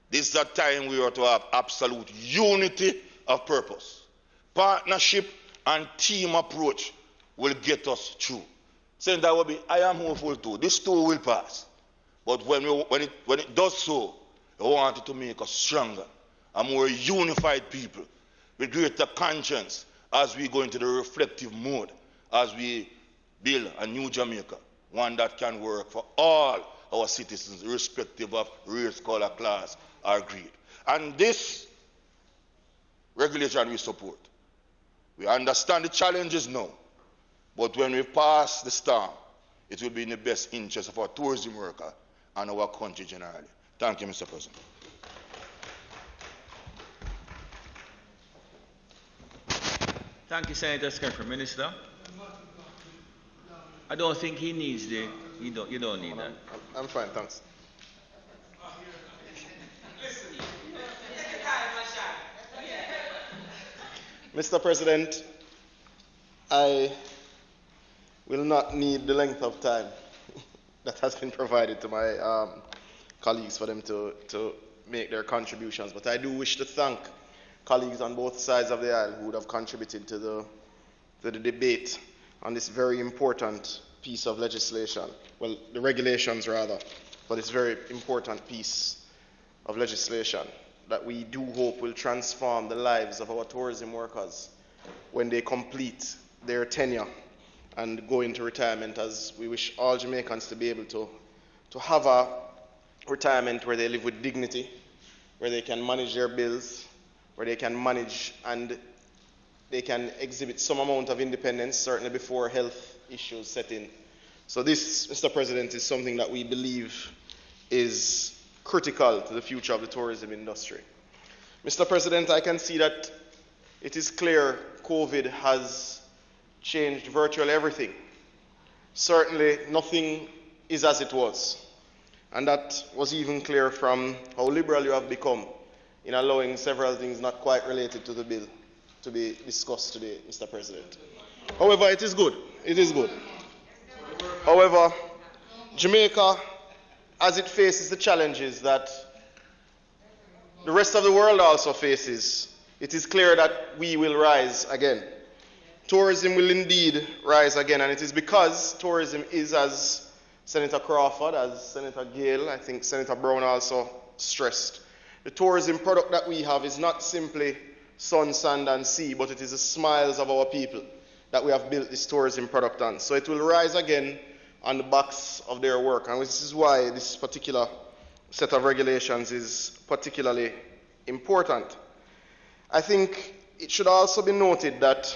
This is a time we are to have absolute unity of purpose. Partnership and team approach will get us through. Saying that will be, I am hopeful too. This too will pass. But when it does so, I want it to make us stronger, a more unified people, with greater conscience as we go into the reflective mode, as we build a new Jamaica, one that can work for all our citizens, irrespective of race, color, class, or creed. And this regulation we support. We understand the challenges now, but when we pass the storm, it will be in the best interest of our tourism worker and our country generally. Thank you, Mr. President. Thank you, Senator Skeffrey. Minister? I don't think he needs the You don't need that. I'm fine, thanks. Mr. President, I will not need the length of time that has been provided to my colleagues for them to make their contributions, but I do wish to thank colleagues on both sides of the aisle who would have contributed to the debate on this very important piece of legislation. Well, the regulations rather, but it's a very important piece of legislation that we do hope will transform the lives of our tourism workers when they complete their tenure and go into retirement, as we wish all Jamaicans to be able to have a retirement where they live with dignity, where they can manage their bills, where they can manage and they can exhibit some amount of independence, certainly before health issues set in. So this, Mr. President, is something that we believe is critical to the future of the tourism industry. Mr. President, I can see that it is clear COVID has changed virtually everything. Certainly nothing is as it was. And that was even clear from how liberal you have become in allowing several things not quite related to the bill to be discussed today, Mr. President. However, it is good. It is good. However, Jamaica, as it faces the challenges that the rest of the world also faces, it is clear that we will rise again. Tourism will indeed rise again, and it is because tourism is, as Senator Crawford, as Senator Gale, I think Senator Brown also stressed, the tourism product that we have is not simply sun, sand, and sea, but it is the smiles of our people that we have built this tourism product on. So it will rise again on the backs of their work, and this is why this particular set of regulations is particularly important. I think it should also be noted that,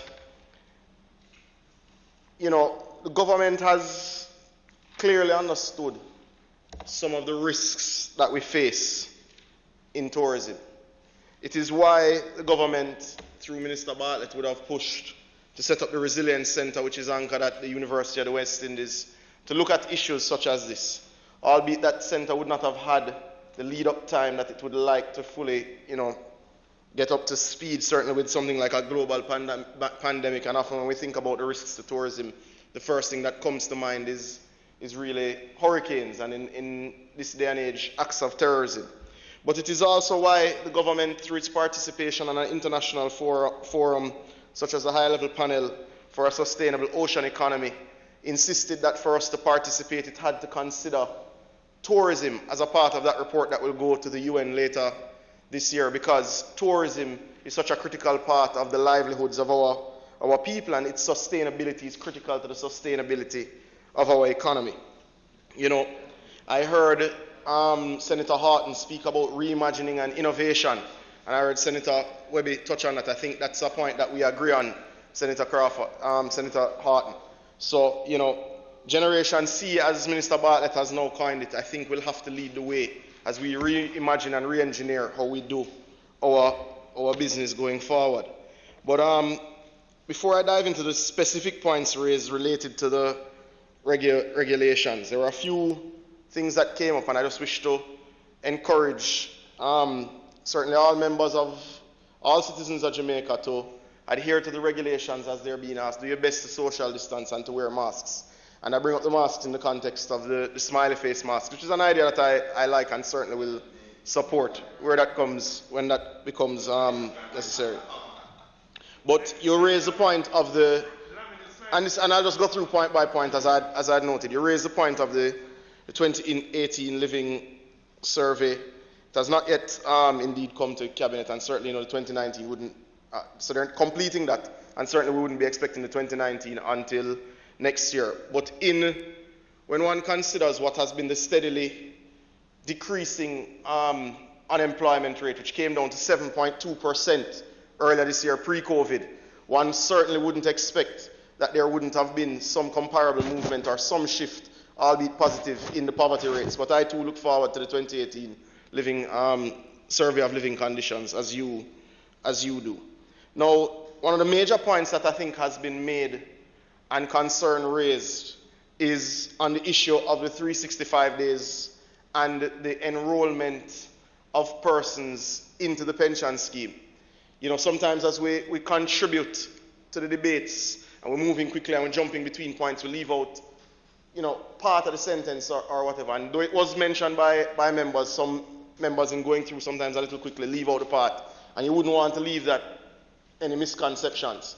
the government has clearly understood some of the risks that we face in tourism. It is why the government, through Minister Bartlett, would have pushed to set up the Resilience Centre, which is anchored at the University of the West Indies, to look at issues such as this, albeit that centre would not have had the lead-up time that it would like to fully, get up to speed, certainly with something like a global pandemic. And often when we think about the risks to tourism, the first thing that comes to mind is really hurricanes, and in this day and age, acts of terrorism. But it is also why the government, through its participation on an international forum, such as the High-Level Panel for a Sustainable Ocean Economy, insisted that for us to participate, it had to consider tourism as a part of that report that will go to the UN later this year, because tourism is such a critical part of the livelihoods of our people, and its sustainability is critical to the sustainability of our economy. I heard Senator Horton speak about reimagining and innovation, and I heard Senator Webby touch on that. I think that's a point that we agree on, Senator Horton. So, Generation C, as Minister Bartlett has now coined it, I think will have to lead the way as we reimagine and re-engineer how we do our business going forward. But before I dive into the specific points raised related to the regulations, there were a few things that came up, and I just wish to encourage certainly all members of all citizens of Jamaica to adhere to the regulations as they're being asked. Do your best to social distance and to wear masks. And I bring up the masks in the context of the smiley face mask, which is an idea that I like and certainly will support where that comes, when that becomes necessary. But you raise the point of and I'll just go through point by point as I noted. You raised the point of the 2018 Living Survey. It has not yet indeed come to Cabinet, and certainly the 2019 wouldn't. So they're completing that, and certainly we wouldn't be expecting the 2019 until next year. But when one considers what has been the steadily decreasing unemployment rate, which came down to 7.2% earlier this year, pre-COVID, one certainly wouldn't expect that there wouldn't have been some comparable movement or some shift, albeit positive, in the poverty rates. But I too look forward to the 2018 Survey of Living Conditions, as you do. Now, one of the major points that I think has been made and concern raised is on the issue of the 365 days and the enrollment of persons into the pension scheme. You know, sometimes as we contribute to the debates and we're moving quickly and we're jumping between points, we leave out, you know, part of the sentence or whatever. And though it was mentioned by members, some members in going through sometimes a little quickly leave out the part. And you wouldn't want to leave that any misconceptions.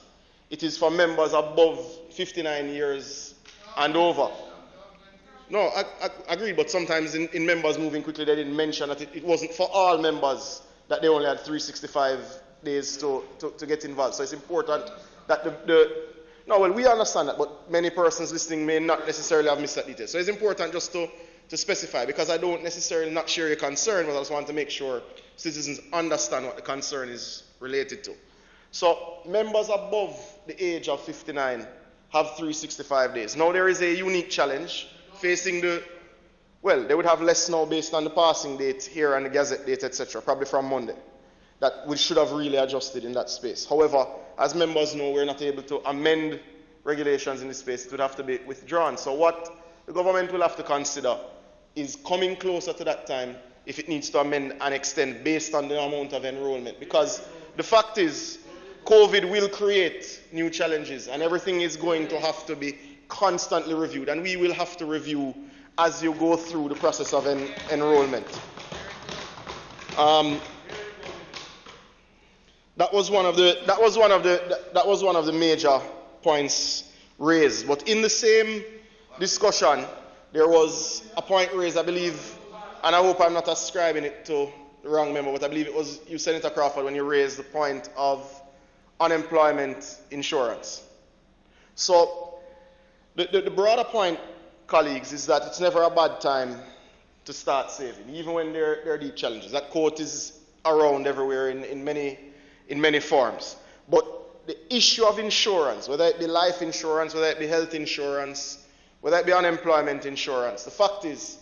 It is for members above 59 years and over. No, I agree, but sometimes in members moving quickly, they didn't mention that it wasn't for all members that they only had 365 days to get involved. So it's important that no, well, we understand that, but many persons listening may not necessarily have missed that detail. So it's important just to specify, because I don't necessarily not share your concern, but I just want to make sure citizens understand what the concern is related to. So members above the age of 59 have 365 days. Now there is a unique challenge facing they would have less now based on the passing date here and the Gazette date, etc., probably from Monday, that we should have really adjusted in that space. However, as members know, we're not able to amend regulations in this space. It would have to be withdrawn. So what the government will have to consider is coming closer to that time if it needs to amend and extend based on the amount of enrollment. Because the fact is, COVID will create new challenges and everything is going to have to be constantly reviewed, and we will have to review as you go through the process of enrollment. That was one of the major points raised. But in the same discussion, there was a point raised, I believe, and I hope I'm not ascribing it to the wrong member, but I believe it was you, Senator Crawford, when you raised the point of unemployment insurance. So the broader point, colleagues, is that it's never a bad time to start saving, even when there are deep challenges. That quote is around everywhere in many forms. But the issue of insurance, whether it be life insurance, whether it be health insurance, whether it be unemployment insurance, the fact is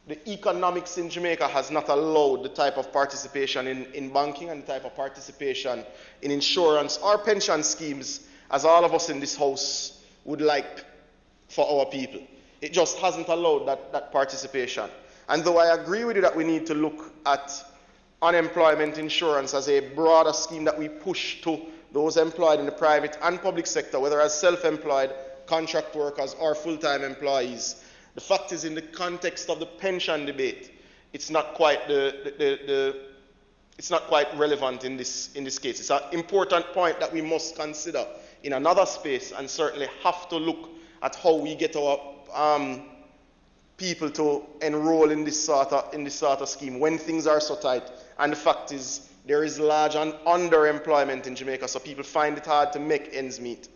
the economics in Jamaica has not allowed the type of participation in banking and the type of participation in insurance or pension schemes as all of us in this house would like for our people. It just hasn't allowed that participation. And though I agree with you that we need to look at unemployment insurance as a broader scheme that we push to those employed in the private and public sector, whether as self-employed, contract workers, or full-time employees, the fact is, in the context of the pension debate, it's not quite it's not quite relevant in this case. It's an important point that we must consider in another space, and certainly have to look at how we get our people to enroll in this sort of scheme when things are so tight. And the fact is, there is large underemployment in Jamaica, so people find it hard to make ends meet,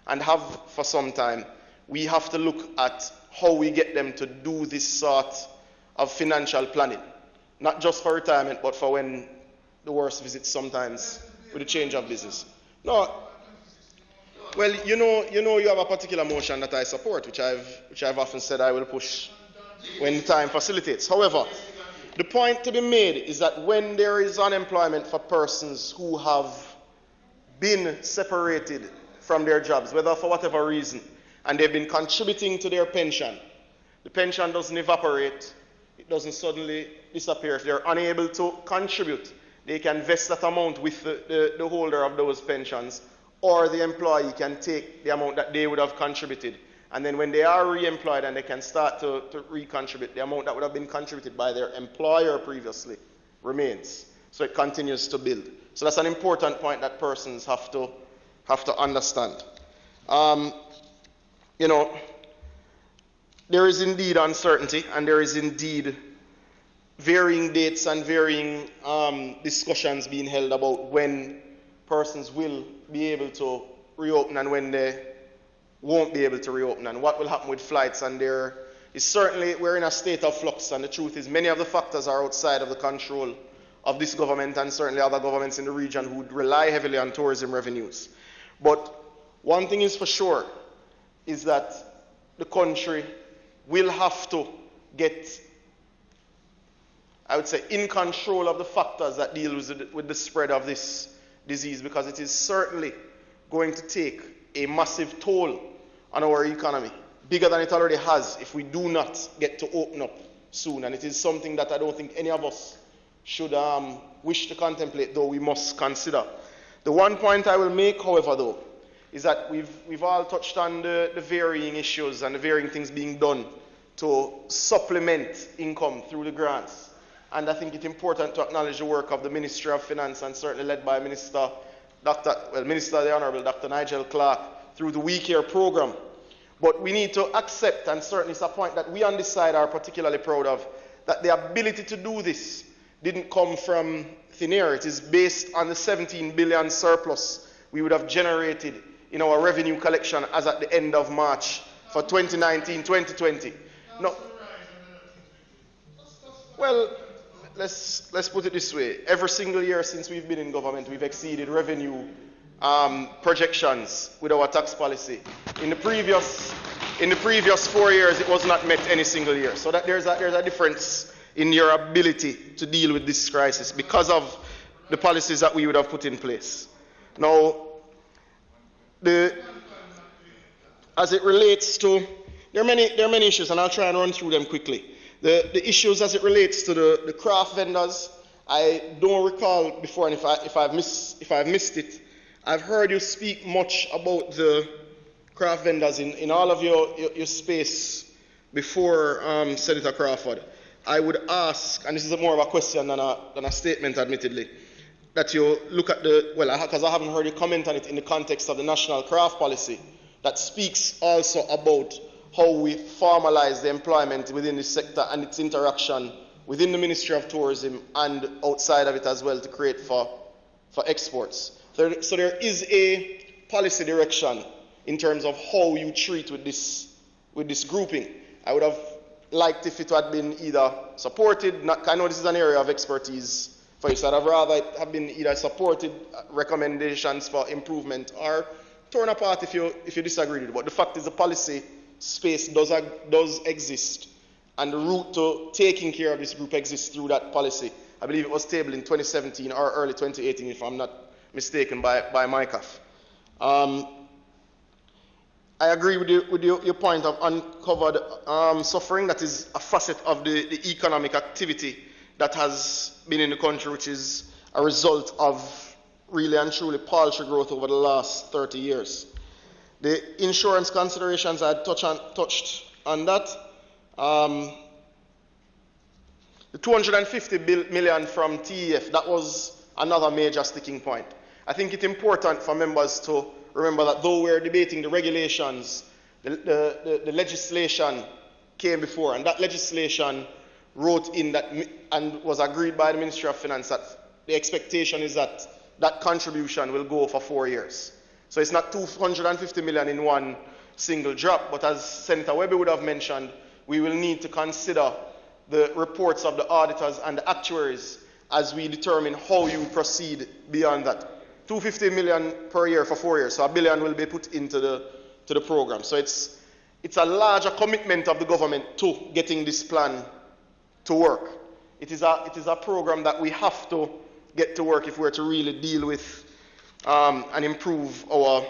and have for some time. We have to look at how we get them to do this sort of financial planning, not just for retirement, but for when the worst visits sometimes with the change of business. No, well, you know, you have a particular motion that I support, which I've often said I will push when time facilitates. However, the point to be made is that when there is unemployment for persons who have been separated from their jobs, whether for whatever reason, and they've been contributing to their pension, the pension doesn't evaporate, it doesn't suddenly disappear. If they're unable to contribute, they can vest that amount with the holder of those pensions, or the employee can take the amount that they would have contributed. And then when they are re-employed and they can start to re-contribute, the amount that would have been contributed by their employer previously remains. So it continues to build. So that's an important point that persons have to understand. You know, there is indeed uncertainty, and there is indeed varying dates and varying discussions being held about when persons will be able to reopen and when they won't be able to reopen, and what will happen with flights. And there is certainly, we're in a state of flux, and the truth is many of the factors are outside of the control of this government and certainly other governments in the region who would rely heavily on tourism revenues. But one thing is for sure, is that the country will have to get, I would say, in control of the factors that deal with the spread of this disease, because it is certainly going to take a massive toll on our economy. bigger than it already has if we do not get to open up soon. And it is something that I don't think any of us should wish to contemplate, though we must consider. The one point I will make, however, though, is that we've all touched on the varying issues and the varying things being done to supplement income through the grants. And I think it's important to acknowledge the work of the Ministry of Finance, and certainly led by Minister the Honourable Dr. Nigel Clark through the We Care program. But we need to accept, and certainly it's a point that we on this side are particularly proud of, that the ability to do this didn't come from thin air. It is based on the 17 billion surplus we would have generated in our revenue collection as at the end of March for 2019-2020. No. Well, let's put it this way. Every single year since we've been in government, we've exceeded revenue projections with our tax policy. In the previous 4 years, it was not met any single year. So that there's a difference in your ability to deal with this crisis because of the policies that we would have put in place. Now, as it relates to, there are many issues, and I'll try and run through them quickly. The issues as it relates to the craft vendors, I don't recall before, and if I've missed it, I've heard you speak much about the craft vendors in all of your space before, Senator Crawford. I would ask, and this is more of a question than a statement, admittedly, that you look at because I haven't heard you comment on it in the context of the national craft policy, that speaks also about how we formalize the employment within this sector and its interaction within the Ministry of Tourism and outside of it as well to create for exports. So there is a policy direction in terms of how you treat with this grouping. I would have liked if it had been either supported, I know this is an area of expertise for you, so I'd have rather it have been either supported, recommendations for improvement, or torn apart if you disagree with it. But the fact is the policy space does exist, and the route to taking care of this group exists through that policy. I believe it was tabled in 2017 or early 2018, if I'm not mistaken, by MICAF. I agree with your point of uncovered suffering. That is a facet of the economic activity that has been in the country, which is a result of really and truly paltry growth over the last 30 years. The insurance considerations, I had touched on that. The 250 million from TEF, that was another major sticking point. I think it's important for members to remember that though we're debating the regulations, the legislation came before, and that legislation wrote in that and was agreed by the Ministry of Finance that the expectation is that that contribution will go for 4 years. So it's not 250 million in one single drop, but as Senator Webby would have mentioned, we will need to consider the reports of the auditors and the actuaries as we determine how you proceed beyond that. 250 million per year for 4 years, so $1 billion will be put into the program. So it's a larger commitment of the government to getting this plan to work. It is a program that we have to get to work if we're to really deal with and improve our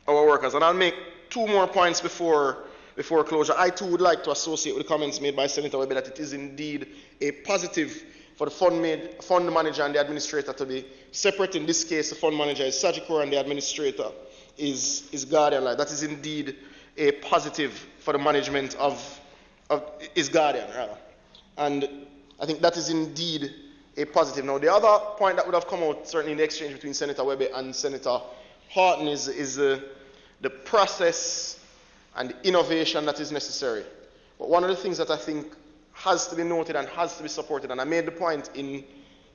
workers. And I'll make two more points before closure. I too would like to associate with the comments made by Senator Webber that it is indeed a positive for the fund manager and the administrator to be separate. In this case, the fund manager is Sagicor and the administrator is Guardian Life. That is indeed a positive for the management of Guardian, rather. And I think that is indeed a positive. Now, the other point that would have come out, certainly in the exchange between Senator Webber and Senator Horton, is the process and innovation that is necessary. But one of the things that I think has to be noted and has to be supported, and I made the point in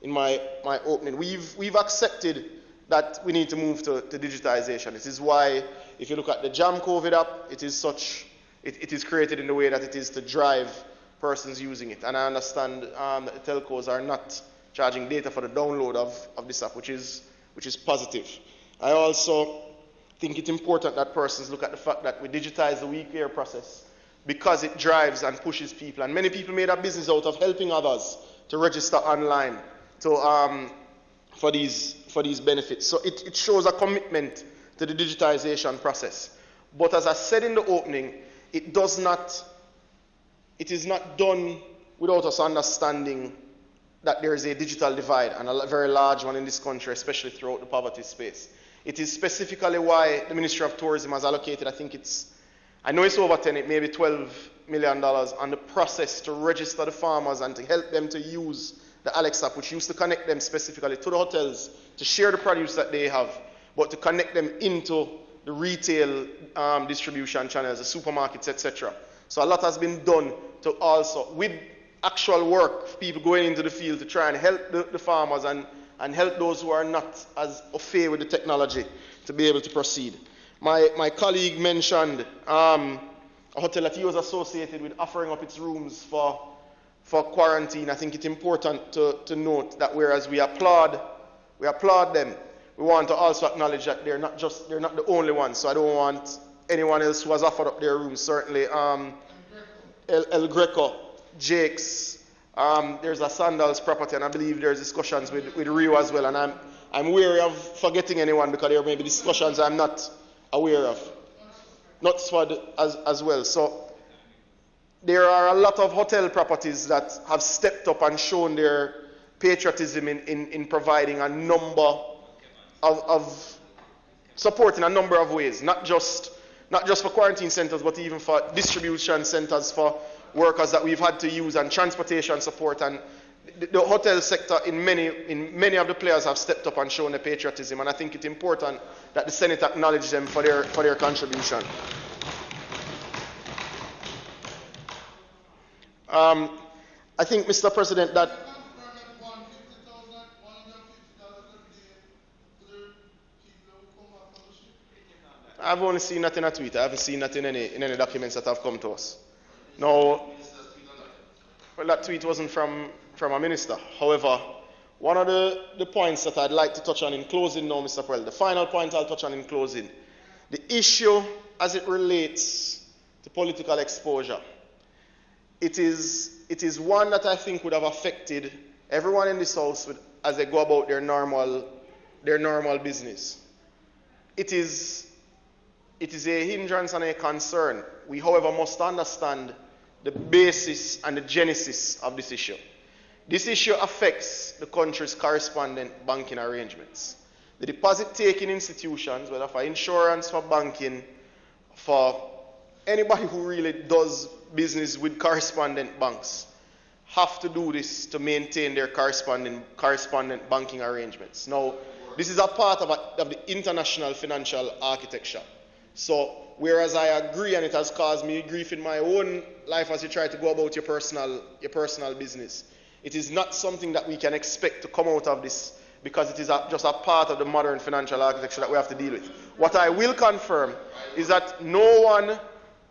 my opening, we've accepted that we need to move to digitization. This is why, if you look at the Jam COVID app, it is created in the way that it is to drive persons using it. And I understand that the telcos are not charging data for the download of this app, which is positive. I also think it's important that persons look at the fact that we digitize the We Care process because it drives and pushes people. And many people made a business out of helping others to register online for these benefits. So it shows a commitment to the digitization process. But as I said in the opening, it is not done without us understanding that there is a digital divide, and a very large one in this country, especially throughout the poverty space. It is specifically why the Ministry of Tourism has allocated, I know it's over 10, it may be $12 million on the process to register the farmers and to help them to use the Alex app, which used to connect them specifically to the hotels, to share the produce that they have, but to connect them into the retail distribution channels, the supermarkets, etc. So a lot has been done to also, with actual work, people going into the field to try and help the farmers and help those who are not as au fait with the technology to be able to proceed. My colleague mentioned a hotel that he was associated with offering up its rooms for quarantine. I think it's important to note that whereas we applaud them, we want to also acknowledge that they're not the only ones. So I don't want anyone else who has offered up their rooms. Certainly, El Greco, Jake's, there's a Sandals property, and I believe there's discussions with Rio as well. And I'm wary of forgetting anyone because there may be discussions I'm not aware of. Not Swad as well. So there are a lot of hotel properties that have stepped up and shown their patriotism in providing a number of support in a number of ways, not just for quarantine centers, but even for distribution centers for workers that we've had to use, and transportation support. And the hotel sector in many of the players have stepped up and shown their patriotism, and I think it's important that the Senate acknowledge them for their contribution. I think, Mr. President, that I've only seen that in a tweet. I haven't seen that in any documents that have come to us. No, well, that tweet wasn't from a minister. However, one of the points that I'd like to touch on in closing now, Mr. President, the final point I'll touch on in closing, the issue as it relates to political exposure. It is one that I think would have affected everyone in this House as they go about their normal business. It is a hindrance and a concern. We, however, must understand the basis and the genesis of this issue. This issue affects the country's correspondent banking arrangements. The deposit-taking institutions, whether for insurance, for banking, for anybody who really does business with correspondent banks, have to do this to maintain their correspondent banking arrangements. Now, this is a part of the international financial architecture. So, whereas I agree, and it has caused me grief in my own life as you try to go about your personal business, it is not something that we can expect to come out of this, because it is just a part of the modern financial architecture that we have to deal with. What I will confirm is that no one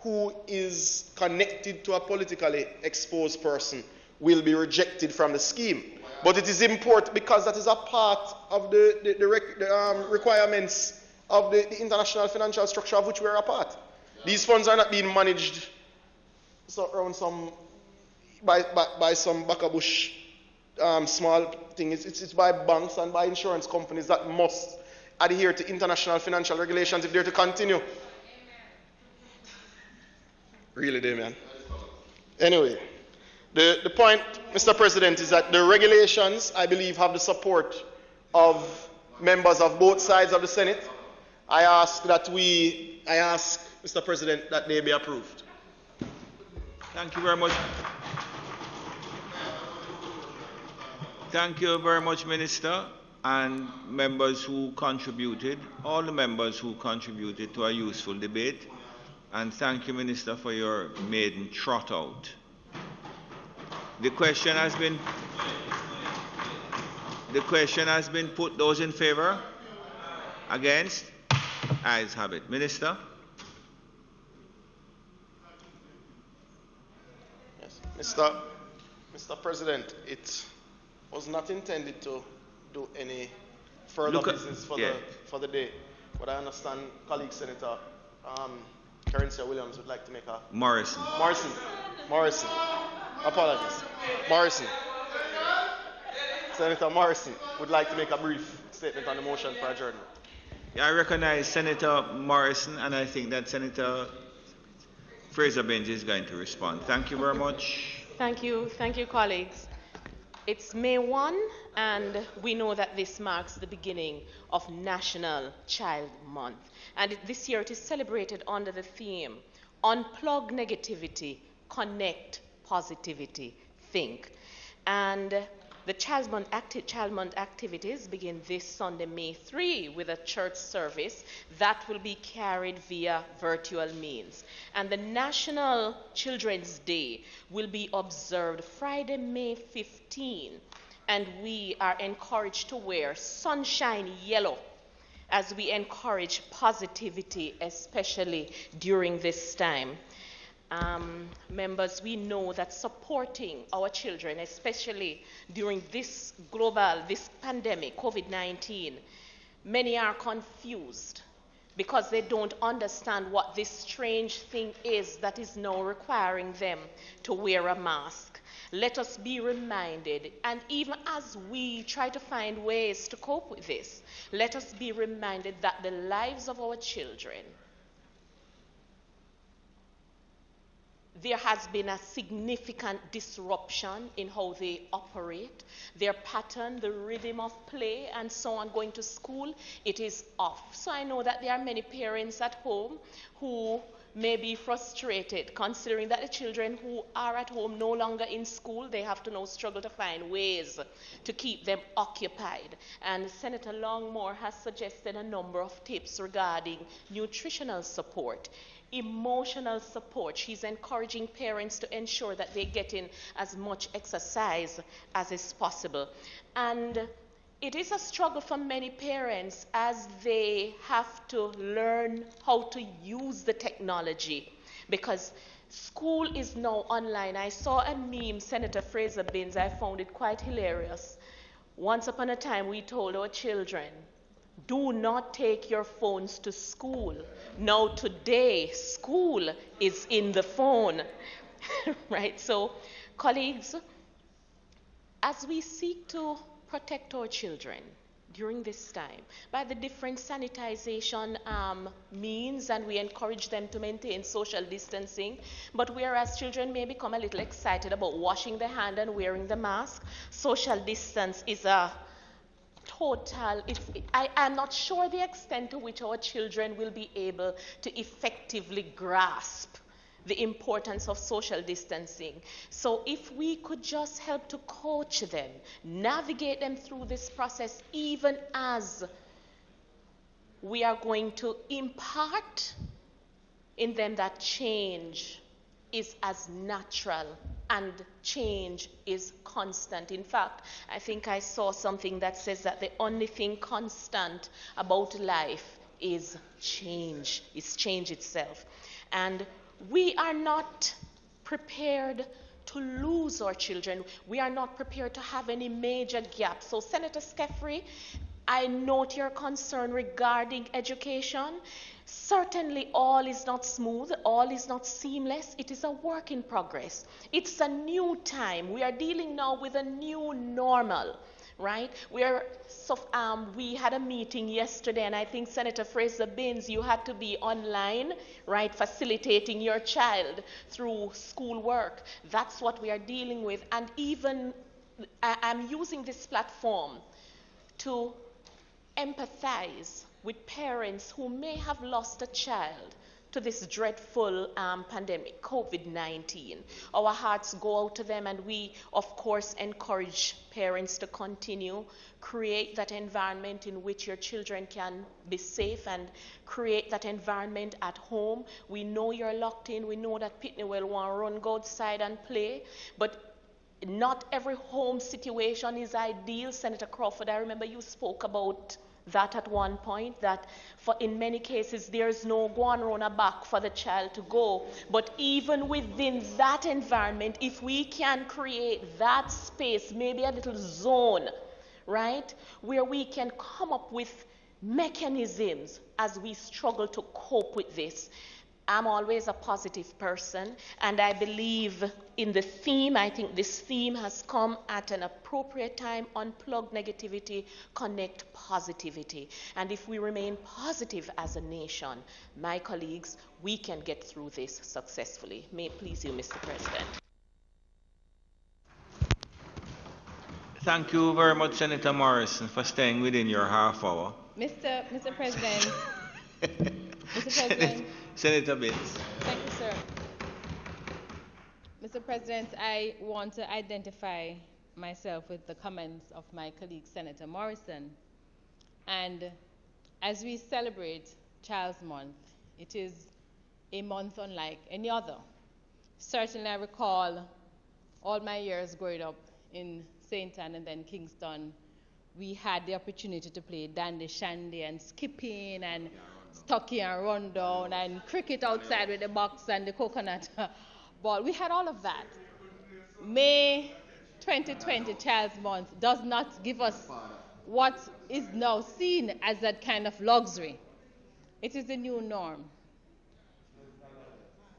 who is connected to a politically exposed person will be rejected from the scheme. But it is important because that is a part of the requirements of the international financial structure of which we are a part. These funds are not being managed around by some Baccabush small thing. It's by banks and by insurance companies that must adhere to international financial regulations if they're to continue. Amen. Really, Damien. Anyway, the point, Mr. President, is that the regulations, I believe, have the support of members of both sides of the Senate. I ask, Mr. President, that they be approved. Thank you very much. Thank you very much, Minister, and members who contributed, all the members who contributed to a useful debate. And thank you, Minister, for your maiden trot out. The question has been put. Those in favor? Against? Ayes have it. Minister? Yes. Mr. President, it was not intended to do any further business for the day. But I understand colleague Senator Carencia Williams would like to make a... Morrison. Apologies. Morrison. Senator Morrison would like to make a brief statement on the motion for adjournment. I recognize Senator Morrison, and I think that Senator Fraser-Binns is going to respond. Thank you very much. Thank you, colleagues. It's May 1, and we know that this marks the beginning of National Child Month. And this year it is celebrated under the theme, Unplug Negativity, Connect Positivity, Think. And the Child Month activities begin this Sunday, May 3, with a church service that will be carried via virtual means. And the National Children's Day will be observed Friday, May 15. And we are encouraged to wear sunshine yellow as we encourage positivity, especially during this time. Members, we know that supporting our children, especially during this pandemic, COVID-19, many are confused because they don't understand what this strange thing is that is now requiring them to wear a mask. Let us be reminded, and even as we try to find ways to cope with this, let us be reminded that the lives of our children, there has been a significant disruption in how they operate, their pattern, the rhythm of play, and so on, going to school, it is off. So I know that there are many parents at home who may be frustrated, considering that the children who are at home no longer in school, they have to now struggle to find ways to keep them occupied. And Senator Longmore has suggested a number of tips regarding nutritional support, emotional support. She's encouraging parents to ensure that they get in as much exercise as is possible. And it is a struggle for many parents as they have to learn how to use the technology, because school is now online. I saw a meme, Senator Fraser-Binns, I found it quite hilarious. Once upon a time, we told our children, do not take your phones to school. Now today, school is in the phone, right? So, colleagues, as we seek to protect our children during this time by the different sanitization means, and we encourage them to maintain social distancing, but whereas children may become a little excited about washing their hand and wearing the mask, social distance is a total, I'm not sure the extent to which our children will be able to effectively grasp the importance of social distancing. So if we could just help to coach them, navigate them through this process, even as we are going to impart in them that change is as natural and change is constant. In fact, I think I saw something that says that the only thing constant about life is change itself. And we are not prepared to lose our children. We are not prepared to have any major gaps. So, Senator Skeffrey, I note your concern regarding education. Certainly all is not smooth, all is not seamless. It is a work in progress. It's a new time. We are dealing now with a new normal, right? We had a meeting yesterday, and I think Senator Fraser-Binns, you had to be online, right, facilitating your child through school work. That's what we are dealing with. And even I'm using this platform to empathize with parents who may have lost a child to this dreadful pandemic, COVID-19. Our hearts go out to them, and we, of course, encourage parents to continue, create that environment in which your children can be safe, and create that environment at home. We know you're locked in. We know that Pitney will want to run go outside and play, but not every home situation is ideal. Senator Crawford, I remember you spoke about that at one point, that in many cases there's no go on run a back for the child to go. But even within that environment, if we can create that space, maybe a little zone, right, where we can come up with mechanisms as we struggle to cope with this. I'm always a positive person, and I believe in the theme. I think this theme has come at an appropriate time. Unplug negativity, connect positivity. And if we remain positive as a nation, my colleagues, we can get through this successfully. May it please you, Mr. President. Thank you very much, Senator Morrison, for staying within your half hour. Mr. President. Mr. President. Senator Bates. Thank you, sir. Mr. President, I want to identify myself with the comments of my colleague, Senator Morrison. And as we celebrate Child's Month, it is a month unlike any other. Certainly, I recall all my years growing up in St. Anne and then Kingston, we had the opportunity to play dandy shandy and skipping and stocky and rundown and cricket outside with the box and the coconut ball. We had all of that. May 2020 Child's Month does not give us what is now seen as that kind of luxury. It is the new norm.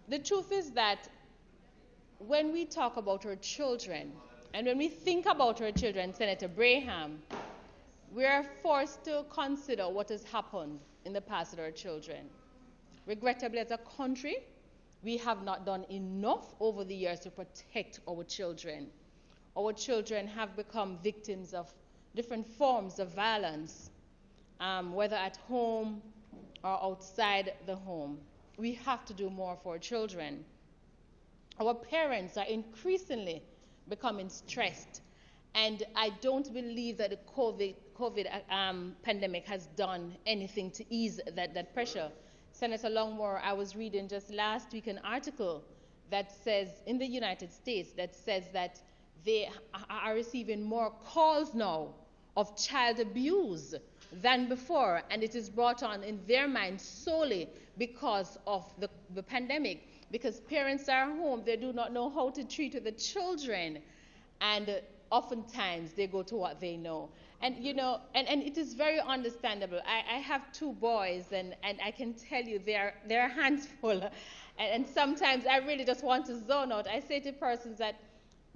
The truth is that when we talk about our children, and when we think about our children, Senator Braham, we are forced to consider what has happened in the past with our children. Regrettably, as a country, we have not done enough over the years to protect our children. Our children have become victims of different forms of violence, whether at home or outside the home. We have to do more for our children. Our parents are increasingly becoming stressed, and I don't believe that the COVID pandemic has done anything to ease that pressure. Senator Longmore, I was reading just last week an article that says, in the United States, that says that they are receiving more calls now of child abuse than before, and it is brought on in their minds solely because of the pandemic. Because parents are home, they do not know how to treat the children, and oftentimes they go to what they know. And you know, and it is very understandable. I have two boys, and I can tell you they're a handful, and sometimes I really just want to zone out. I say to persons that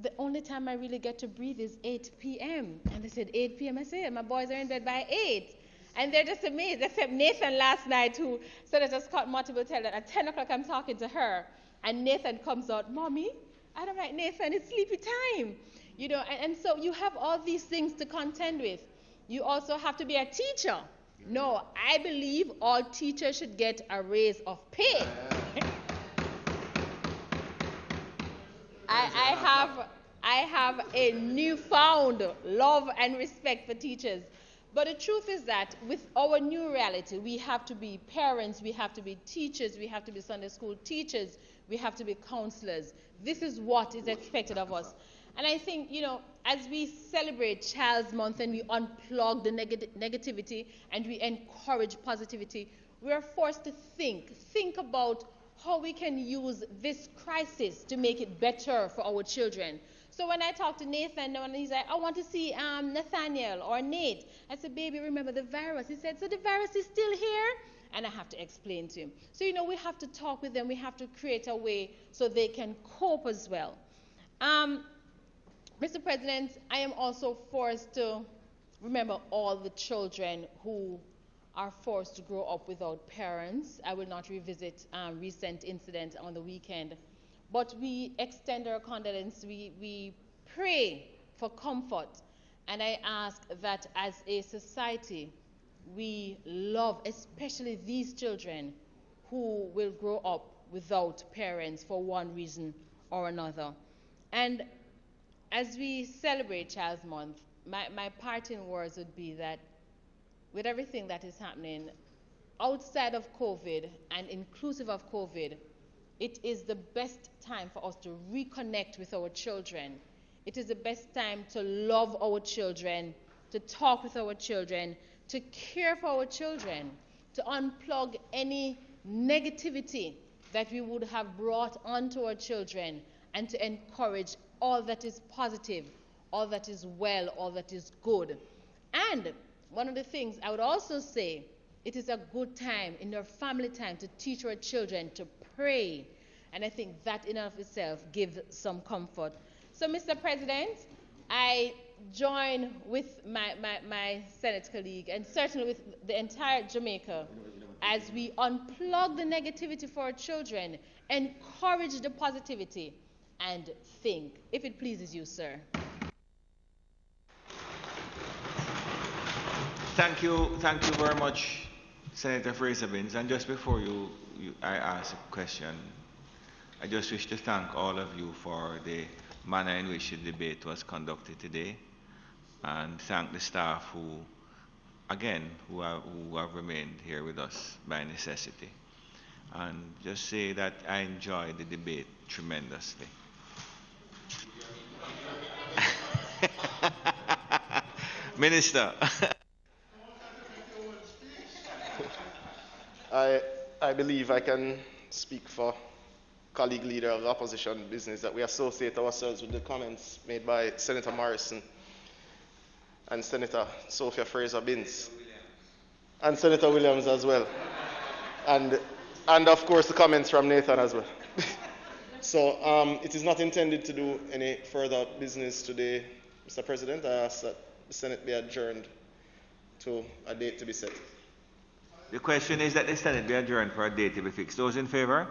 the only time I really get to breathe is 8 p.m. And they said 8 p.m. I said, my boys are in bed by 8. And they're just amazed, except Nathan last night, who Senator Scott Martin will tell that at 10 o'clock I'm talking to her, and Nathan comes out, Mommy, and I'm like, Nathan, it's sleepy time. You know, and so you have all these things to contend with. You also have to be a teacher. No, I believe all teachers should get a raise of pay. I have a newfound love and respect for teachers. But the truth is that with our new reality, we have to be parents, we have to be teachers, we have to be Sunday school teachers, we have to be counselors. This is what is expected of us. And I think, you know, as we celebrate Child's Month and we unplug the negativity and we encourage positivity, we are forced to think about how we can use this crisis to make it better for our children. So when I talk to Nathan, and he's like, I want to see Nathaniel or Nate, I said, baby, remember the virus? He said, so the virus is still here? And I have to explain to him. So, you know, we have to talk with them. We have to create a way so they can cope as well. Mr. President, I am also forced to remember all the children who are forced to grow up without parents. I will not revisit recent incidents on the weekend. But we extend our condolence, we pray for comfort, and I ask that as a society, we love especially these children who will grow up without parents for one reason or another. And as we celebrate Child's Month, my parting words would be that with everything that is happening outside of COVID and inclusive of COVID, it is the best time for us to reconnect with our children. It is the best time to love our children, to talk with our children, to care for our children, to unplug any negativity that we would have brought onto our children, and to encourage all that is positive, all that is well, all that is good. And one of the things I would also say it is a good time in our family time to teach our children to pray. And I think that in and of itself gives some comfort. So, Mr. President, I join with my Senate colleague and certainly with the entire Jamaica as we unplug the negativity for our children, encourage the positivity, and think, if it pleases you, sir. Thank you very much, Senator Fraser-Binns. And just before I ask a question, I just wish to thank all of you for the manner in which the debate was conducted today, and thank the staff who have remained here with us by necessity. And just say that I enjoyed the debate tremendously. Minister. I believe I can speak for colleague leader of the opposition business that we associate ourselves with the comments made by Senator Morrison and Senator Sophia Fraser-Binns and Senator Williams as well, and of course the comments from Nathan as well. So it is not intended to do any further business today, Mr. President. I ask that the Senate be adjourned to a date to be set. The question is that the Senate be adjourned for a date to be fixed. Those in favor?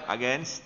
Against?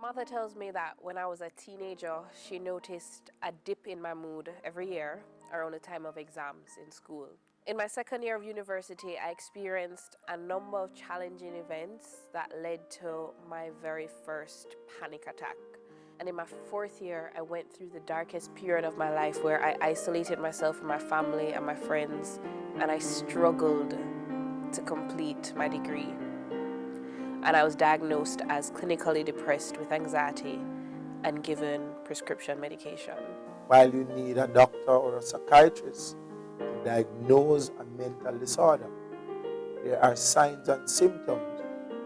Mother tells me that when I was a teenager, she noticed a dip in my mood every year around the time of exams in school. In my second year of university, I experienced a number of challenging events that led to my very first panic attack. And in my fourth year, I went through the darkest period of my life where I isolated myself from my family and my friends, and I struggled to complete my degree. And I was diagnosed as clinically depressed with anxiety and given prescription medication. While you need a doctor or a psychiatrist to diagnose a mental disorder, there are signs and symptoms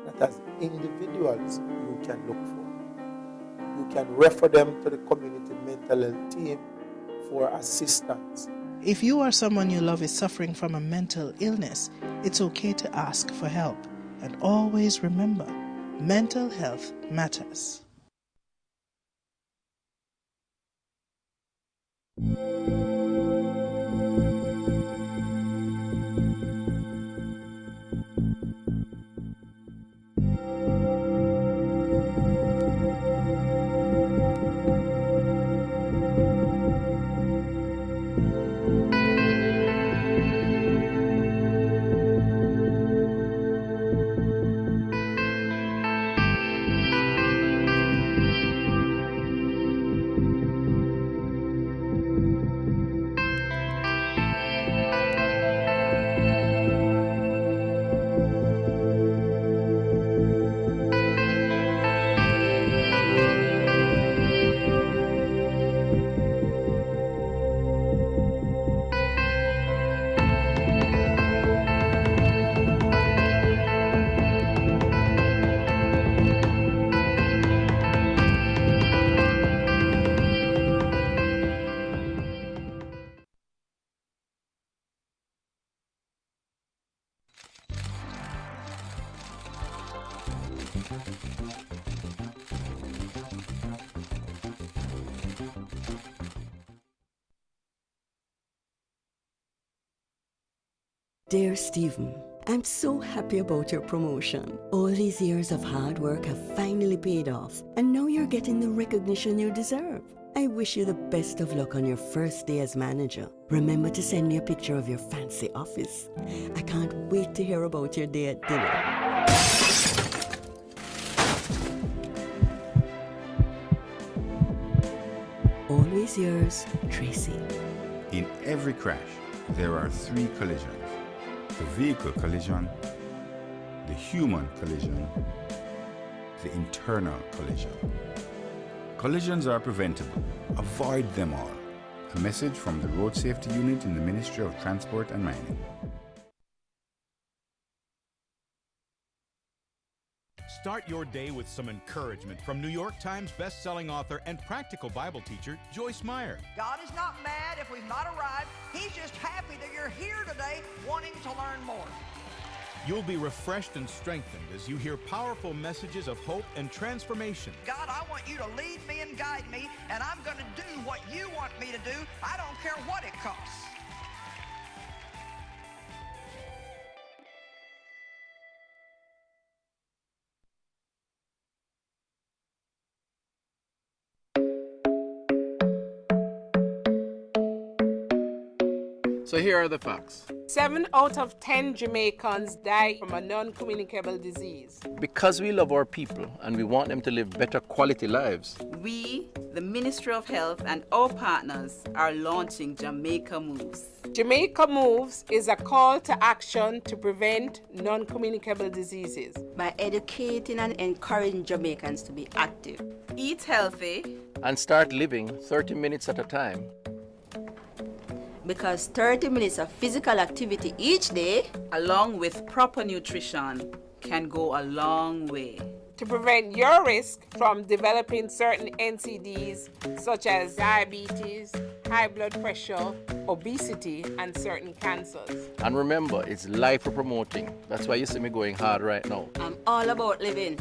that as individuals you can look for. You can refer them to the community mental health team for assistance. If you or someone you love is suffering from a mental illness, it's okay to ask for help. And always remember, mental health matters. Dear Stephen, I'm so happy about your promotion. All these years of hard work have finally paid off, and now you're getting the recognition you deserve. I wish you the best of luck on your first day as manager. Remember to send me a picture of your fancy office. I can't wait to hear about your day at dinner. Always yours, Tracy. In every crash, there are 3 collisions. The vehicle collision, the human collision, the internal collision. Collisions are preventable. Avoid them all. A message from the Road Safety Unit in the Ministry of Transport and Mining. Start your day with some encouragement from New York Times best-selling author and practical Bible teacher Joyce Meyer. God is not mad if we've not arrived. He's just happy that you're here today wanting to learn more. You'll be refreshed and strengthened as you hear powerful messages of hope and transformation. God, I want you to lead me and guide me, and I'm going to do what you want me to do. I don't care what it costs. So here are the facts. 7 out of 10 Jamaicans die from a non-communicable disease. Because we love our people and we want them to live better quality lives, we, the Ministry of Health and our partners, are launching Jamaica Moves. Jamaica Moves is a call to action to prevent non-communicable diseases. By educating and encouraging Jamaicans to be active, eat healthy, and start living 30 minutes at a time. Because 30 minutes of physical activity each day, along with proper nutrition, can go a long way. To prevent your risk from developing certain NCDs such as diabetes, high blood pressure, obesity, and certain cancers. And remember, it's life we're promoting. That's why you see me going hard right now. I'm all about living.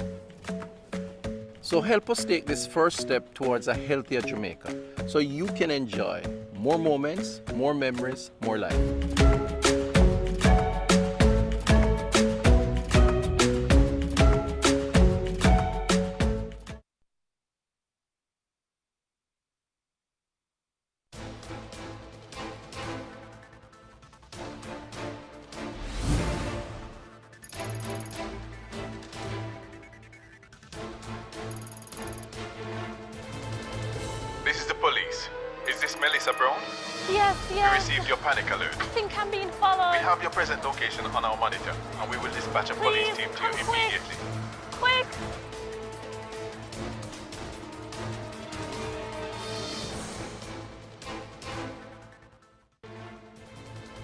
So help us take this first step towards a healthier Jamaica so you can enjoy more moments, more memories, more life. This is the police. Is this Melissa Brown? Yes. We received your panic alert. I think I'm being followed. We have your present location on our monitor, and we will dispatch a police team to you immediately. Quick!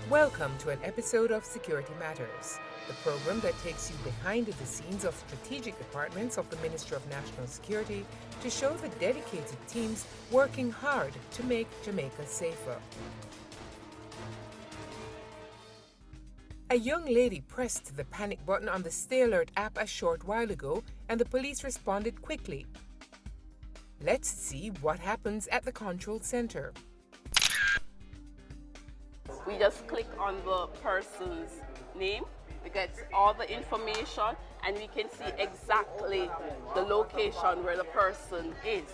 Welcome to an episode of Security Matters, the program that takes you behind the scenes of strategic departments of the Ministry of National Security to show the dedicated teams working hard to make Jamaica safer. A young lady pressed the panic button on the Stay Alert app a short while ago, and the police responded quickly. Let's see what happens at the control center. We just click on the person's name, we get all the information, and we can see exactly the location where the person is.